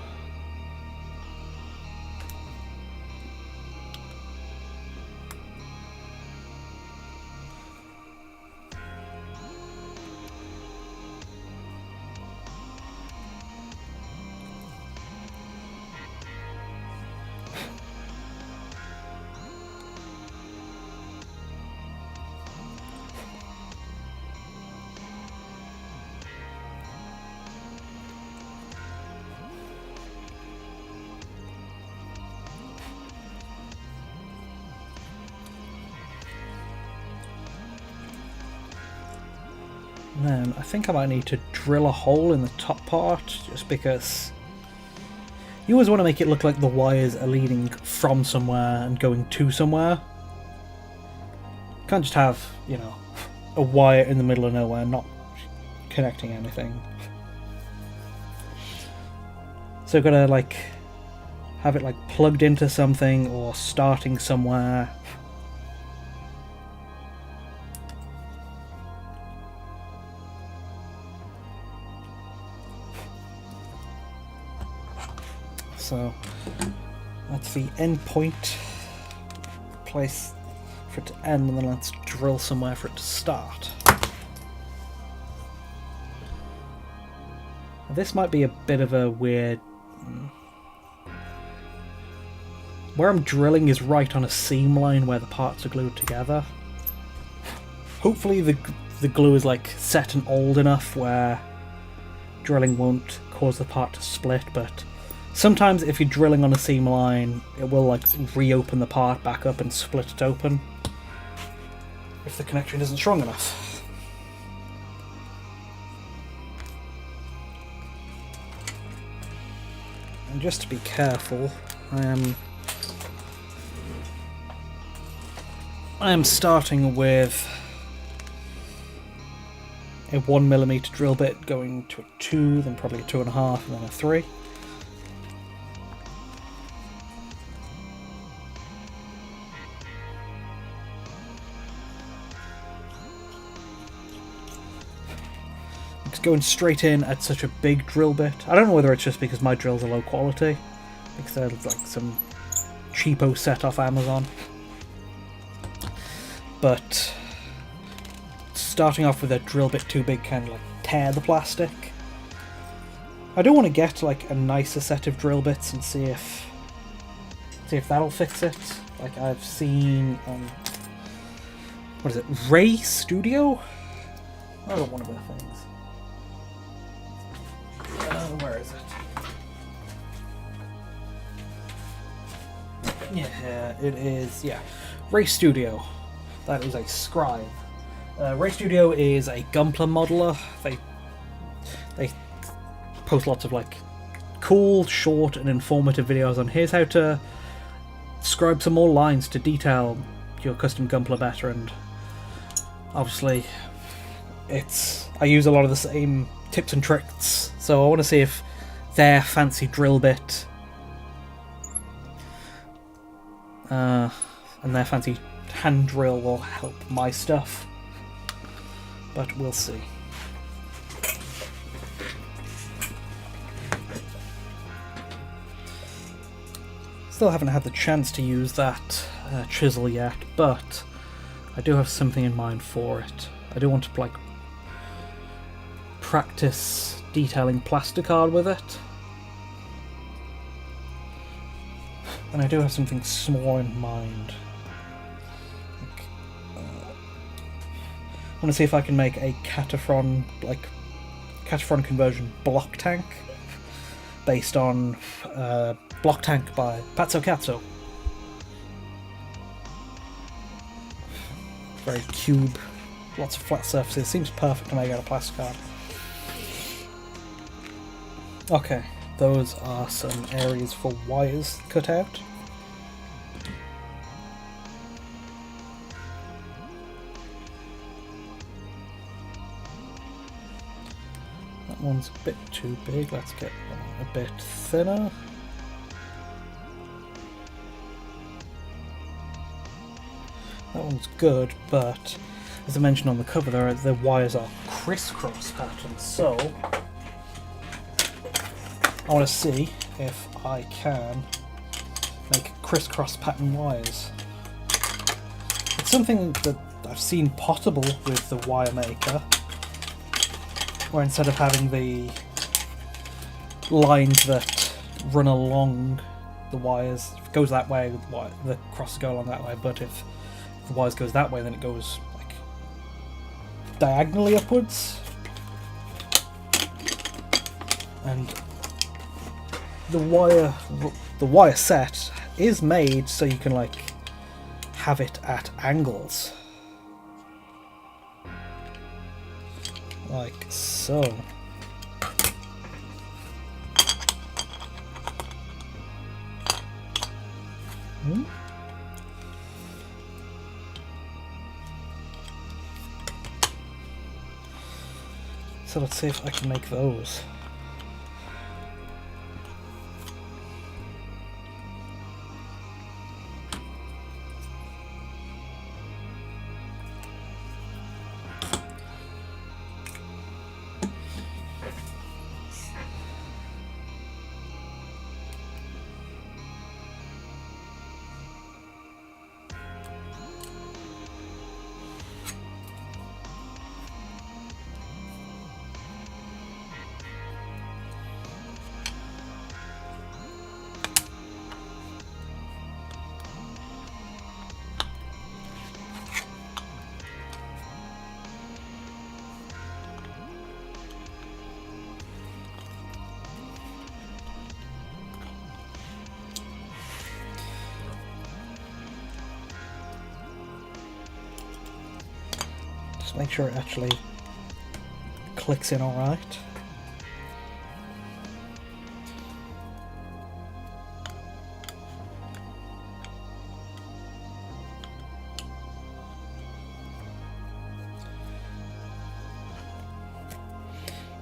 And then I think I might need to drill a hole in the top part, just because you always want to make it look like the wires are leading from somewhere and going to somewhere. You can't just have, you know, a wire in the middle of nowhere not connecting anything. So I've got to like have it like plugged into something or starting somewhere. So that's the end point, place for it to end, and then let's drill somewhere for it to start. This might be a bit of a weird... Where I'm drilling is right on a seam line where the parts are glued together. Hopefully the glue is like set and old enough where drilling won't cause the part to split, but sometimes if you're drilling on a seam line, it will like reopen the part back up and split it open if the connection isn't strong enough. And just to be careful, I am starting with a 1mm drill bit, going to a 2, then probably a 2.5, and then a 3. It's going straight in at such a big drill bit. I don't know whether it's just because my drills are low quality, because they're like some cheapo set off Amazon. But starting off with a drill bit too big can like tear the plastic. I do want to get like a nicer set of drill bits and see if that'll fix it. Like I've seen what is it, Ray Studio? I got one of their things. Where is it? Yeah, it is. Yeah, Ray Studio. That is a scribe. Ray Studio is a Gunpla modeler. They post lots of like cool, short, and informative videos on here's how to scribe some more lines to detail your custom Gunpla better. And obviously, I use a lot of the same tips and tricks. So I want to see if their fancy drill bit and their fancy hand drill will help my stuff. But we'll see. Still haven't had the chance to use that chisel yet, but I do have something in mind for it. I do want to like practice detailing plasticard with it. And I do have something small in mind. I want to see if I can make a Cataphren conversion block tank based on Block Tank by Pazzo Cazzo. Very cube, lots of flat surfaces. Seems perfect to make out of plasticard. Okay, those are some areas for wires cut out. That one's a bit too big. Let's get one a bit thinner. That one's good, but as I mentioned on the cover, the wires are crisscross patterns, so I want to see if I can make crisscross pattern wires. It's something that I've seen possible with the wire maker, where instead of having the lines that run along the wires, if it goes that way, the crosses go along that way, but if the wires goes that way, then it goes like diagonally upwards. And the wire set is made so you can like have it at angles, like so. So let's see if I can make those. Just make sure it actually clicks in alright.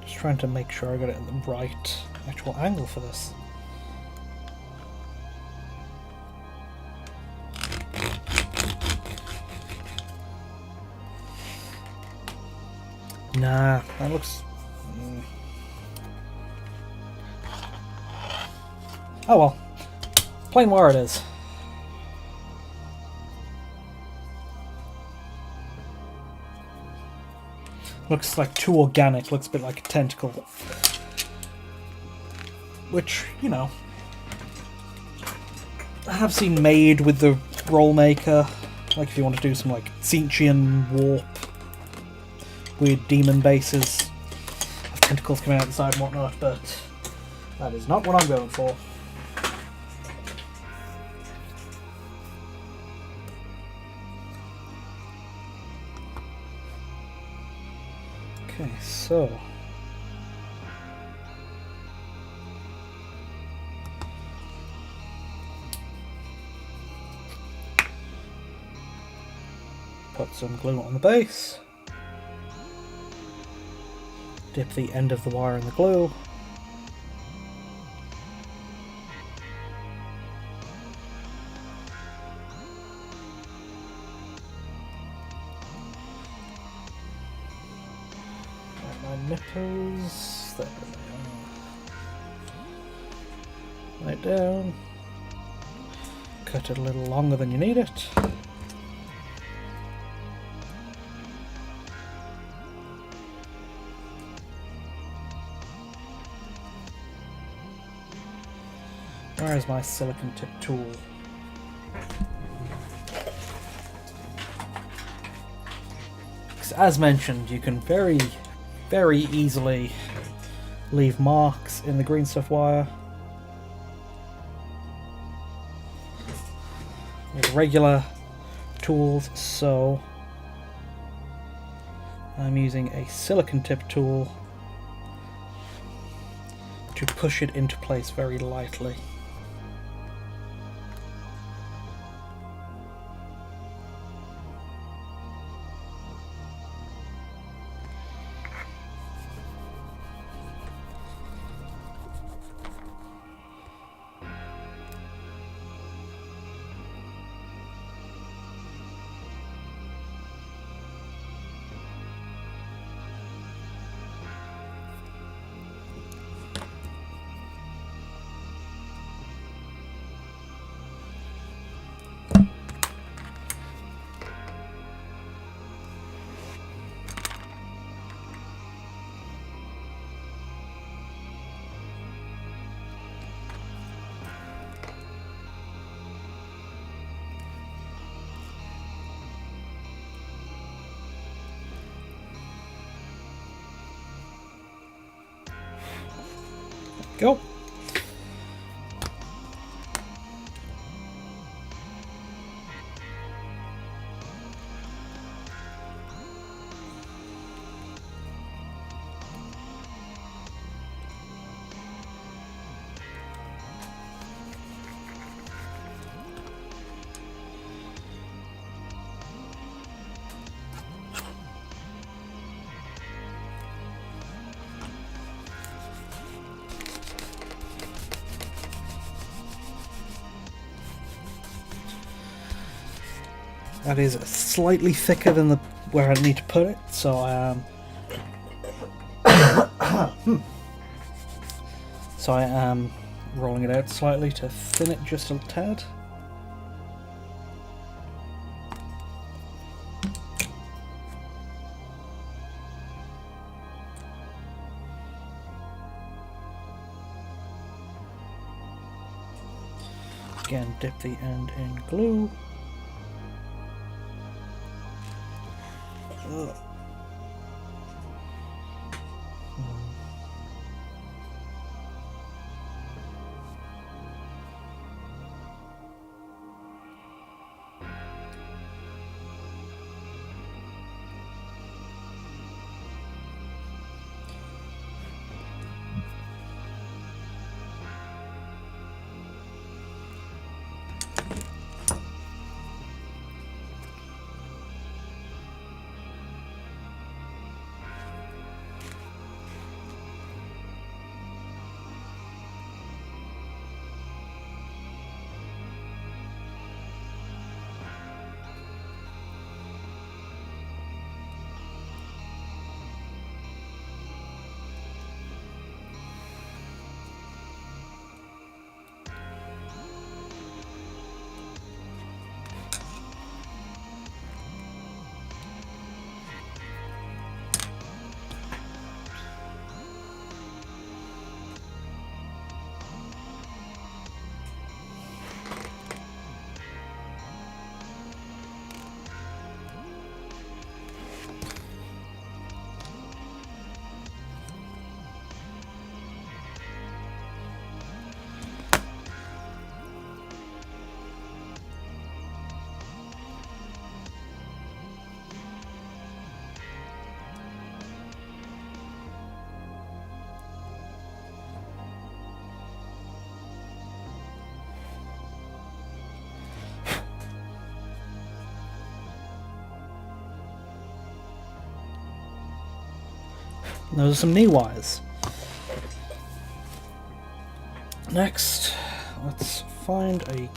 Just trying to make sure I got it at the right actual angle for this. Nah, that looks... Oh well. Plain wire it is. Looks like too organic, looks a bit like a tentacle. Which, you know, I have seen made with the roll maker. Like if you want to do some like Tzeentchian warp, weird demon bases, have tentacles coming out the side and whatnot, but that is not what I'm going for. Okay, so put some glue on the base, dip the end of the wire in the glue, nipples, there they are. Right down. Cut it a little longer than you need it. Where is my silicon tip tool? Because as mentioned, you can very easily leave marks in the green stuff wire. With regular tools, so I'm using a silicon tip tool to push it into place very lightly. Go. That is slightly thicker than the where I need to put it, so I am rolling it out slightly to thin it just a tad. Again, dip the end in glue. Ugh. And those are some knee wires. Next, let's find the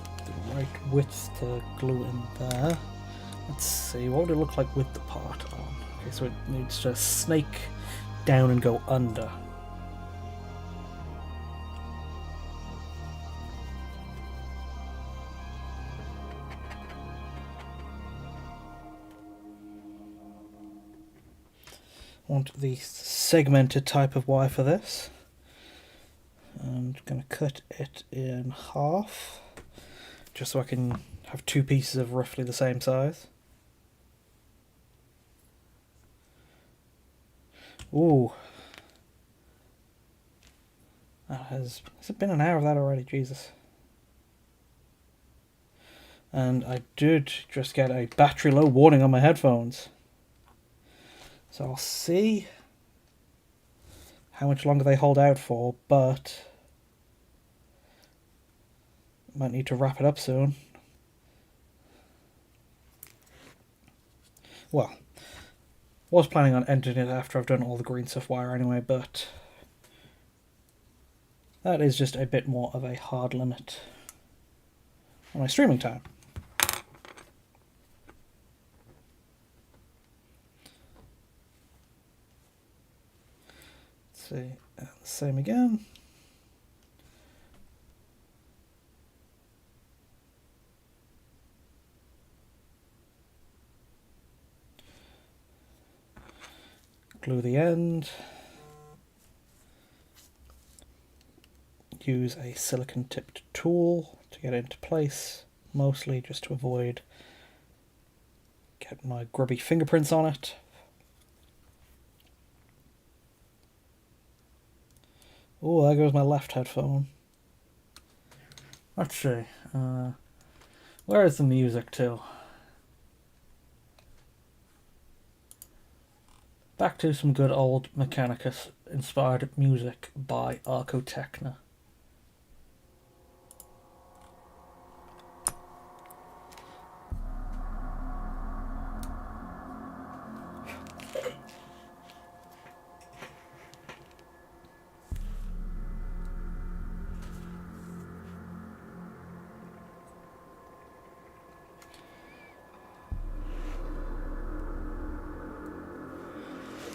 right width to glue in there. Let's see, what would it look like with the part on? Okay, so it needs to snake down and go under. Want the segmented type of wire for this. I'm going to cut it in half, just so I can have two pieces of roughly the same size. Ooh. Has it been an hour of that already? Jesus. And I did just get a battery low warning on my headphones. So I'll see how much longer they hold out for, but might need to wrap it up soon. Well, was planning on ending it after I've done all the green stuff wire anyway, but that is just a bit more of a hard limit on my streaming time. See, the same again. Glue the end. Use a silicone tipped tool to get it into place, mostly just to avoid getting my grubby fingerprints on it. Oh, there goes my left headphone. Let's see. Where is the music to? Back to some good old Mechanicus inspired music by Archotechna.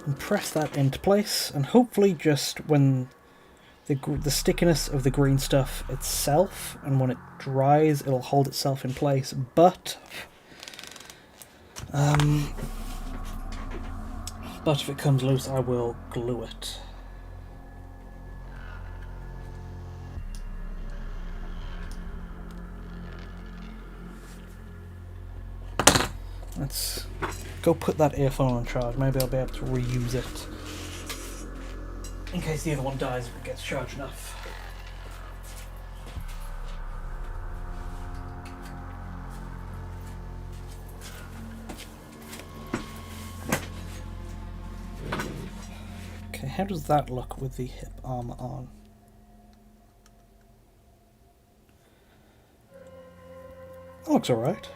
And press that into place, and hopefully just when the stickiness of the green stuff itself, and when it dries it'll hold itself in place, but if it comes loose I will glue it. Let's go put that earphone on charge. Maybe I'll be able to reuse it in case the other one dies if it gets charged enough. Okay, how does that look with the hip armor on? That looks alright.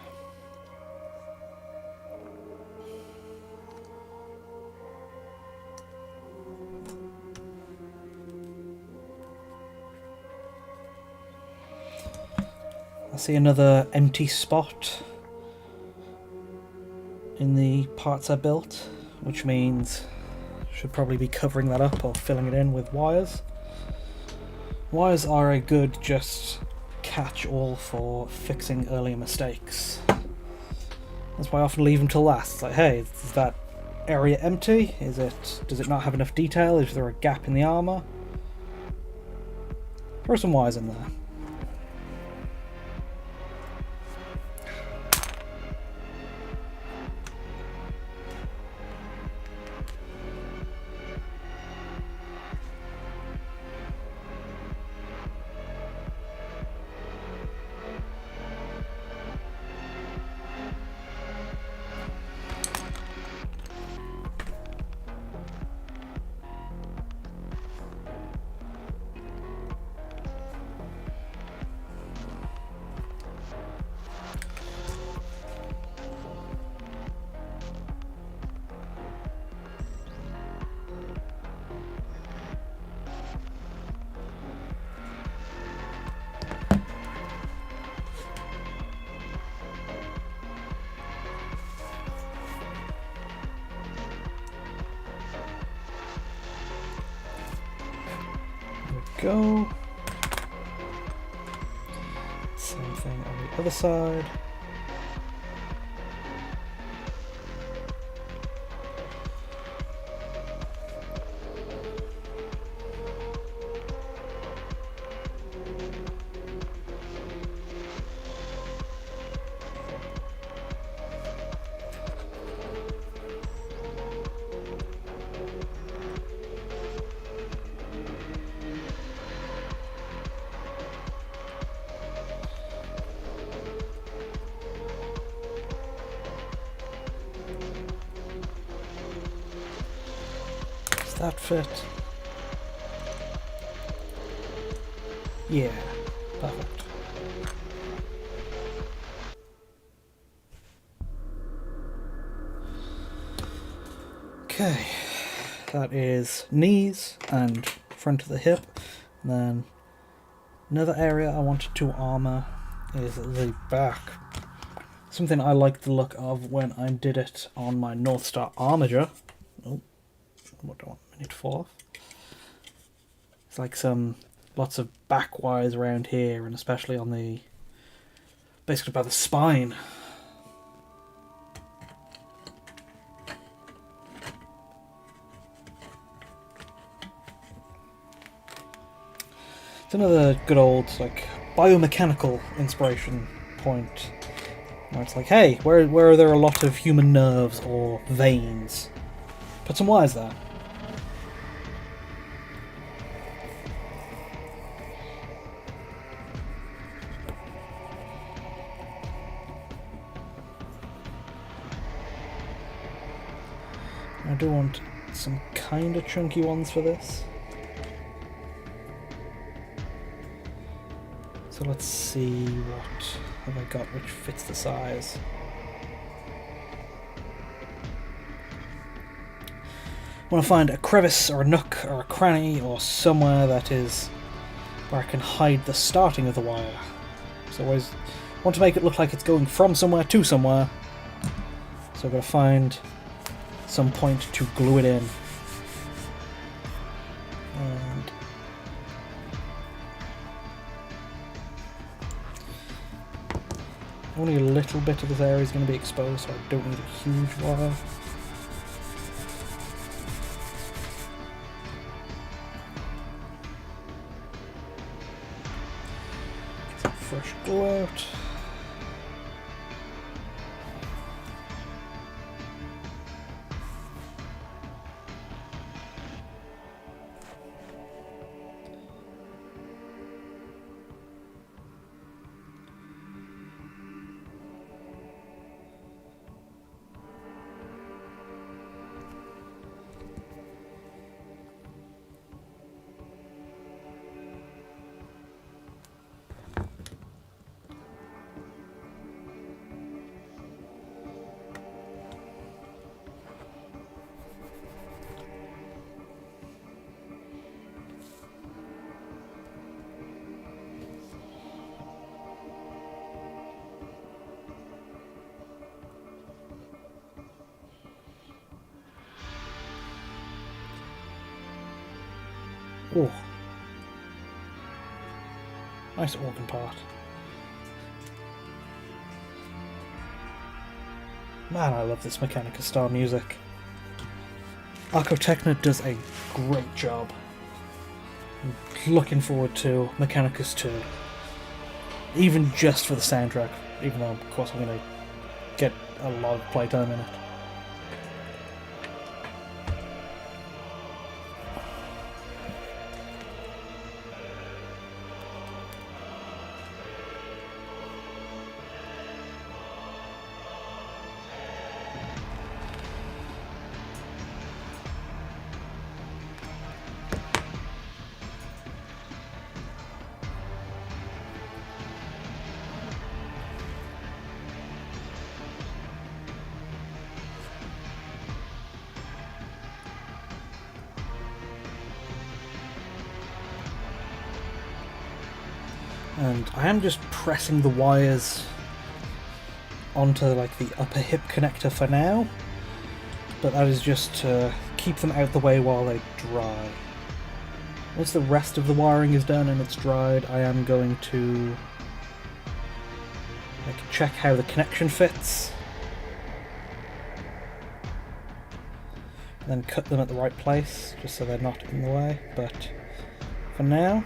I see another empty spot in the parts I built, which means I should probably be covering that up or filling it in with wires. Wires are a good just catch-all for fixing earlier mistakes. That's why I often leave them till last. It's like, hey, is that area empty? Does it not have enough detail? Is there a gap in the armor? Throw some wires in there. go. Same thing on the other side. Does that fit? Yeah, perfect. Okay, that is knees and front of the hip. And then another area I wanted to armour is the back. Something I liked the look of when I did it on my North Star Armature. Oh, what do I want me to fall off? It's like lots of back wires around here, and especially on the, basically by the spine. It's another good old like biomechanical inspiration point, where it's like, hey, where are there a lot of human nerves or veins? Put some wires there. I do want some kind of chunky ones for this. So let's see what have I got which fits the size. I want to find a crevice or a nook or a cranny or somewhere that is where I can hide the starting of the wire. So I always want to make it look like it's going from somewhere to somewhere. So I've got to find some point to glue it in. And only a little bit of this area is going to be exposed, so I don't need a huge wire. Get some fresh glue out. Oh, nice organ part. Man, I love this Mechanica style music. Archotechna does a great job. I'm looking forward to Mechanicus 2. Even just for the soundtrack, even though of course I'm going to get a lot of playtime in it. And I am just pressing the wires onto like the upper hip connector for now, but that is just to keep them out the way while they dry. Once the rest of the wiring is done and it's dried, I am going to check how the connection fits. And then cut them at the right place, just so they're not in the way. But for now,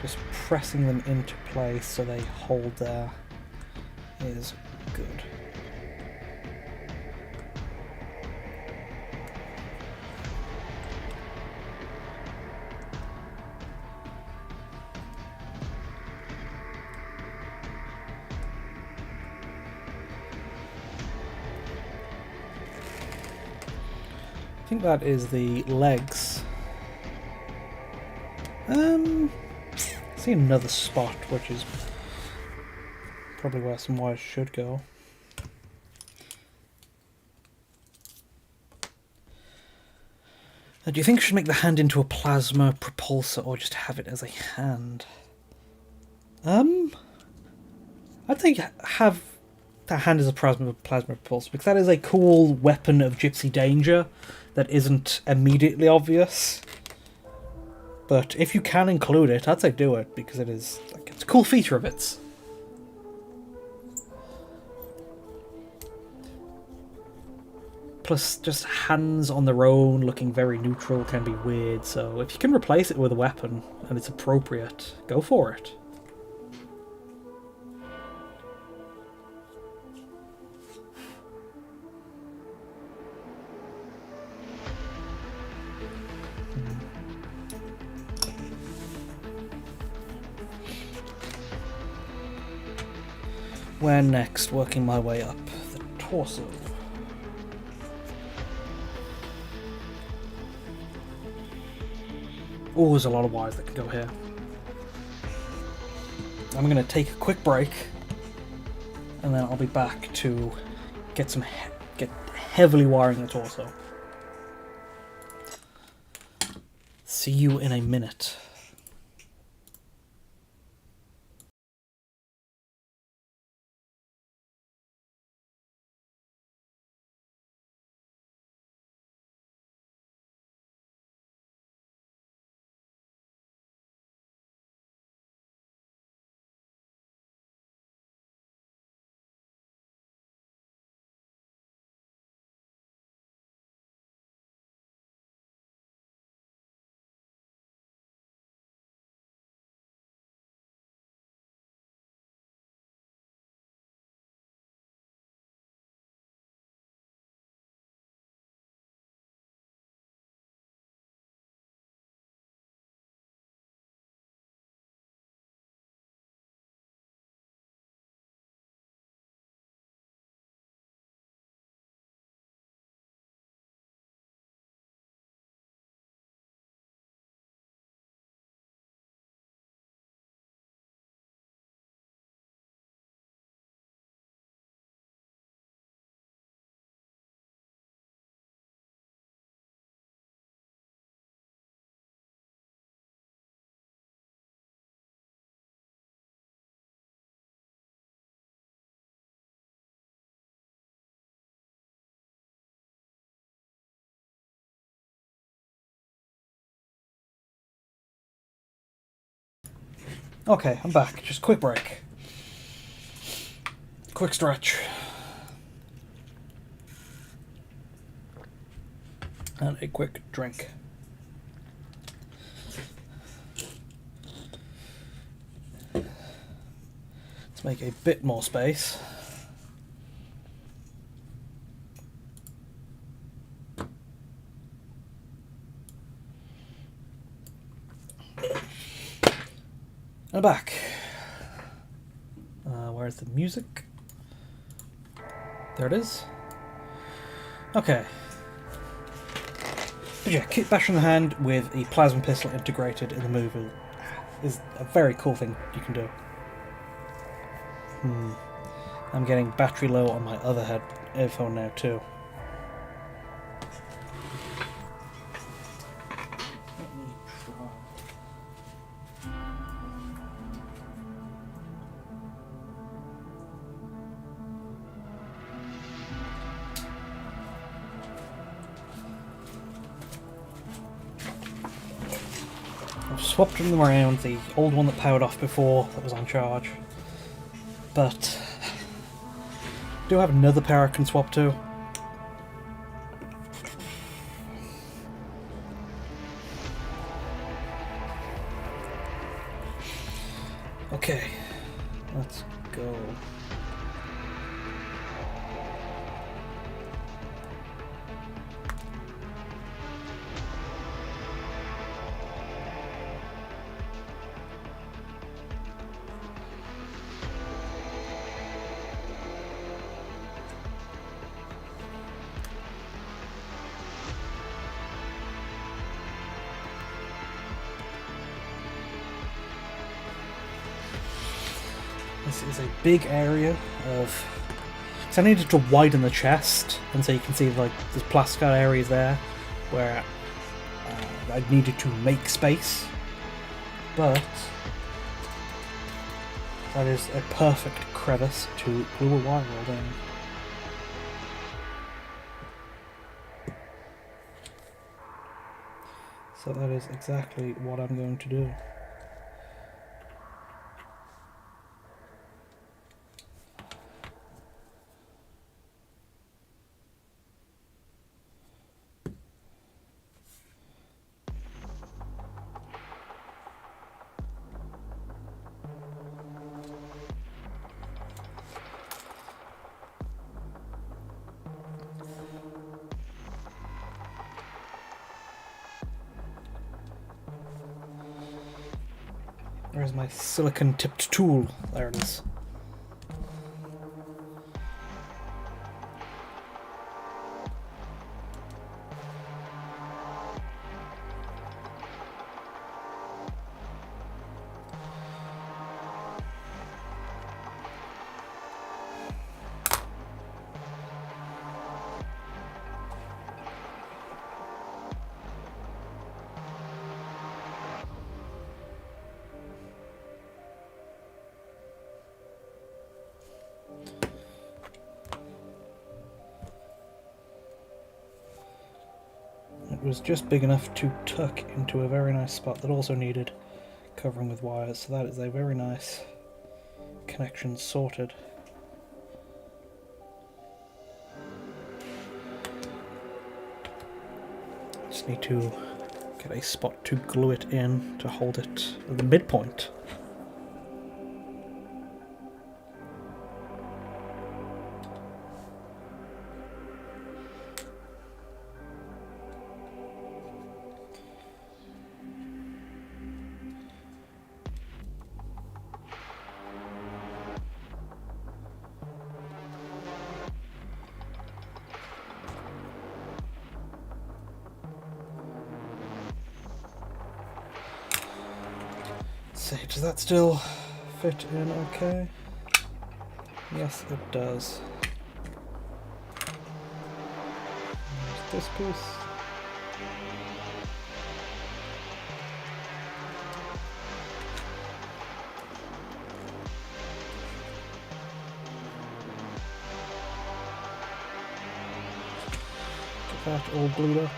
just pressing them into place so they hold there is good. I think that is the legs. I see another spot, which is probably where some wires should go. Do you think I should make the hand into a plasma propulsor or just have it as a hand? I'd think have that hand as a plasma propulsor, because that is a cool weapon of Gypsy danger that isn't immediately obvious. But if you can include it, I'd say do it, because it is it's a cool feature of its. Plus, just hands on their own looking very neutral can be weird, so if you can replace it with a weapon and it's appropriate, go for it. Where next? Working my way up the torso. Oh, there's a lot of wires that can go here. I'm going to take a quick break, and then I'll be back to get heavily wiring the torso. See you in a minute. Okay, I'm back. Just quick break. Quick stretch. And a quick drink. Let's make a bit more space. And back. Where's the music? There it is. Okay. But yeah, keep bashing the hand with a plasma pistol integrated in the movie is a very cool thing you can do. I'm getting battery low on my other earphone now too. I've swapped them around, the old one that powered off before that was on charge. But I do have another pair I can swap to. Okay, let's go. This is a big area of... So I needed to widen the chest, and so you can see like there's plastic areas there where I needed to make space. But that is a perfect crevice to glue a wire rod in. So that is exactly what I'm going to do. Where's my silicon tipped tool? There it is. It was just big enough to tuck into a very nice spot that also needed covering with wires, so that is a very nice connection sorted. Just need to get a spot to glue it in to hold it at the midpoint. See, does that still fit in okay? Yes, it does. There's this piece. Get that all glued up.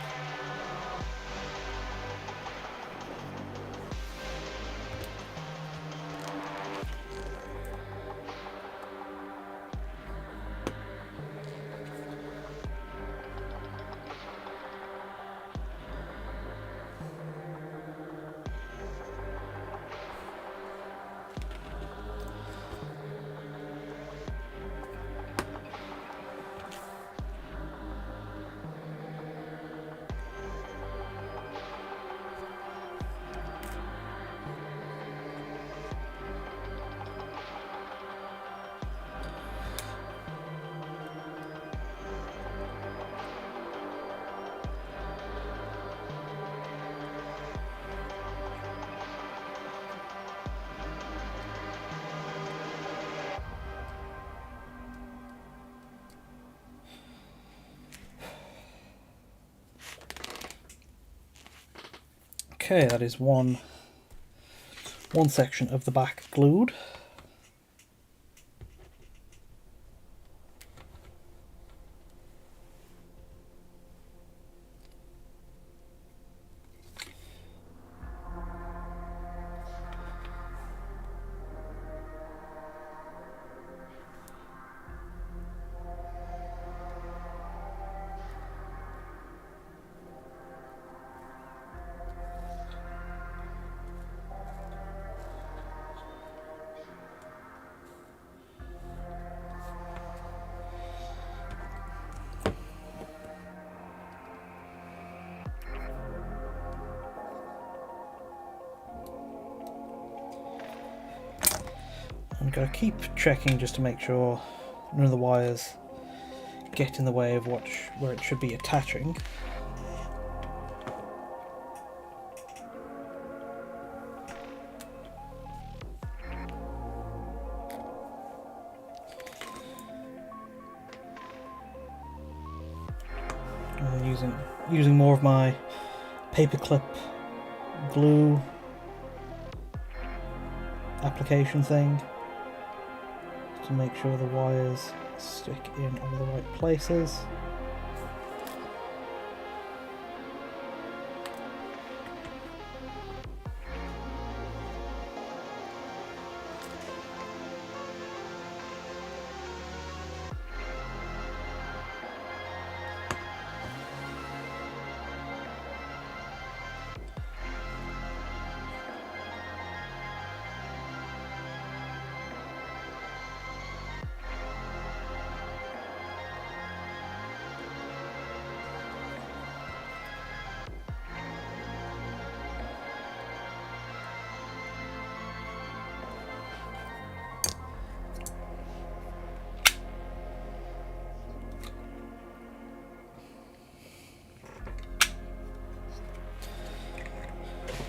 Okay, that is one section of the back glued. I'm going to keep checking just to make sure none of the wires get in the way of where it should be attaching. Using more of my paperclip glue application thing to make sure the wires stick in all the right places.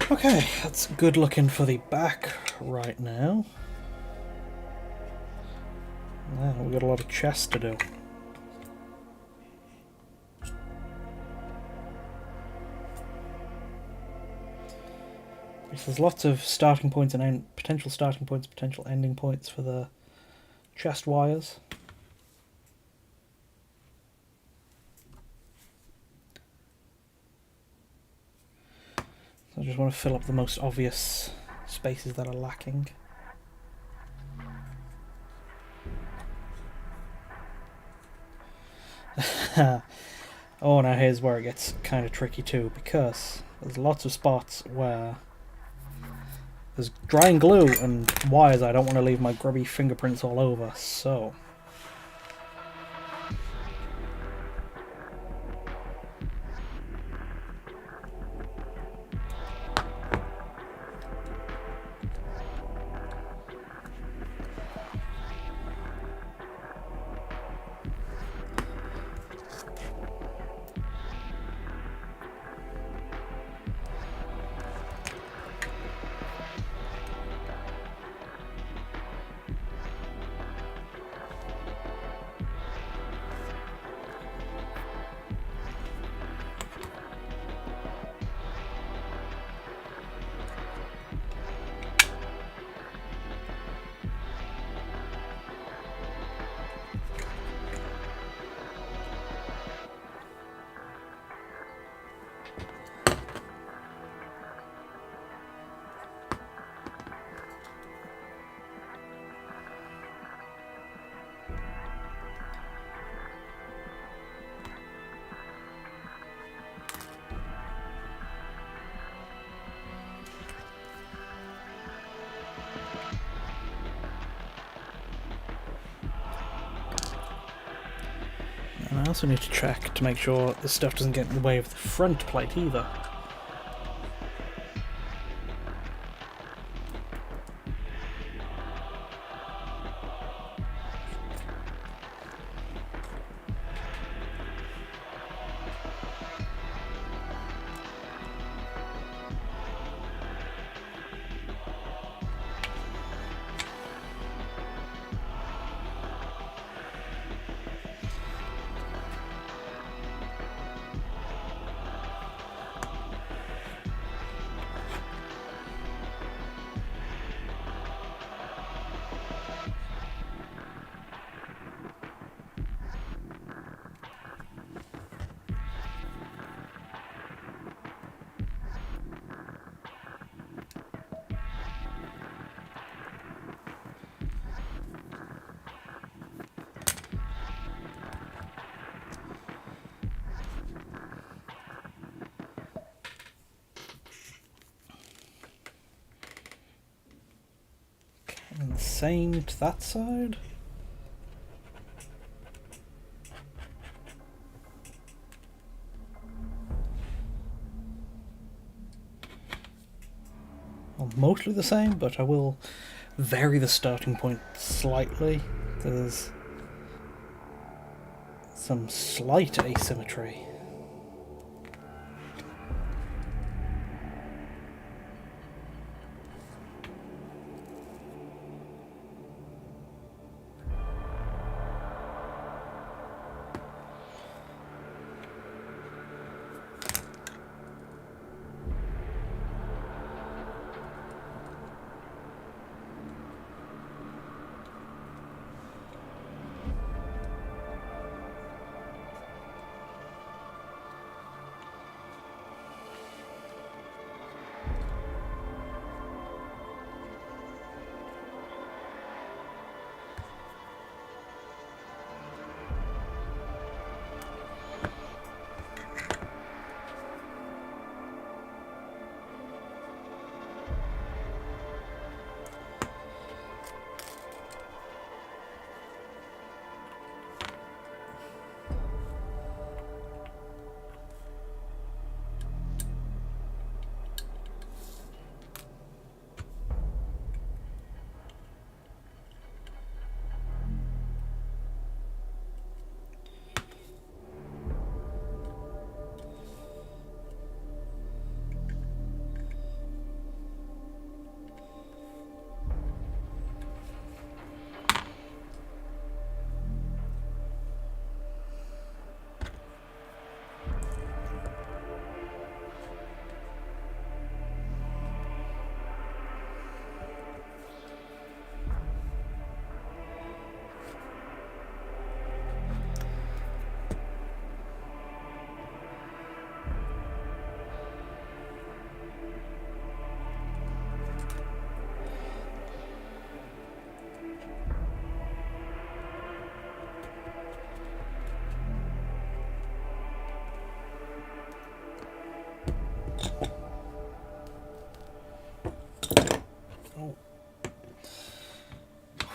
Okay, that's good looking for the back right now. Now we've got a lot of chest to do. There's lots of starting points and potential starting points, potential ending points for the chest wires. I just want to fill up the most obvious spaces that are lacking. Oh, now here's where it gets kind of tricky too, because there's lots of spots where there's drying glue and wires I don't want to leave my grubby fingerprints all over, so... And I also need to check to make sure this stuff doesn't get in the way of the front plate either. And the same to that side. Well, mostly the same, but I will vary the starting point slightly. There's some slight asymmetry.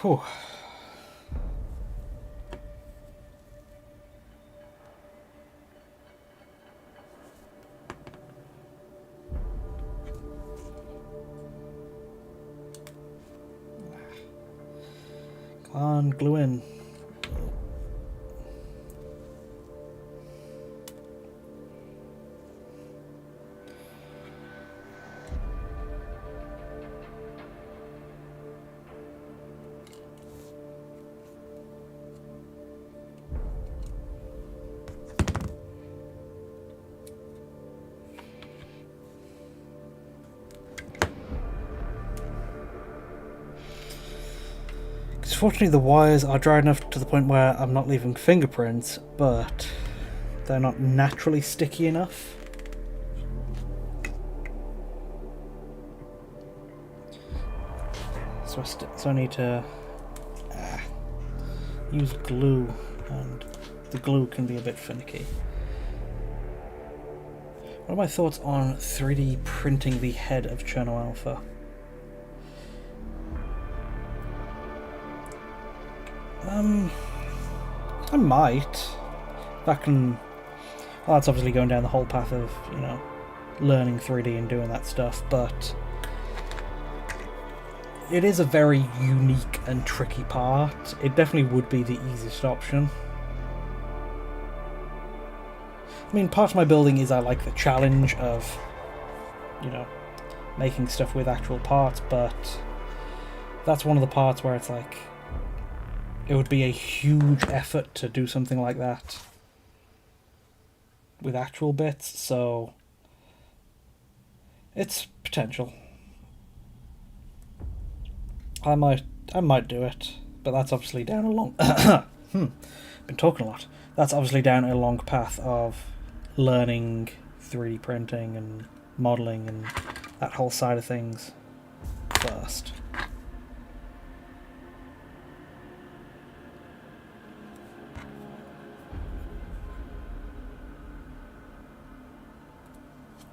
Whew. Come on, glue in. Fortunately, the wires are dry enough to the point where I'm not leaving fingerprints, but they're not naturally sticky enough. So I need to use glue, and the glue can be a bit finicky. What are my thoughts on 3D printing the head of Cherno Alpha? I might. That can... Well, that's obviously going down the whole path of, you know, learning 3D and doing that stuff, but it is a very unique and tricky part. It definitely would be the easiest option. I mean, part of my building is I like the challenge of, you know, making stuff with actual parts, but that's one of the parts where it's like, it would be a huge effort to do something like that with actual bits, so it's potential. I might do it, but that's obviously down a long been talking a lot. That's obviously down a long path of learning 3D printing and modelling and that whole side of things first.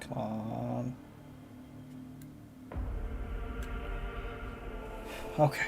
Come on. Okay.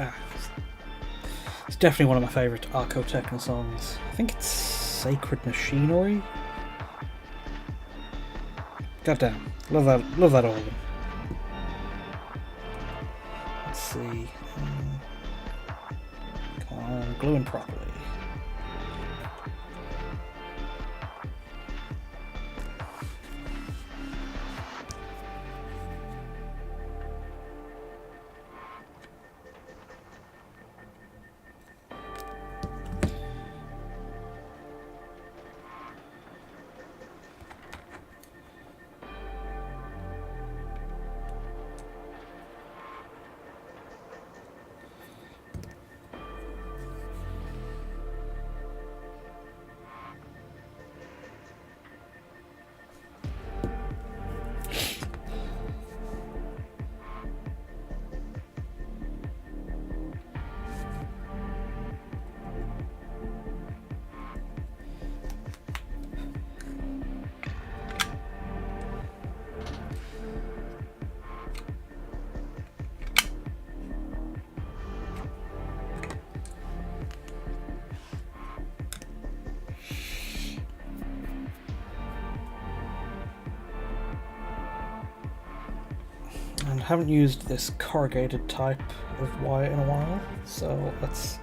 Ah, it's definitely one of my favourite Arco Techno songs. I think it's Sacred Machinery. Goddamn, love that organ. Let's see. Come on, gluing properly. And haven't used this corrugated type of wire in a while, so let's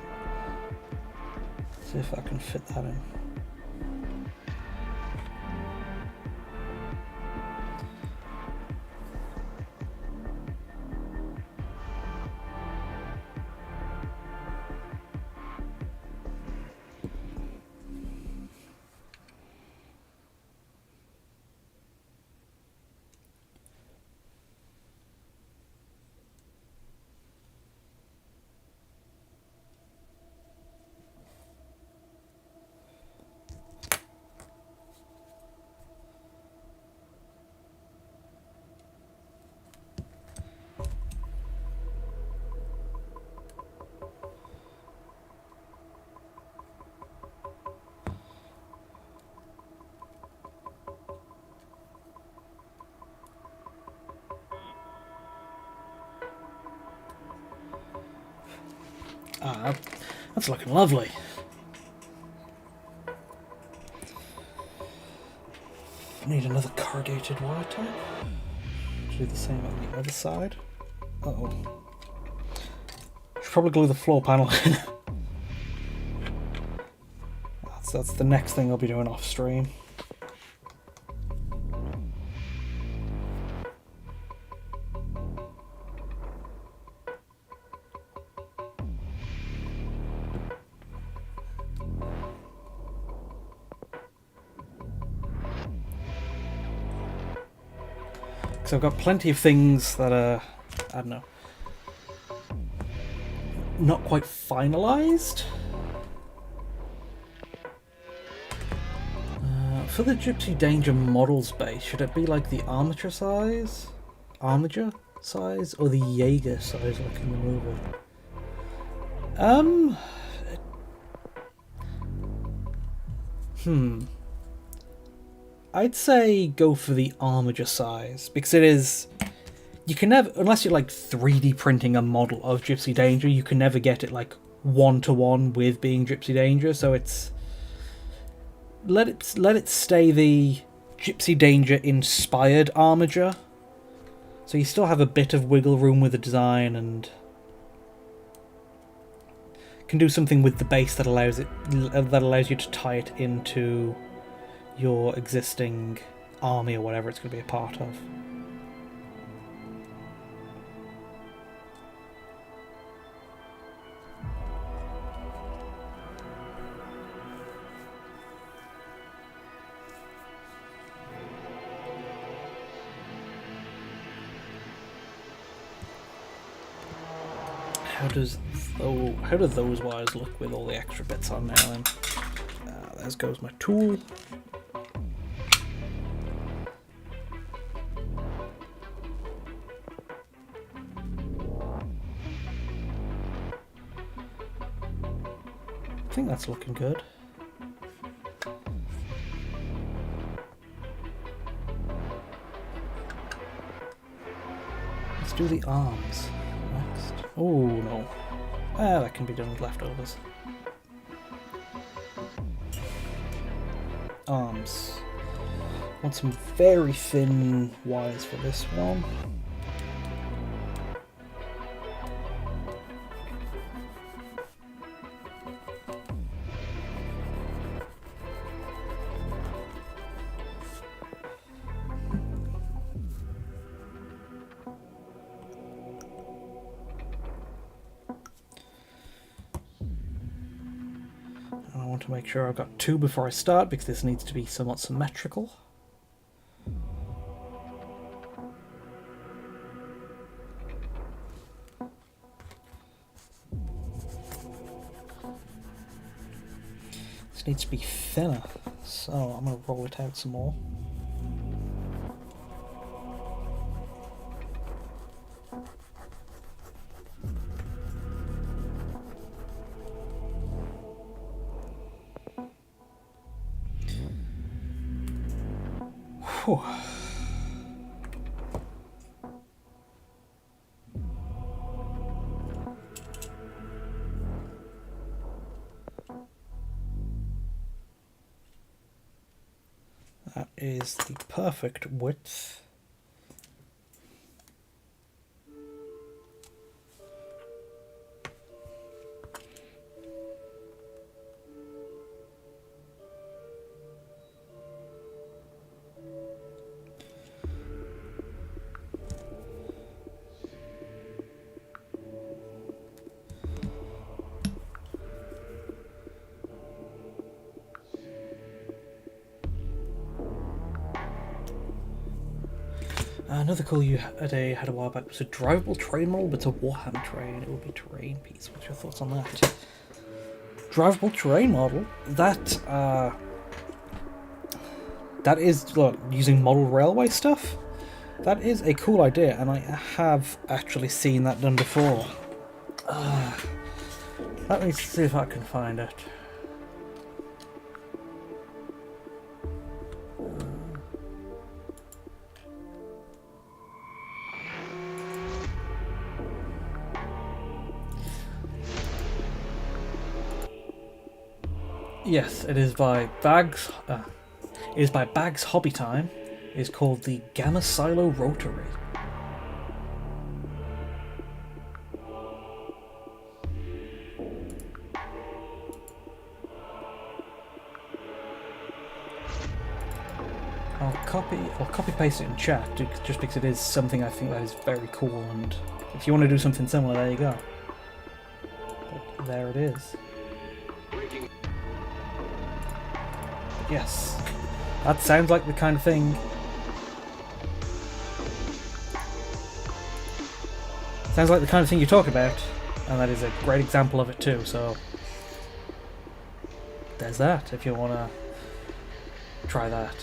see if I can fit that in. Ah, that's looking lovely. Need another corrugated wire type. Do the same on the other side. Uh-oh. Should probably glue the floor panel in. That's the next thing I'll be doing off stream. So I've got plenty of things that are, I don't know, not quite finalised. For the Gypsy Danger models base, should it be like the armature size? Armature size? Or the Jaeger size like in the movie? I'd say go for the armature size, because it is... You can never, unless you're like 3D printing a model of Gypsy Danger, you can never get it like one-to-one with being Gypsy Danger, so it's... Let it stay the Gypsy Danger inspired armature. So you still have a bit of wiggle room with the design and can do something with the base that allows you to tie it into your existing army or whatever it's going to be a part of. How do those wires look with all the extra bits on now then? There goes my tool. I think that's looking good. Let's do the arms next. Oh no. That can be done with leftovers. Arms. Want some very thin wires for this one. And I want to make sure I've got 2 before I start, because this needs to be somewhat symmetrical. Needs to be thinner, so I'm going to roll it out some more. Whew. That is the perfect width. Another call you had a while back was a drivable train model, but it's a Warhammer train. It will be terrain piece. What's your thoughts on that? Drivable terrain model. That is, look, using model railway stuff. That is a cool idea, and I have actually seen that done before. Let me see if I can find it. Yes, it is by Bags. It is by Bags Hobby Time. It is called the Gamma Silo Rotary. I'll copy paste it in chat just because it is something I think that is very cool, and if you want to do something similar, there you go. But there it is. Yes, that sounds like the kind of thing. Sounds like the kind of thing you talk about, and that is a great example of it too. So there's that. If you want to try that.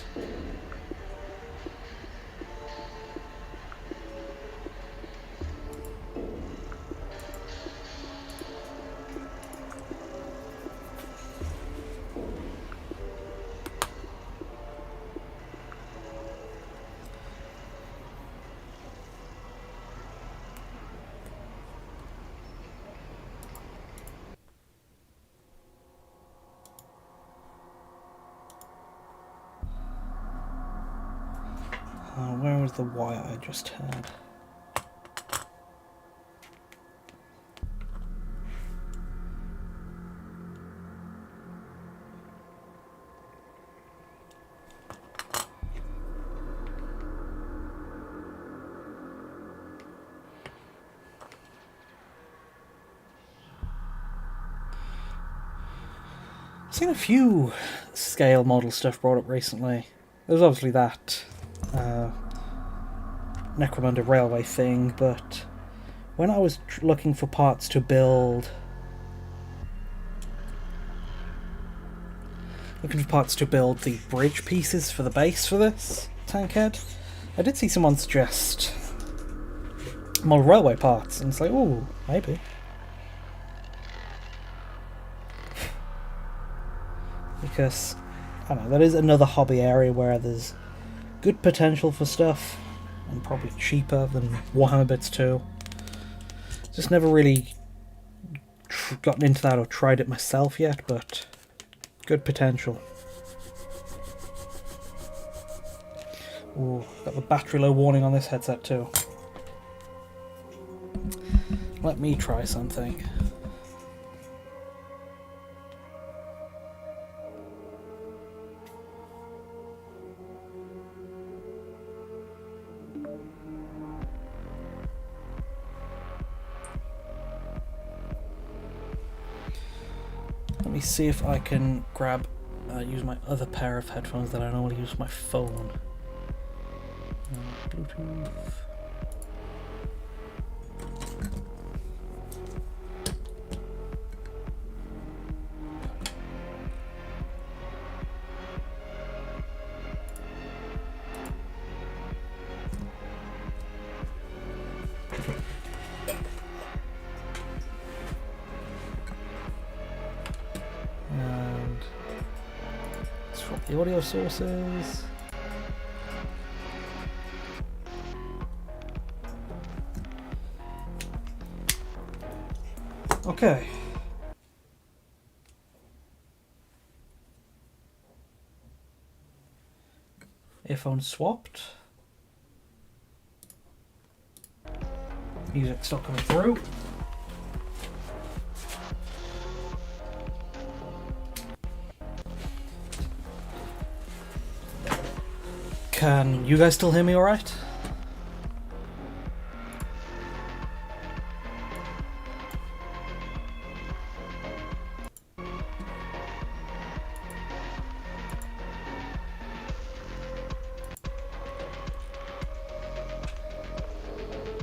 Where was the wire I just had? I've seen a few scale model stuff brought up recently. There's obviously that Necromunda railway thing, but when I was looking for parts to build the bridge pieces for the base for this Tankhead, I did see someone suggest model railway parts, and it's like, ooh, maybe. Because, I don't know, that is another hobby area where there's good potential for stuff, and probably cheaper than Warhammer bits too. Just never really gotten into that or tried it myself yet, but good potential. Ooh, got the battery low warning on this headset too. Let me try something. Let me see if I can use my other pair of headphones that I normally use for my phone. Bluetooth. And swap the audio sources. Okay. Earphones swapped. Music still coming through. Can you guys still hear me alright?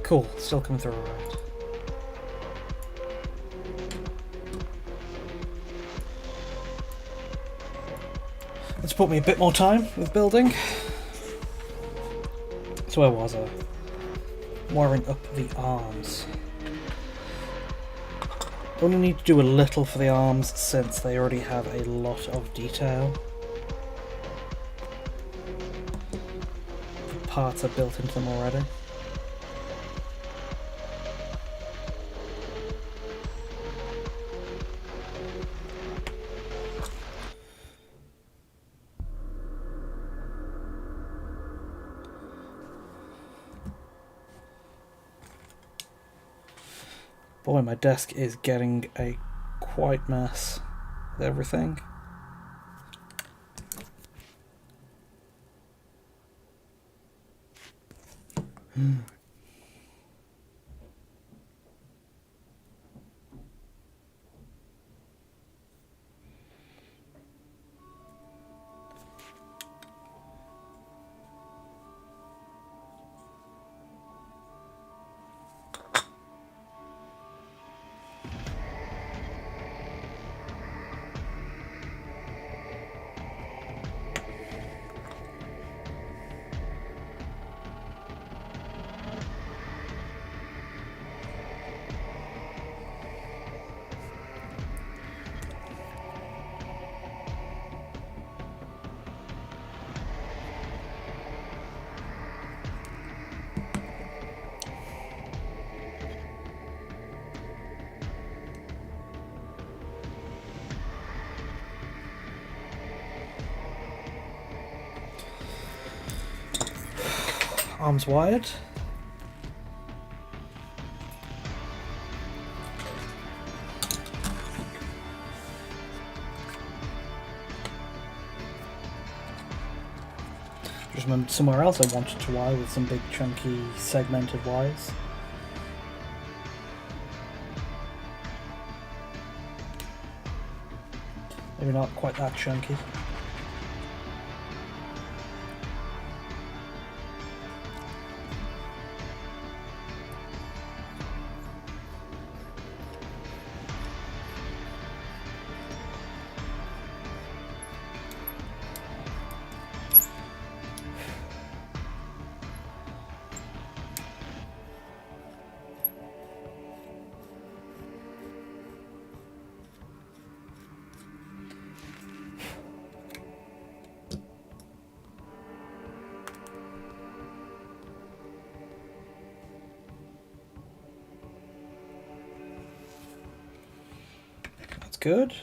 Cool, still coming through alright. It's bought me a bit more time with building. So where was I? Wiring up the arms. Only need to do a little for the arms since they already have a lot of detail. The parts are built into them already. Boy, my desk is getting a quite mess with everything. Arms wired. Just remembered somewhere else I wanted to wire with some big chunky segmented wires. Maybe not quite that chunky. good.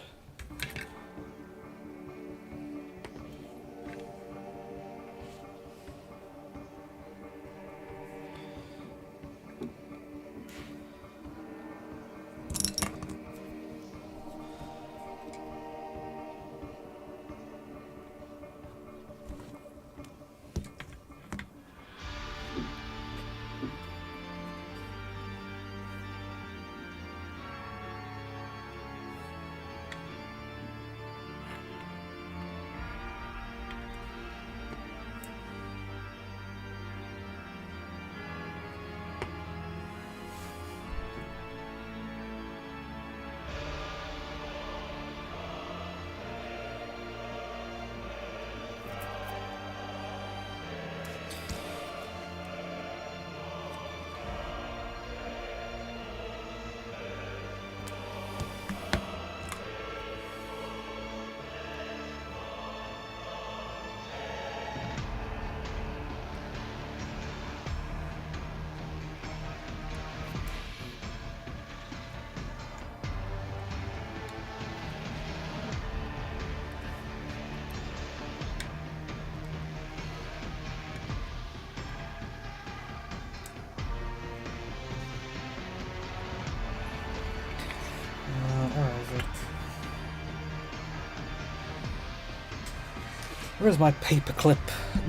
Where's my paperclip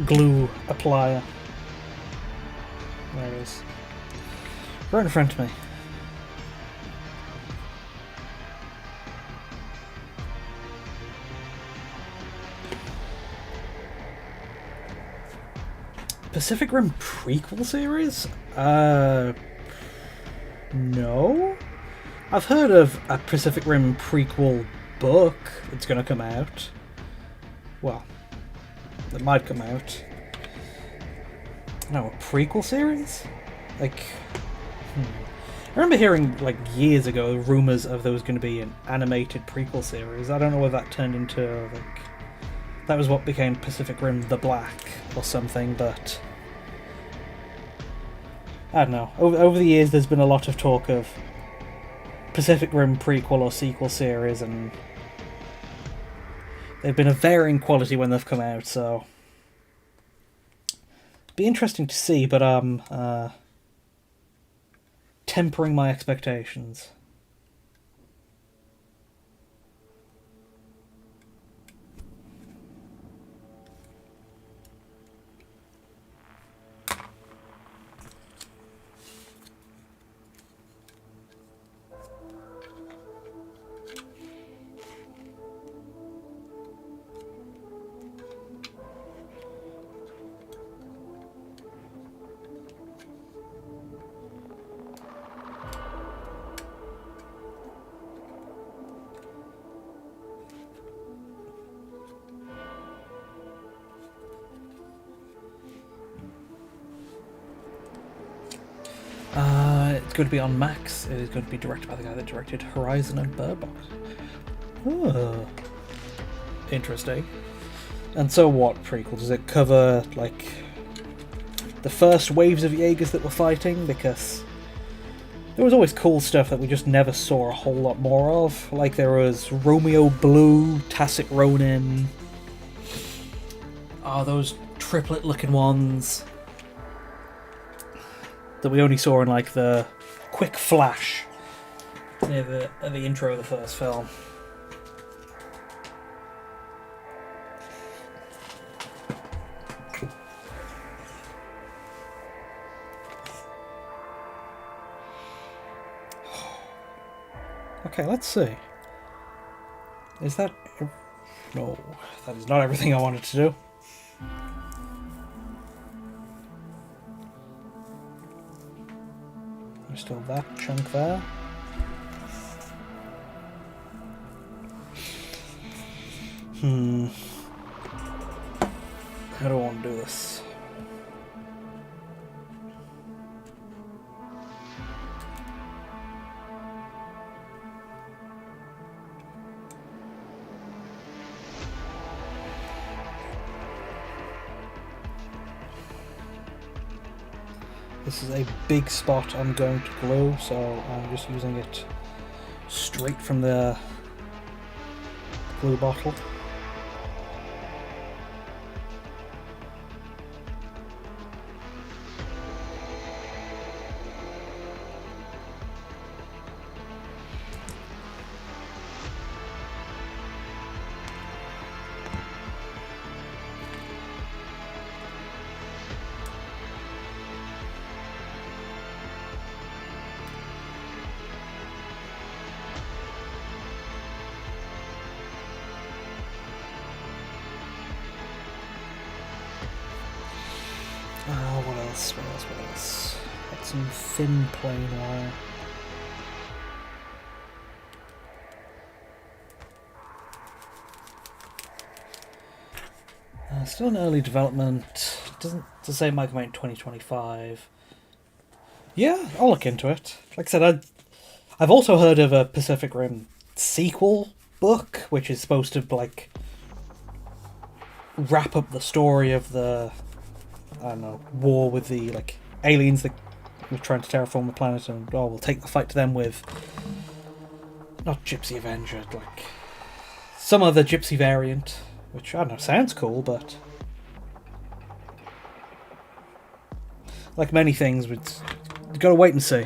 glue applier? There it is. Right in front of me. Pacific Rim prequel series? No? I've heard of a Pacific Rim prequel book that's going to come out. Well, that might come out. No, a prequel series? Like, I remember hearing, like, years ago, rumours of there was going to be an animated prequel series. I don't know whether that turned into, like, that was what became Pacific Rim The Black or something, but I don't know. Over the years, there's been a lot of talk of Pacific Rim prequel or sequel series, and they've been of varying quality when they've come out, so be interesting to see, but I'm tempering my expectations. It's going to be on Max. It is going to be directed by the guy that directed Horizon and Bird Box. Oh, interesting. And so what prequel? Does it cover, like, the first waves of Jaegers that were fighting? Because there was always cool stuff that we just never saw a whole lot more of. Like, there was Romeo Blue, Tacit Ronin. Oh, those triplet-looking ones that we only saw in, like, the quick flash near the intro of the first film. Okay, let's see. Is that... No, that is not everything I wanted to do. There's still that chunk there. I don't want to do this. This is a big spot I'm going to glue, so I'm just using it straight from the glue bottle. What else? What else? Got some thin plain wire. Still in early development. Doesn't say it might come out in 2025. Yeah, I'll look into it. Like I said, I've also heard of a Pacific Rim sequel book, which is supposed to like wrap up the story of the, I don't know, war with the like aliens that were trying to terraform the planet, and we'll take the fight to them with not Gypsy Avenger, like some other Gypsy variant, which I don't know, sounds cool, but like many things, we've got to wait and see.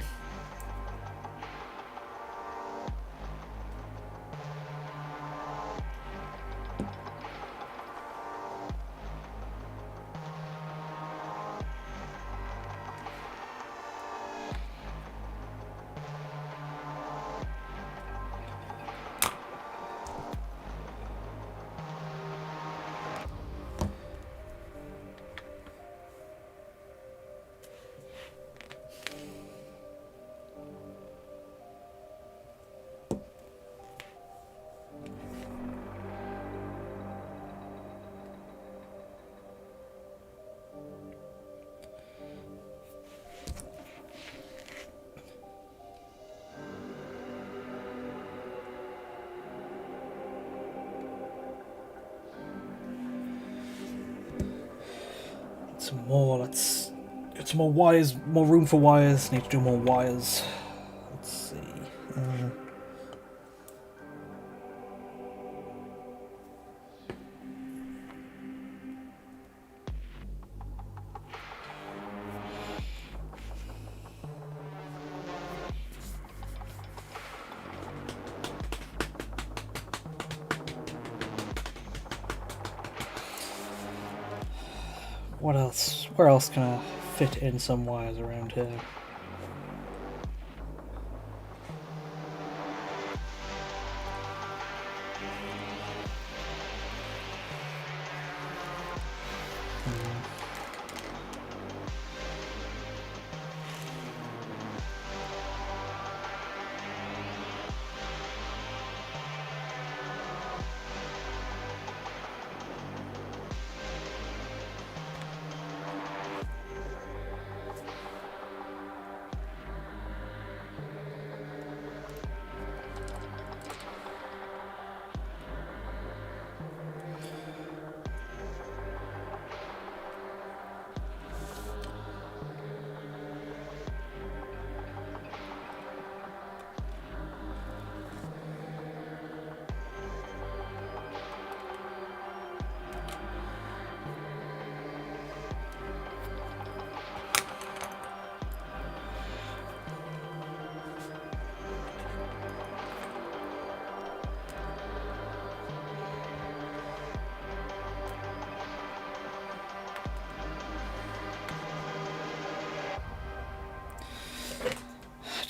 Some more, let's get some more wires, more room for wires. Need to do more wires. Let's see. What else? Where else can I fit in some wires around here?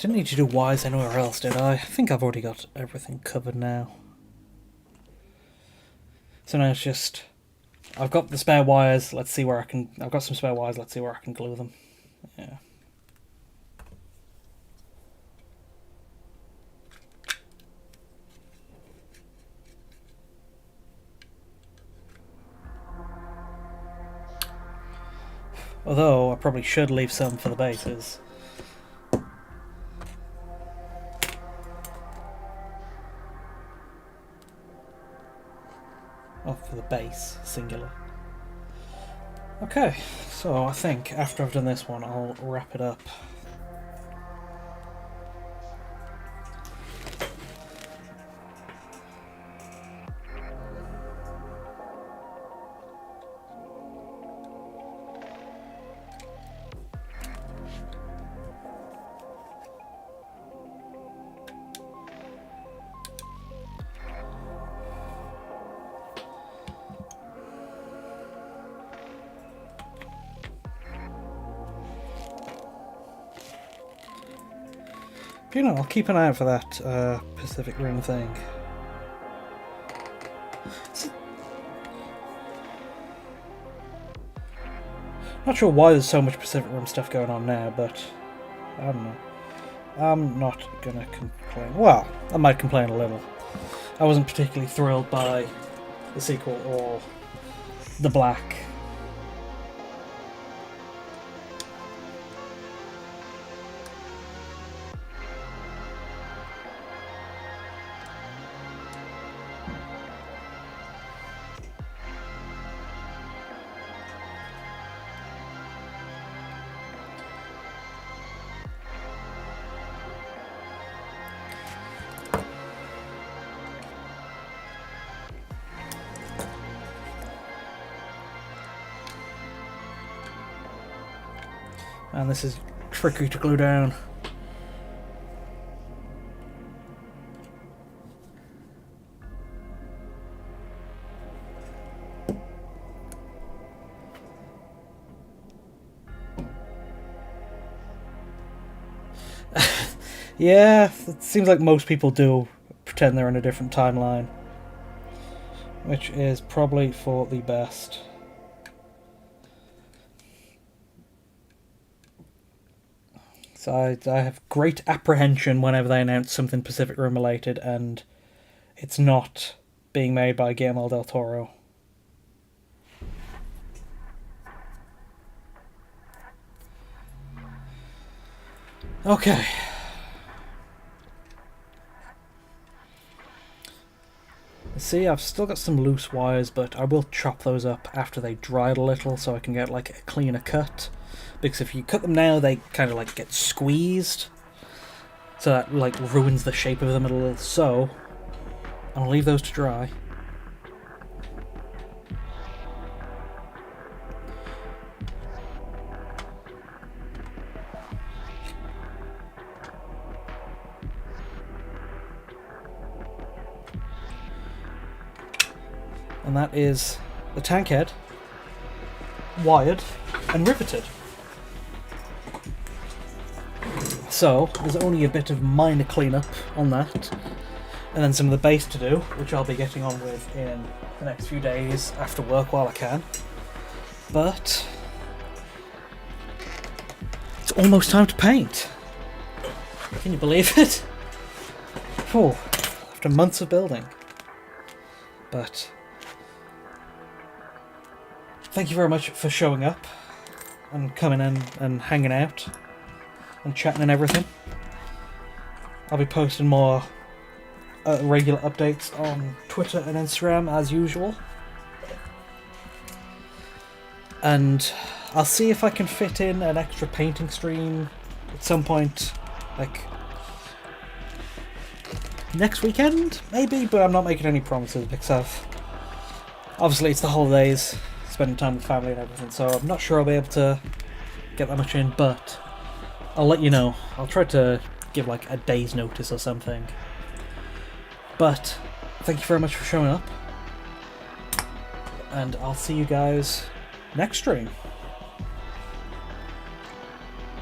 Didn't need to do wires anywhere else, did I? I think I've already got everything covered now. So now it's just, I've got the spare wires, let's see where I can, I've got some spare wires, let's see where I can glue them. Yeah. Although, I probably should leave some for the bases. Oh, for the base, singular. Okay, so I think after I've done this one, I'll wrap it up. You know, I'll keep an eye out for that Pacific Rim thing. Not sure why there's so much Pacific Rim stuff going on now, but I don't know. I'm not gonna complain. Well, I might complain a little. I wasn't particularly thrilled by the sequel or the Black. And this is tricky to glue down. Yeah, it seems like most people do pretend they're in a different timeline, which is probably for the best. So I have great apprehension whenever they announce something Pacific Rim related and it's not being made by Guillermo del Toro. Okay. See, I've still got some loose wires, but I will chop those up after they dried a little so I can get like a cleaner cut. Because if you cut them now, they kind of like get squeezed. So that like ruins the shape of them a little. So I'll leave those to dry. And that is the Tankhead, wired and riveted. So there's only a bit of minor cleanup on that, and then some of the base to do, which I'll be getting on with in the next few days after work while I can. But it's almost time to paint. Can you believe it? Oh, after months of building. But thank you very much for showing up and coming in and hanging out and chatting and everything. I'll be posting more regular updates on Twitter and Instagram as usual. And I'll see if I can fit in an extra painting stream at some point, like next weekend, maybe, but I'm not making any promises because obviously it's the holidays, spending time with family and everything, so I'm not sure I'll be able to get that much in, but I'll let you know. I'll try to give like a day's notice or something. But thank you very much for showing up, and I'll see you guys next stream.